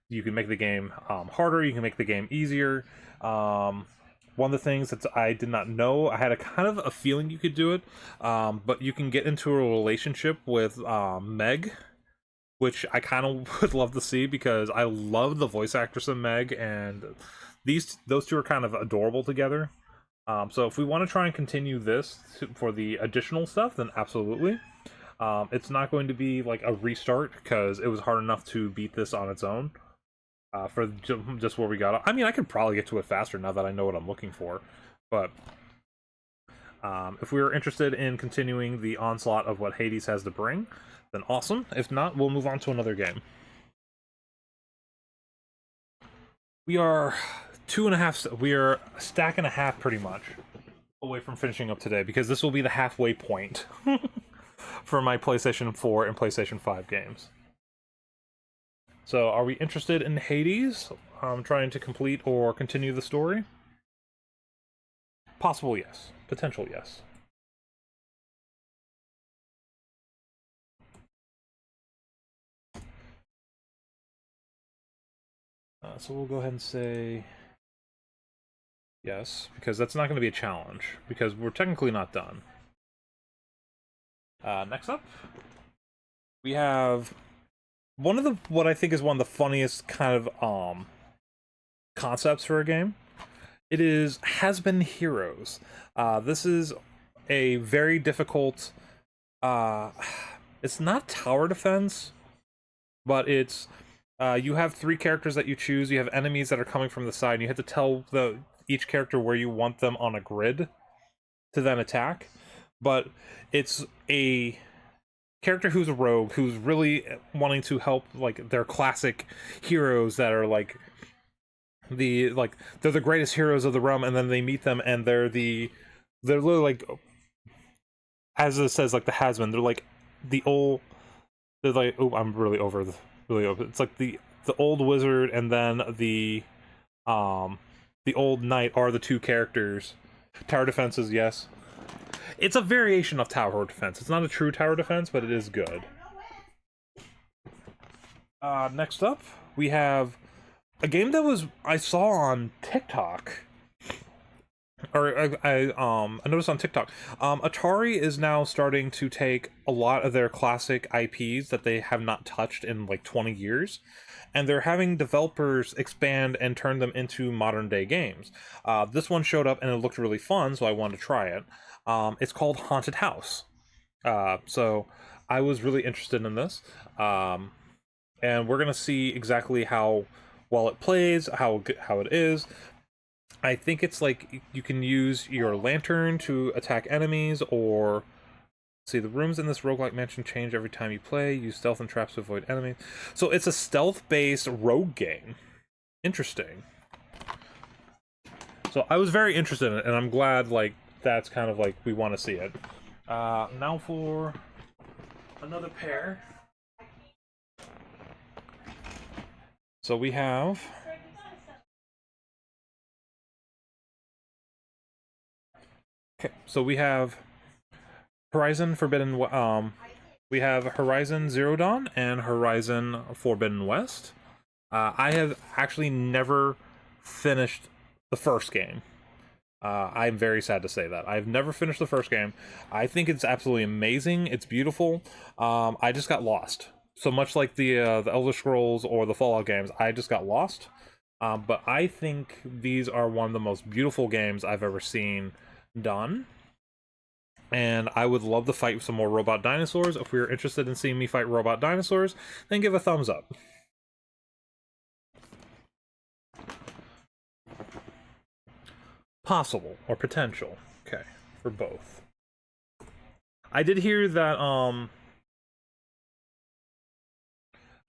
you can make the game harder. You can make the game easier. One of the things that I did not know, I had a kind of a feeling you could do it, but you can get into a relationship with Meg, which I kind of would love to see because I love the voice actress of Meg, and those two are kind of adorable together. So if we want to try and continue this for the additional stuff, then absolutely. It's not going to be like a restart because it was hard enough to beat this on its own. For just where we got. I mean, I could probably get to it faster now that I know what I'm looking for. But if we were interested in continuing the onslaught of what Hades has to bring, then awesome. If not, we'll move on to another game. We are we are a stack and a half pretty much away from finishing up today, because this will be the halfway point for my PlayStation 4 and PlayStation 5 games. So, are we interested in Hades? Trying to complete or continue the story? Possible yes. Potential yes. So we'll go ahead and say yes, because that's not going to be a challenge, because we're technically not done. Next up, we have what I think is one of the funniest kind of concepts for a game. It is has-been heroes. This is a very difficult it's not tower defense, but it's you have 3 characters that you choose. You have enemies that are coming from the side, and you have to tell each character where you want them on a grid to then attack. But it's a character who's a rogue, who's really wanting to help like their classic heroes that are like they're the greatest heroes of the realm, and then they meet them and they're literally like, as it says, like the has-been, they're like oh, I'm really over. It's like the old wizard and then the old knight are the 2 characters. Tower defenses, yes. It's a variation of tower defense. It's not a true tower defense, but it is good. Next up, we have a game that I saw on TikTok. Or I noticed on TikTok, Atari is now starting to take a lot of their classic IPs that they have not touched in like 20 years, and they're having developers expand and turn them into modern day games. This one showed up and it looked really fun, so I wanted to try it. It's called Haunted House. So I was really interested in this, and we're gonna see exactly how well it plays, how it is. I think it's like you can use your lantern to attack enemies, or see, the rooms in this roguelike mansion change every time you play. Use stealth and traps to avoid enemies. So it's a stealth-based rogue game. Interesting. So I was very interested in it, and I'm glad like that's kind of like we want to see it. Now for another pair. So we have we have Horizon Forbidden. We have Horizon Zero Dawn and Horizon Forbidden West. I have actually never finished the first game. I'm very sad to say that I've never finished the first game. I think it's absolutely amazing. It's beautiful. I just got lost. So much like the Elder Scrolls or the Fallout games, I just got lost. But I think these are one of the most beautiful games I've ever seen done, and I would love to fight some more robot dinosaurs. If you're interested in seeing me fight robot dinosaurs, then give a thumbs up. Possible or potential. Okay, for both. I did hear that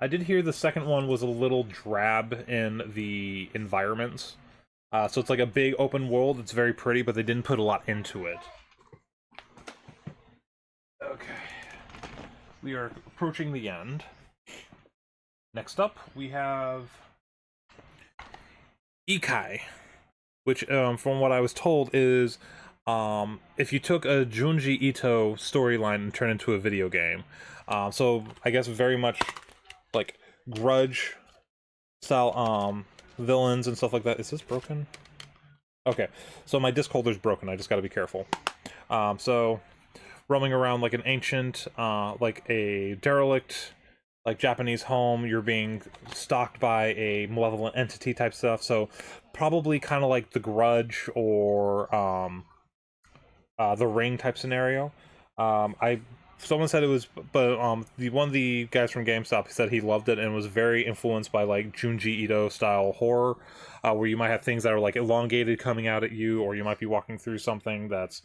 the second one was a little drab in the environments. So it's like a big open world. It's very pretty, but they didn't put a lot into it. Okay. We are approaching the end. Next up, we have Ikai, which, from what I was told, is if you took a Junji Ito storyline and turned it into a video game. So I guess very much like Grudge style villains and stuff like that. Is this broken? Okay, so my disc holder's broken. I just gotta be careful. So roaming around like an ancient, like a derelict like Japanese home, you're being stalked by a malevolent entity type stuff. So probably kind of like The Grudge or The Ring type scenario. I Someone said it was, but the one of the guys from GameStop, he said he loved it and was very influenced by like Junji Ito style horror, where you might have things that are like elongated coming out at you, or you might be walking through something that's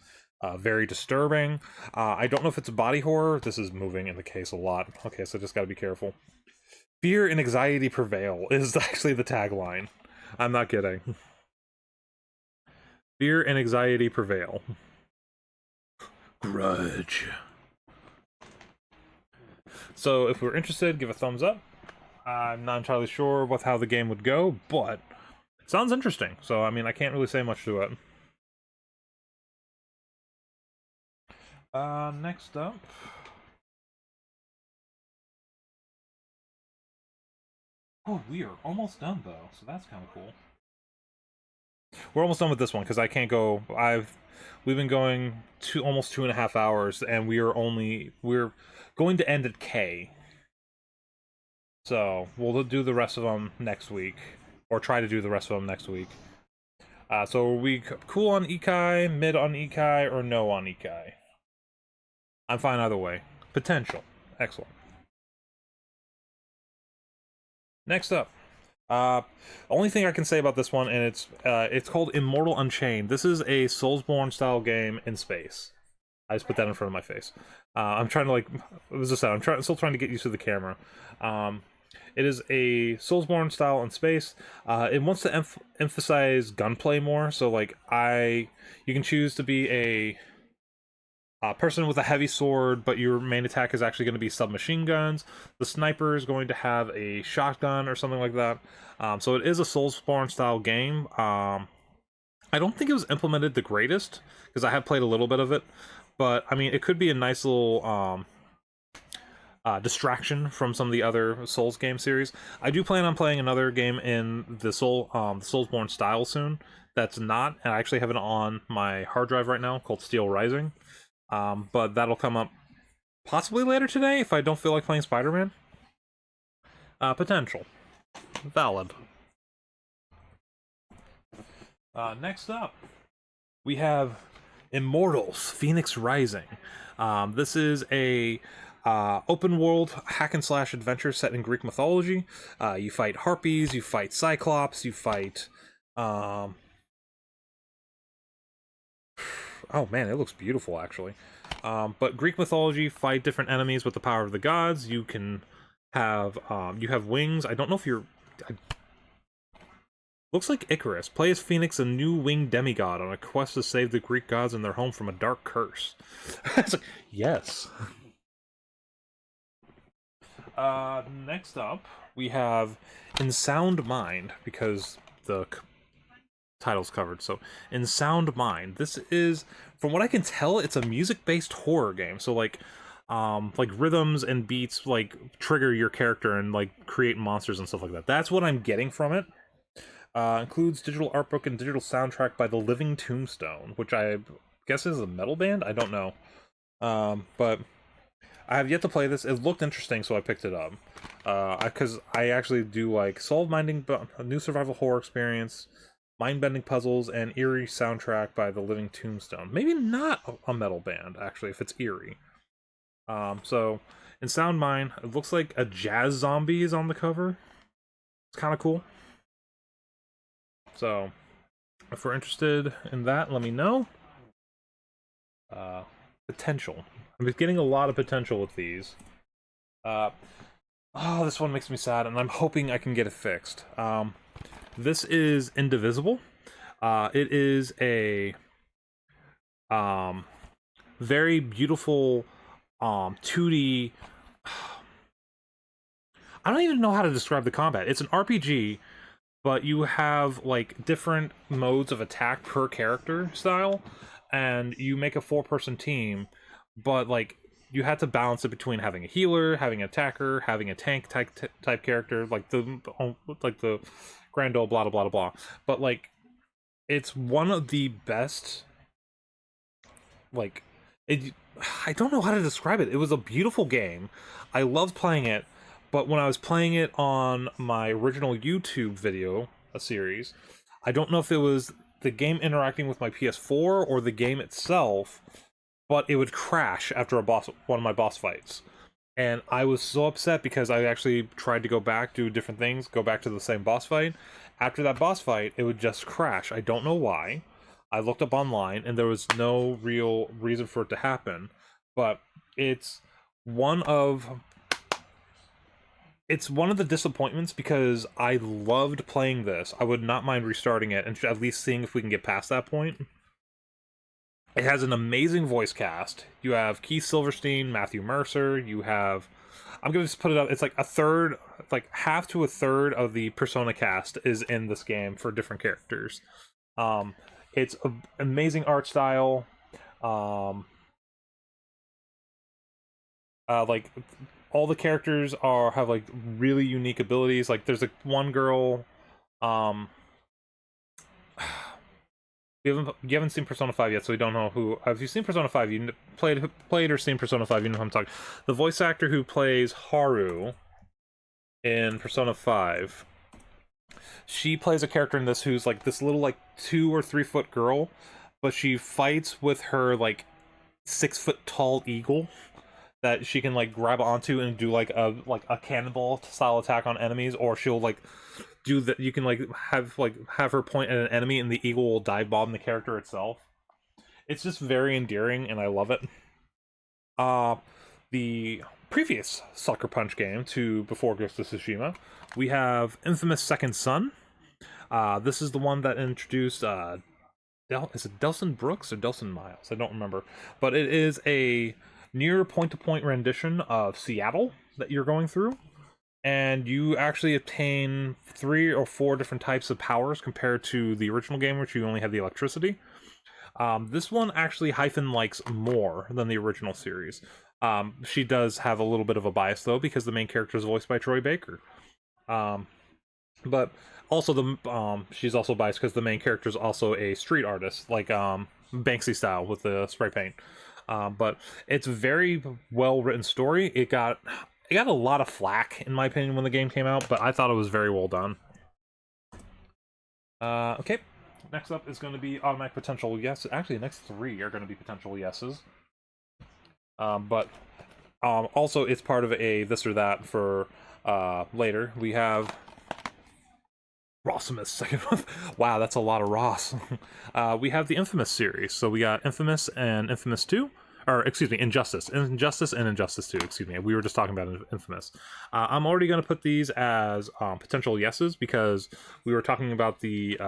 very disturbing. I don't know if it's body horror. This is moving in the case a lot. Okay, so just got to be careful. Fear and anxiety prevail is actually the tagline. I'm not kidding. Fear and anxiety prevail. Grudge. So if we're interested, give a thumbs up. I'm not entirely sure with how the game would go, but it sounds interesting. So, I mean, I can't really say much to it. Next up. Oh, we are almost done, though, so that's kind of cool. We're almost done with this one, because I can't go... We've been going almost 2.5 hours, and we're going to end at K. So, we'll do the rest of them next week. Or try to do the rest of them next week. So are we cool on Ikai, mid on Ikai, or no on Ikai? I'm fine either way. Potential. Excellent. Next up. Only thing I can say about this one, and it's called Immortal Unchained. This is a Soulsborne style game in space. I just put that in front of my face. I'm trying to like, what was this? I'm still trying to get used to the camera. It is a Soulsborne style in space. It wants to emphasize gunplay more. So like you can choose to be a person with a heavy sword, but your main attack is actually going to be submachine guns. The sniper is going to have a shotgun or something like that. So it is a Soulsborne style game. I don't think it was implemented the greatest, because I have played a little bit of it. But, I mean, it could be a nice little distraction from some of the other Souls game series. I do plan on playing another game in the Soulsborne style soon. That's not, and I actually have it on my hard drive right now, called Steel Rising. But that'll come up possibly later today if I don't feel like playing Spider-Man. Potential. Valid. Next up, we have Immortals: Phoenix Rising. This is a open world hack and slash adventure set in Greek mythology. You fight harpies, you fight cyclops, you fight oh man, it looks beautiful actually. But Greek mythology, fight different enemies with the power of the gods. You can have you have wings. I don't know if you're looks like Icarus. Play as Phoenix, a new winged demigod, on a quest to save the Greek gods and their home from a dark curse. It's like, yes. Next up, we have In Sound Mind, because the title's covered. So, In Sound Mind. This is, from what I can tell, it's a music-based horror game. So, like rhythms and beats, like, trigger your character and, like, create monsters and stuff like that. That's what I'm getting from it. Includes digital art book and digital soundtrack by The Living Tombstone, which I guess is a metal band? I don't know. But I have yet to play this. It looked interesting, so I picked it up. Because I actually do like soul-minding, a new survival horror experience, mind-bending puzzles, and eerie soundtrack by The Living Tombstone. Maybe not a metal band, actually, if it's eerie. So, in Sound Mind, it looks like a jazz zombie is on the cover. It's kind of cool. So, if we're interested in that, let me know. Potential. I'm getting a lot of potential with these. Oh, this one makes me sad, and I'm hoping I can get it fixed. This is Indivisible. It is a very beautiful 2D... I don't even know how to describe the combat. It's an RPG, but you have like different modes of attack per character style, and you make a 4-person team, but like you had to balance it between having a healer, having an attacker, having a tank type character, like the grand old blah blah blah blah. But like, it's one of the best. Like, I don't know how to describe it. It was a beautiful game. I loved playing it, But when I was playing it on my original YouTube video, a series, I don't know if it was the game interacting with my PS4 or the game itself, but it would crash after one of my boss fights. And I was so upset because I actually tried to go back, do different things, go back to the same boss fight. After that boss fight, it would just crash. I don't know why. I looked up online, and there was no real reason for it to happen. But it's one of the disappointments because I loved playing this. I would not mind restarting it and at least seeing if we can get past that point. It has an amazing voice cast. You have Keith Silverstein, Matthew Mercer. You have, I'm gonna just put it up. It's like a third, like half to a third of the Persona cast is in this game for different characters. It's an amazing art style. Like all the characters have like really unique abilities. Like there's one girl. You haven't seen Persona 5 yet, so we don't know who. If you've seen Persona 5, you played or seen Persona 5, you know who I'm talking. The voice actor who plays Haru in Persona 5, she plays a character in this who's like this little like 2 or 3 foot girl, but she fights with her like 6 foot tall eagle that she can like grab onto and do like a cannonball style attack on enemies, or she'll like do that. You can like have her point at an enemy and the eagle will dive bomb the character itself. It's just very endearing and I love it. The previous Sucker Punch game to before Ghost of Tsushima, we have Infamous Second Son. This is the one that introduced is it Delson Brooks or Delson Miles? I don't remember, but it is a near point-to-point rendition of Seattle that you're going through, and you actually obtain 3 or 4 different types of powers compared to the original game, which you only had the electricity. This one actually Hyphen likes more than the original series. She does have a little bit of a bias though, because the main character is voiced by Troy Baker. But also she's also biased because the main character is also a street artist, like Banksy style with the spray paint. But it's a very well written story. It got a lot of flack in my opinion when the game came out, but I thought it was very well done. Okay, next up is going to be Automatic Potential Yes. Actually, the next 3 are going to be potential yeses. But also it's part of a this or that for later. We have Rossimus second month. Wow, that's a lot of Ross. We have the Infamous series. So we got Infamous and Infamous 2. Or, excuse me, Injustice. Injustice and Injustice 2, excuse me. We were just talking about Infamous. I'm already going to put these as potential yeses because we were talking about the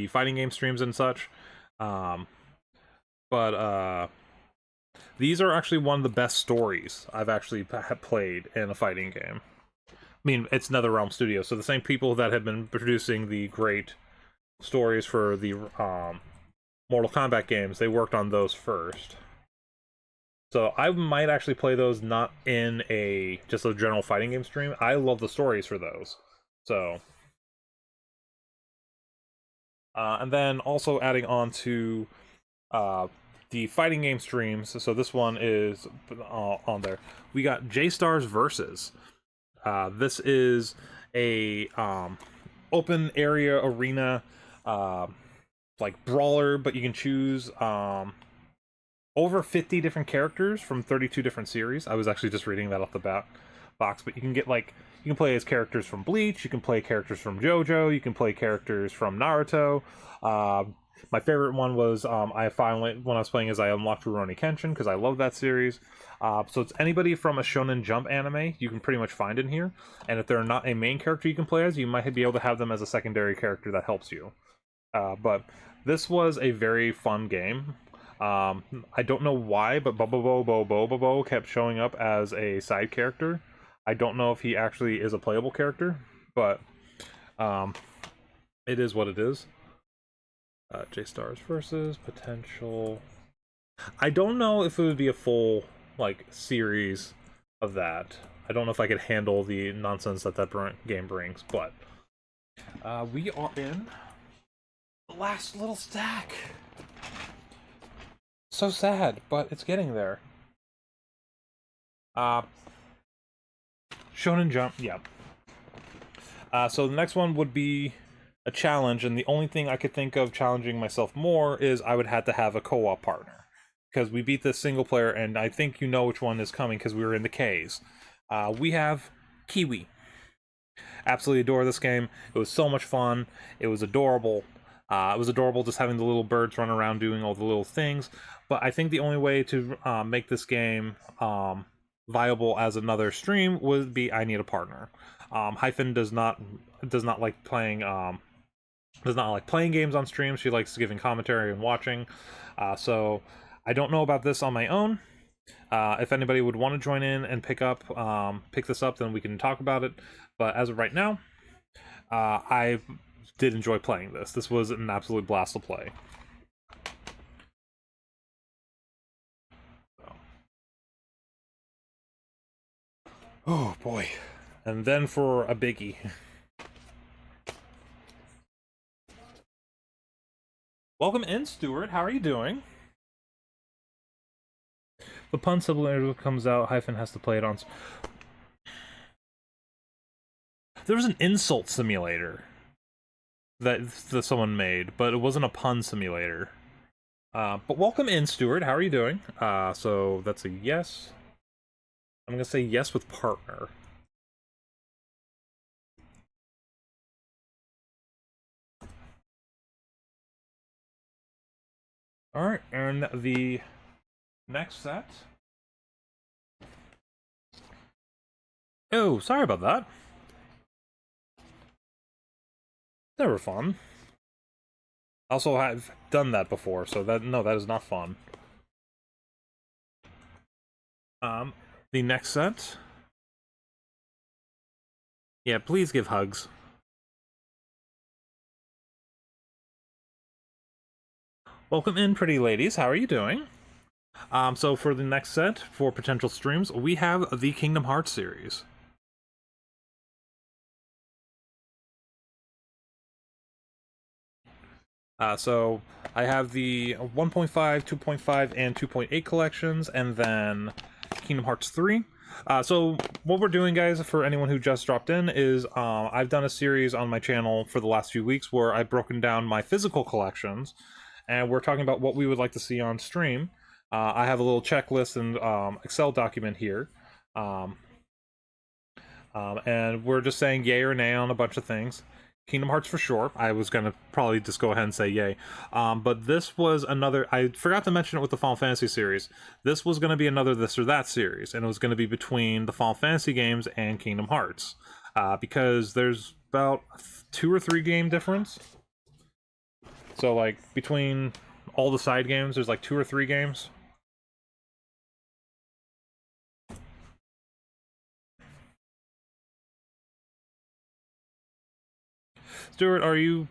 fighting game streams and such. But these are actually one of the best stories I've actually played in a fighting game. I mean, it's NetherRealm Studios, so the same people that have been producing the great stories for the Mortal Kombat games, they worked on those first. So I might actually play those not in just a general fighting game stream. I love the stories for those. So and then also adding on to the fighting game streams, so this one is on there. We got J-Stars Versus. This is a open area arena like brawler, but you can choose over 50 different characters from 32 different series. I was actually just reading that off the box, but you can get like you can play as characters from Bleach, you can play characters from JoJo, you can play characters from Naruto. My favorite one was I finally, when I was playing, I unlocked Rurouni Kenshin because I love that series. So it's anybody from a Shonen Jump anime you can pretty much find in here, and if they're not a main character you can play as, you might be able to have them as a secondary character that helps you. But this was a very fun game. I don't know why, but Bobo kept showing up as a side character. I don't know if he actually is a playable character, but it is what it is. J-Stars versus potential. I don't know if it would be a full like series of that. I don't know if I could handle the nonsense that game brings, but we are in the last little stack. So sad, but it's getting there. Uh, Shonen Jump, yeah. So the next one would be a challenge, and the only thing I could think of challenging myself more is I would have to have a co-op partner. Because we beat this single player, and I think you know which one is coming because we were in the K's. We have Kiwi. Absolutely adore this game. It was so much fun. It was adorable. It was adorable just having the little birds run around doing all the little things. But I think the only way to make this game viable as another stream would be I need a partner. Hyphen does not like playing games on stream. She likes giving commentary and watching. So I don't know about this on my own. If anybody would want to join in and pick this up, then we can talk about it. But as of right now, I did enjoy playing this. This was an absolute blast to play. So. Oh boy. And then for a biggie. Welcome in, Stuart. How are you doing? The pun simulator comes out, Hyphen has to play it on. There was an insult simulator that someone made, but it wasn't a pun simulator. But welcome in, Stuart. How are you doing? So that's a yes. I'm gonna say yes with partner. Alright, and the next set. Oh, sorry about that. Never fun. Also, I've done that before, so that is not fun. The next set. Yeah, please give hugs. Welcome in, pretty ladies. How are you doing? So for the next set, for potential streams, we have the Kingdom Hearts series. So I have the 1.5, 2.5, and 2.8 collections, and then Kingdom Hearts 3. So what we're doing, guys, for anyone who just dropped in, is I've done a series on my channel for the last few weeks where I've broken down my physical collections, and we're talking about what we would like to see on stream. I have a little checklist and Excel document here. And we're just saying yay or nay on a bunch of things. Kingdom Hearts for sure. I was gonna probably just go ahead and say yay. But this was another, I forgot to mention it with the Final Fantasy series. This was gonna be another this or that series, and it was gonna be between the Final Fantasy games and Kingdom Hearts. Because there's about 2 or 3 game difference. So like between all the side games, there's like 2 or 3 games. Stuart, are you...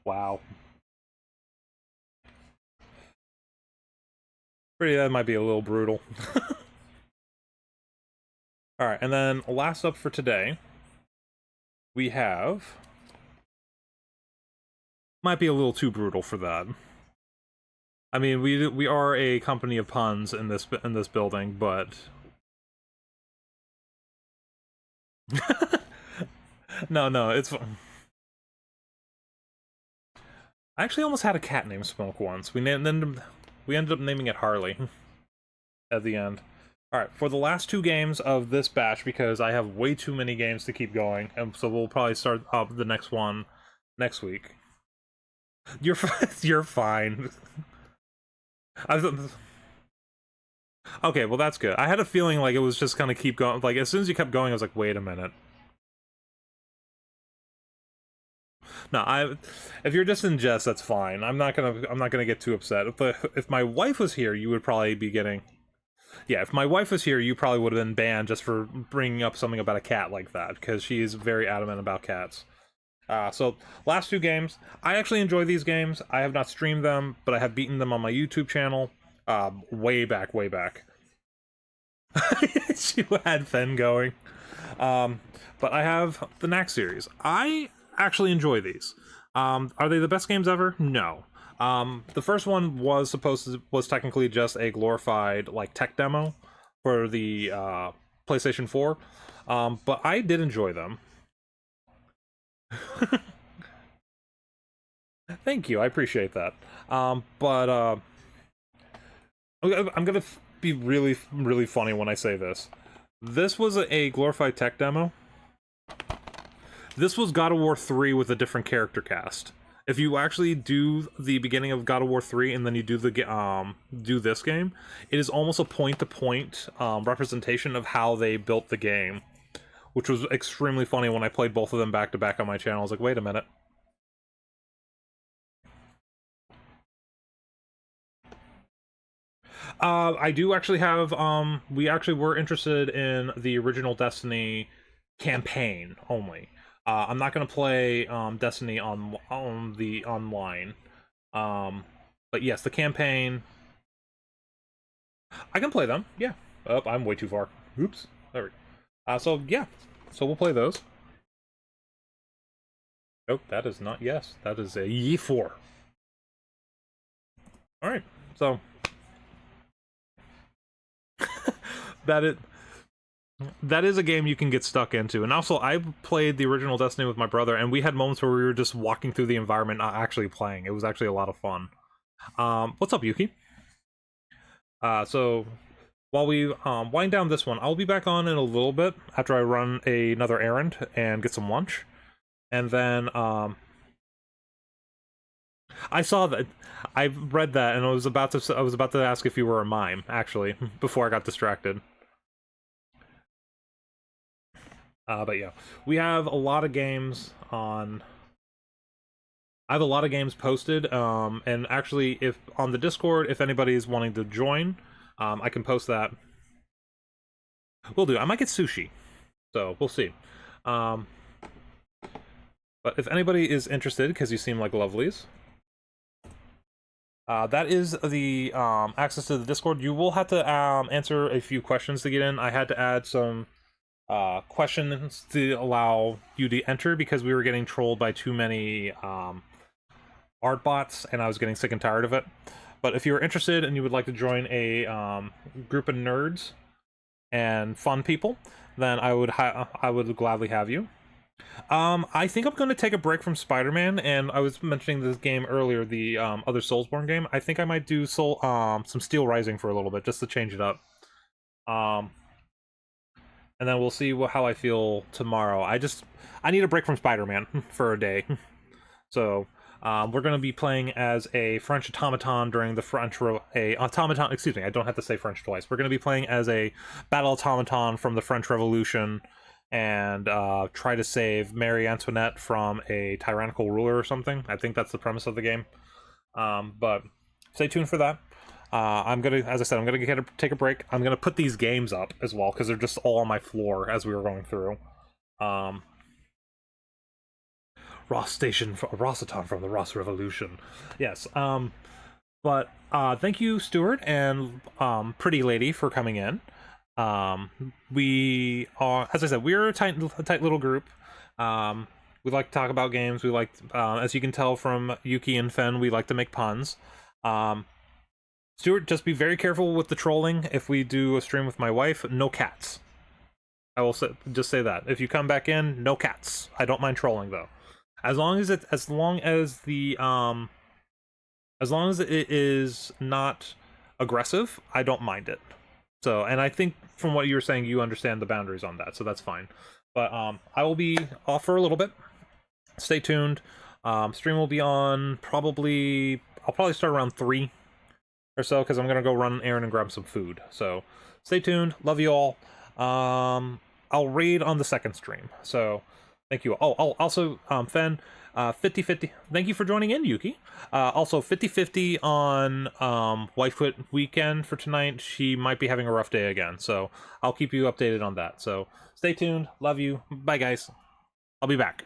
Wow. Pretty, that might be a little brutal. Alright, and then last up for today, we have... Might be a little too brutal for that. I mean, we are a company of puns in this building, but... No, it's... I actually almost had a cat named Smoke once. We ended up naming it Harley at the end. Alright, for the last 2 games of this batch, because I have way too many games to keep going, and so we'll probably start up the next one next week. You're fine. Okay, well that's good. I had a feeling like it was just gonna keep going. Like as soon as you kept going, I was like, wait a minute. No, if you're just in jest, that's fine. I'm not gonna get too upset. If my wife was here, you would probably be getting... Yeah, if my wife was here, you probably would have been banned just for bringing up something about a cat like that, because she is very adamant about cats. So, last 2 games. I actually enjoy these games. I have not streamed them, but I have beaten them on my YouTube channel. Way back. She had Fen going. But I have the Knack series. I actually enjoy these. Are they the best games ever? No. The first one was technically just a glorified like tech demo for the PlayStation 4, but I did enjoy them. Thank you, I appreciate that. But I'm gonna be really, really funny when I say this. This was a glorified tech demo. This was God of War 3 with a different character cast. If you actually do the beginning of God of War 3 and then you do do this game, it is almost a point-to-point representation of how they built the game, which was extremely funny when I played both of them back-to-back on my channel. I was like, wait a minute. I do actually have, we actually were interested in the original Destiny campaign only. I'm not gonna play Destiny on the online. But yes, the campaign. I can play them. Yeah. Oh, I'm way too far. Oops. There we go. So yeah. So we'll play those. Nope, that is not yes. That is a Ye4. All right. So that it. That is a game you can get stuck into. And also, I played the original Destiny with my brother, and we had moments where we were just walking through the environment, not actually playing. It was actually a lot of fun. What's up, Yuki? So, while we wind down this one, I'll be back on in a little bit after I run another errand and get some lunch. And then, I saw that. I read that, and I was about to ask if you were a mime, actually, before I got distracted. But yeah, we have a lot of games on. I have a lot of games posted, and actually, if on the Discord, if anybody is wanting to join, I can post that. We'll do. I might get sushi, so we'll see. But if anybody is interested, because you seem like lovelies, that is the access to the Discord. You will have to answer a few questions to get in. I had to add some questions to allow you to enter because we were getting trolled by too many art bots, and I was getting sick and tired of it. But if you're interested and you would like to join a group of nerds and fun people, then I would gladly have you. I think I'm going to take a break from Spider-Man, and I was mentioning this game earlier, the other Soulsborne game. I think I might do some Steel Rising for a little bit, just to change it up. And then we'll see how I feel tomorrow. I need a break from Spider-Man for a day. So, we're going to be playing as a French automaton during the excuse me, I don't have to say French twice. We're going to be playing as a battle automaton from the French Revolution and try to save Marie Antoinette from a tyrannical ruler or something. I think that's the premise of the game. But stay tuned for that. I'm gonna, as I said, I'm gonna take a break. I'm gonna put these games up as well because they're just all on my floor as we were going through. Rossauton from the Ross Revolution. Yes. But thank you, Stuart and Pretty Lady, for coming in. We are, as I said, we're a tight little group. We like to talk about games. We like, as you can tell from Yuki and Fen, we like to make puns. Stuart, just be very careful with the trolling. If we do a stream with my wife, no cats. I will just say that. If you come back in, no cats. I don't mind trolling though. As long as it is not aggressive, I don't mind it. So, and I think from what you were saying, you understand the boundaries on that, so that's fine. But I will be off for a little bit. Stay tuned. Stream will be on I'll probably start around 3 or so, because I'm gonna go run an errand and grab some food. So stay tuned. Love you all. I'll raid on the second stream. So thank you. Oh, also, Fen, 50-50. Thank you for joining in, Yuki. Also, 50-50 on Wife Quit weekend for tonight. She might be having a rough day again, so I'll keep you updated on that. So stay tuned. Love you. Bye, guys. I'll be back.